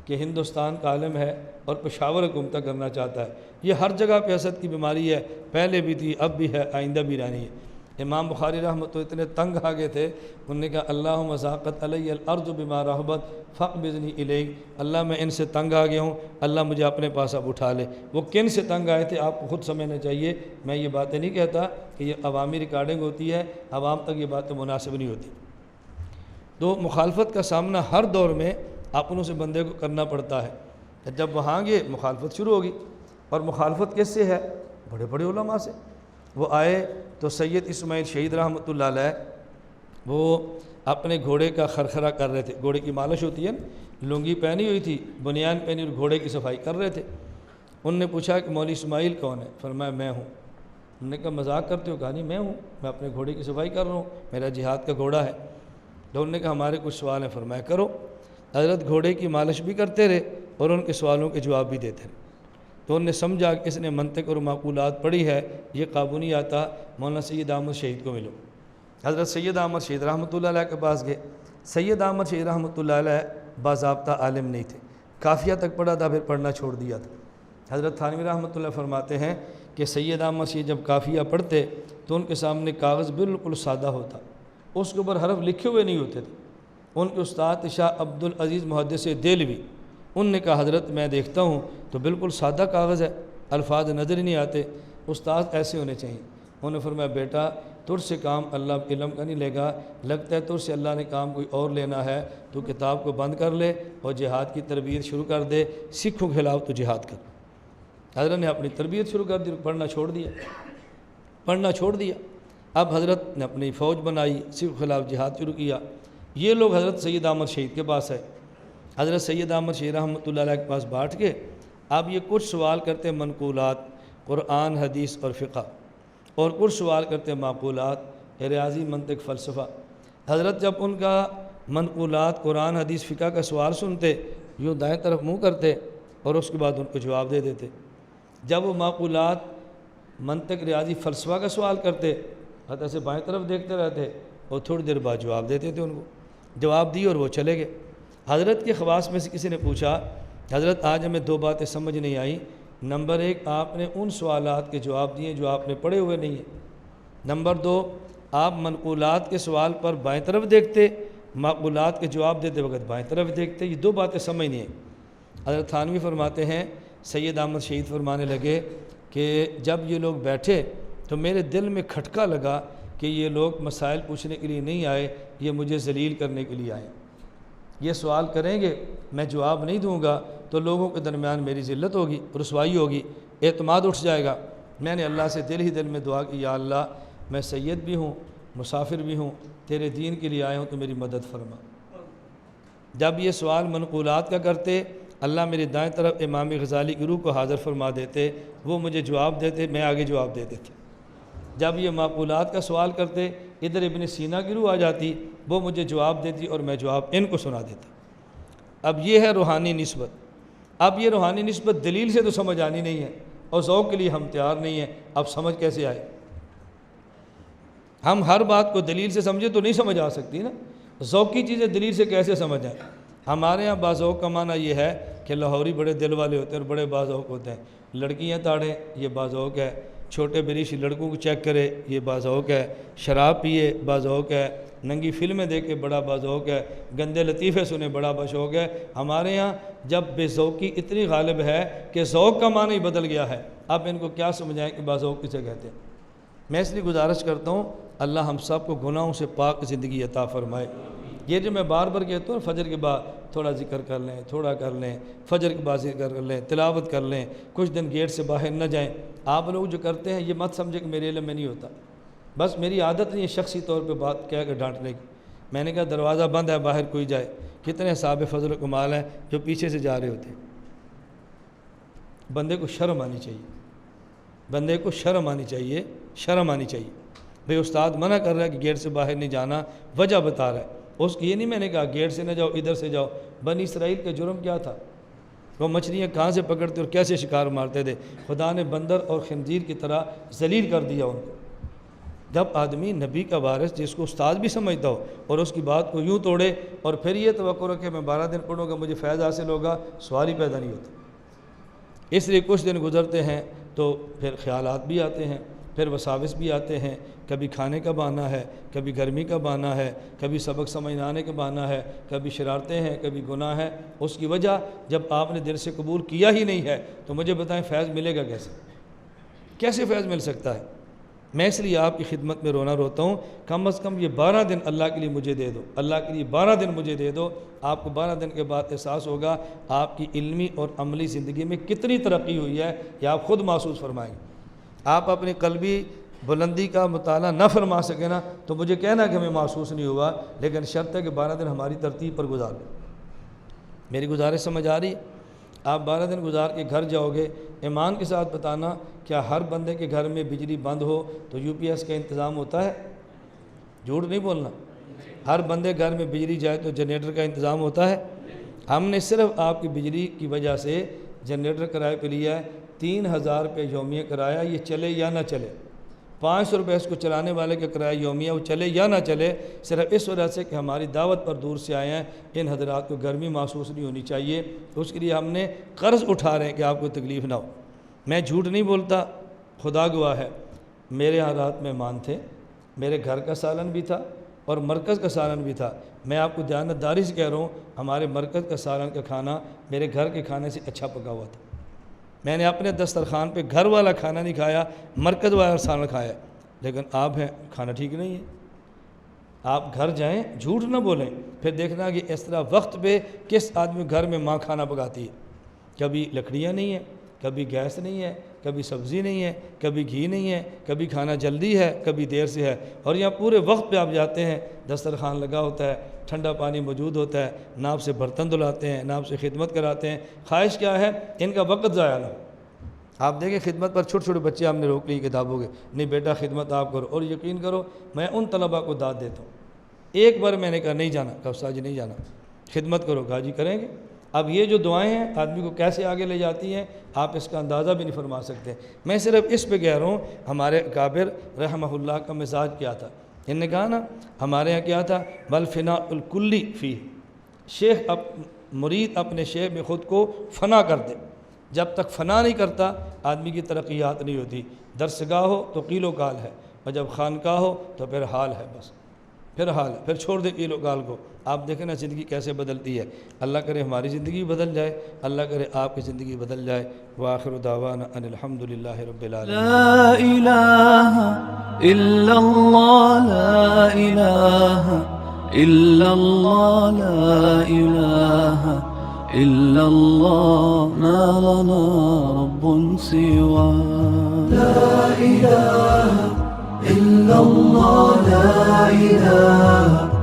کہ ہندوستان کا عالم ہے اور پشاور حکومت کرنا چاہتا ہے۔ یہ ہر جگہ پہ حسد کی بیماری ہے، پہلے بھی تھی، اب بھی ہے، آئندہ بھی رہنی ہے۔ امام بخاری رحمۃ اللہ اتنے تنگ آ گئے تھے، انہوں نے کہا اللہم ضاقت علی الارض بما رحبت فاقبضنی الیک، اللہ میں ان سے تنگ آ گیا ہوں، اللہ مجھے اپنے پاس اب اٹھا لے۔ وہ کن سے تنگ آئے تھے آپ کو خود سمجھنا چاہیے، میں یہ باتیں نہیں کہتا کہ یہ عوامی ریکارڈنگ ہوتی ہے، عوام تک یہ باتیں مناسب نہیں ہوتی۔ تو مخالفت کا سامنا ہر دور میں اپنوں سے بندے کو کرنا پڑتا ہے۔ جب وہاں گئے مخالفت شروع ہوگی، اور مخالفت کس سے ہے؟ بڑے بڑے علماء سے۔ وہ آئے تو سید اسماعیل شہید رحمۃ اللہ علیہ وہ اپنے گھوڑے کا خرخرہ کر رہے تھے، گھوڑے کی مالش ہوتی ہے نا، لنگی پہنی ہوئی تھی، بنیان پہنی اور گھوڑے کی صفائی کر رہے تھے۔ ان نے پوچھا کہ مولوی اسماعیل کون ہے؟ فرمایا میں ہوں۔ انہوں نے کہا مذاق کرتے ہو؟ کہا نہیں میں ہوں، میں اپنے گھوڑے کی صفائی کر رہا ہوں، میرا جہاد کا گھوڑا ہے۔ تو انہوں نے کہا ہمارے کچھ سوال ہیں، فرمایا کرو۔ حضرت گھوڑے کی مالش بھی کرتے رہے اور ان کے سوالوں کے جواب بھی دیتے رہے۔ تو انہوں نے سمجھا کہ اس نے منطق اور معقولات پڑھی ہے، یہ قابو نہیں آتا، مولانا سید احمد شہید کو ملو۔ حضرت سید احمد شہید رحمۃ اللہ علیہ کے پاس گئے۔ سید احمد شہید رحمۃ اللہ علیہ باضابطہ عالم نہیں تھے، قافیہ تک پڑھا تھا پھر پڑھنا چھوڑ دیا تھا۔ حضرت تھانوی رحمۃ اللہ فرماتے ہیں کہ سید احمد شہید جب قافیہ پڑھتے تو ان کے سامنے کاغذ بالکل سادہ ہوتا، اس کے اوپر حرف لکھے ہوئے نہیں ہوتے تھے۔ ان کے استاد شاہ عبدالعزیز محدث دہلوی، ان نے کہا حضرت میں دیکھتا ہوں تو بالکل سادہ کاغذ ہے، الفاظ نظر ہی نہیں آتے، استاد ایسے ہونے چاہیے۔ انہوں نے فرمایا بیٹا تجھ سے کام اللہ علم کا نہیں لے گا، لگتا ہے تجھ سے اللہ نے کام کوئی اور لینا ہے، تو کتاب کو بند کر لے اور جہاد کی تربیت شروع کر دے، سکھوں کے خلاف تو جہاد کر۔ حضرت نے اپنی تربیت شروع کر دی، پڑھنا چھوڑ دیا۔ اب حضرت نے اپنی فوج بنائی، سکھوں کے خلاف جہاد شروع کیا۔ یہ لوگ حضرت سید احمد شہید کے پاس آئے، حضرت سید احمد شہید رحمۃ اللہ علیہ کے پاس بیٹھ کے اب یہ کچھ سوال کرتے منقولات قرآن حدیث اور فقہ، اور کچھ سوال کرتے معقولات ریاضی منطق فلسفہ۔ حضرت جب ان کا منقولات قرآن حدیث فقہ کا سوال سنتے یوں دائیں طرف منہ کرتے اور اس کے بعد ان کو جواب دے دیتے۔ جب وہ معقولات منطق ریاضی فلسفہ کا سوال کرتے حضرت ایسے بائیں طرف دیکھتے رہتے اور تھوڑی دیر بعد جواب دیتے تھے، ان کو جواب دی اور وہ چلے گئے۔ حضرت کے خواص میں سے کسی نے پوچھا حضرت آج ہمیں 2 باتیں سمجھ نہیں آئیں، نمبر 1 آپ نے ان سوالات کے جواب دیے جو آپ نے پڑھے ہوئے نہیں ہیں، نمبر 2 آپ منقولات کے سوال پر بائیں طرف دیکھتے، معقولات کے جواب دیتے وقت بائیں طرف دیکھتے، یہ 2 باتیں سمجھ نہیں آئیں۔ حضرت تھانوی فرماتے ہیں سید احمد شہید فرمانے لگے کہ جب یہ لوگ بیٹھے تو میرے دل میں کھٹکا لگا کہ یہ لوگ مسائل پوچھنے کے لیے نہیں آئے، یہ مجھے ذلیل کرنے کے لیے آئے۔ یہ سوال کریں گے میں جواب نہیں دوں گا تو لوگوں کے درمیان میری ذلت ہوگی، رسوائی ہوگی، اعتماد اٹھ جائے گا۔ میں نے اللہ سے دل میں دعا کی، یا اللہ میں سید بھی ہوں، مسافر بھی ہوں، تیرے دین کے لیے آیا ہوں، تو میری مدد فرما۔ جب یہ سوال منقولات کا کرتے، اللہ میری دائیں طرف امام غزالی کی روح کو حاضر فرما دیتے، وہ مجھے جواب دیتے، میں آگے جواب دے دیتے۔ جب یہ معقولات کا سوال کرتے، ادھر ابن سینا کی روح آ جاتی، وہ مجھے جواب دیتی اور میں جواب ان کو سنا دیتا۔ اب یہ ہے روحانی نسبت۔ اب یہ روحانی نسبت دلیل سے تو سمجھ آنی نہیں ہے، اور ذوق کے لیے ہم تیار نہیں ہیں۔ اب سمجھ کیسے آئے؟ ہم ہر بات کو دلیل سے سمجھے تو نہیں سمجھ آ سکتی نا، ذوقی چیزیں دلیل سے کیسے سمجھ آئیں؟ ہمارے ہاں باذوق کا معنی یہ ہے کہ لاہوری بڑے دل والے ہوتے ہیں اور بڑے باذوق ہوتے ہیں۔ لڑکیاں تاڑیں، یہ باذوق ہے۔ چھوٹے بریش لڑکوں کو چیک کرے، یہ باذوق ہے۔ شراب پیے، باذوق ہے۔ ننگی فلمیں دیکھے، بڑا باذوق ہے۔ گندے لطیفے سنے، بڑا بشوق ہے۔ ہمارے ہاں جب بے ذوقی اتنی غالب ہے کہ ذوق کا معنی ہی بدل گیا ہے، اب ان کو کیا سمجھائیں کہ باذوق کسے کہتے ہیں؟ میں اس لیے گزارش کرتا ہوں، اللہ ہم سب کو گناہوں سے پاک زندگی عطا فرمائے۔ یہ جو میں بار بار کہتا ہوں، فجر کے بعد تھوڑا ذکر کر لیں، تھوڑا کر لیں، فجر کے بعد ذکر کر لیں، تلاوت کر لیں، کچھ دن گیٹ سے باہر نہ جائیں۔ آپ لوگ جو کرتے ہیں یہ مت سمجھے کہ میرے علم میں نہیں ہوتا، بس میری عادت نہیں ہے شخصی طور پہ بات کہہ کے ڈانٹنے کی۔ میں نے کہا دروازہ بند ہے، باہر کوئی جائے۔ کتنے صاحب فضل و کمال ہیں جو پیچھے سے جا رہے ہوتے ہیں۔ بندے کو شرم آنی چاہیے، بندے کو شرم آنی چاہیے، شرم آنی چاہیے۔ بھئی استاد منع کر رہا ہے کہ گیٹ سے باہر نہیں جانا، وجہ بتا رہا ہے۔ اس کی یہ نہیں میں نے کہا گیٹ سے نہ جاؤ، ادھر سے جاؤ۔ بنی اسرائیل کا جرم کیا تھا؟ وہ مچھلیاں کہاں سے پکڑتے اور کیسے شکار مارتے تھے؟ خدا نے بندر اور خنزیر کی طرح ذلیل کر دیا ان کو۔ جب آدمی نبی کا وارث جس کو استاد بھی سمجھتا ہو اور اس کی بات کو یوں توڑے اور پھر یہ توقع رکھے میں 12 دن پڑھوں گا مجھے فیض حاصل ہوگا، سوال ہی پیدا نہیں ہوتا۔ اس لیے کچھ دن گزرتے ہیں تو پھر خیالات بھی آتے ہیں، پھر وساوس بھی آتے ہیں۔ کبھی کھانے کا بہانہ ہے، کبھی گرمی کا بہانہ ہے، کبھی سبق سمجھ نہ آنے کا بہانہ ہے، کبھی شرارتیں ہیں، کبھی گناہ ہے۔ اس کی وجہ جب آپ نے دل سے قبول کیا ہی نہیں ہے تو مجھے بتائیں فیض ملے گا کیسے؟ کیسے فیض مل سکتا ہے؟ میں اس لیے آپ کی خدمت میں رونا روتا ہوں، کم از کم یہ 12 دن اللہ کے لیے مجھے دے دو، اللہ کے لیے 12 دن مجھے دے دو۔ آپ کو 12 دن کے بعد احساس ہوگا آپ کی علمی اور عملی زندگی میں کتنی ترقی ہوئی ہے، یہ آپ خود محسوس فرمائیں گے۔ آپ اپنی قلبی بلندی کا مطالعہ نہ فرما سکے نا تو مجھے کہنا کہ ہمیں محسوس نہیں ہوا، لیکن شرط ہے کہ 12 دن ہماری ترتیب پر گزار لیں۔ میری گزارش سمجھ آ رہی؟ آپ 12 دن گزار کے گھر جاؤ گے، ایمان کے ساتھ بتانا کیا ہر بندے کے گھر میں بجلی بند ہو تو UPS کا انتظام ہوتا ہے؟ جھوٹ نہیں بولنا۔ ہر بندے گھر میں بجلی جائے تو جنریٹر کا انتظام ہوتا ہے؟ ہم نے صرف آپ کی بجلی کی وجہ سے جنریٹر کرائے پہ لیا ہے 3000 روپے یومیہ کرایہ، یہ چلے یا نہ چلے۔ 500 روپے اس کو چلانے والے کا کرایہ یومیہ، وہ چلے یا نہ چلے، صرف اس وجہ سے کہ ہماری دعوت پر دور سے آئے ہیں، ان حضرات کو گرمی محسوس نہیں ہونی چاہیے، اس کے لیے ہم نے قرض اٹھا رہے ہیں کہ آپ کو تکلیف نہ ہو۔ میں جھوٹ نہیں بولتا، خدا گواہ ہے، میرے ہاں رات مہمان تھے، میرے گھر کا سالن بھی تھا اور مرکز کا سالن بھی تھا۔ میں آپ کو دیانتداری سے کہہ رہا ہوں، ہمارے مرکز کا سالن کا کھانا میرے گھر کے کھانے سے اچھا پکا ہوا تھا۔ میں نے اپنے دسترخوان پہ گھر والا کھانا نہیں کھایا، مرکز والا سالن کھایا، لیکن آپ ہیں کھانا ٹھیک نہیں ہے۔ آپ گھر جائیں، جھوٹ نہ بولیں، پھر دیکھنا کہ اس طرح وقت پہ کس آدمی گھر میں ماں کھانا پکاتی ہے۔ کبھی لکڑیاں نہیں ہیں، کبھی گیس نہیں ہے، کبھی سبزی نہیں ہے، کبھی گھی نہیں ہے، کبھی کھانا جلدی ہے، کبھی دیر سے ہے، اور یہاں پورے وقت پہ آپ جاتے ہیں، دسترخوان لگا ہوتا ہے، ٹھنڈا پانی موجود ہوتا ہے، ناپ سے برتن دھلاتے ہیں، ناپ سے خدمت کراتے ہیں۔ خواہش کیا ہے؟ ان کا وقت ضائع نہ ہو۔ آپ دیکھیں خدمت پر چھوٹے چھوٹے بچے ہم نے روک لی کتابوں کے، نہیں بیٹا خدمت آپ کرو، اور یقین کرو میں ان طلباء کو داد دیتا ہوں۔ ایک بار میں نے کہا نہیں جانا، کہا استاد جی نہیں جانا، خدمت کرو، کہا جی کریں گے۔ اب یہ جو دعائیں ہیں آدمی کو کیسے آگے لے جاتی ہیں آپ اس کا اندازہ بھی نہیں فرما سکتے۔ میں صرف اس پہ کہہ رہا ہوں ہمارے اکابر رحمہ اللہ کا مزاج کیا تھا۔ انہوں نے کہا نا ہمارے یہاں کیا تھا، بل فنا الکلی فی، شیخ مرید اپنے شیخ میں خود کو فنا کر دے، جب تک فنا نہیں کرتا آدمی کی ترقیات نہیں ہوتی۔ درسگاہ ہو تو قیل و قال ہے، اور جب خانقاہ ہو تو پھر حال ہے، بس پھر حال ہے، پھر چھوڑ دے قیل و قال کو۔ آپ دیکھیں نا زندگی کیسے بدلتی ہے۔ اللہ کرے ہماری زندگی بدل جائے، اللہ کرے آپ کی زندگی بدل جائے۔ وآخر دعوانا ان الحمدللہ رب العالمین۔ لا الہ الا اللہ، لا الہ إلا الله لا إله إلا الله ما لنا رب سواه لا إله إلا الله لا إله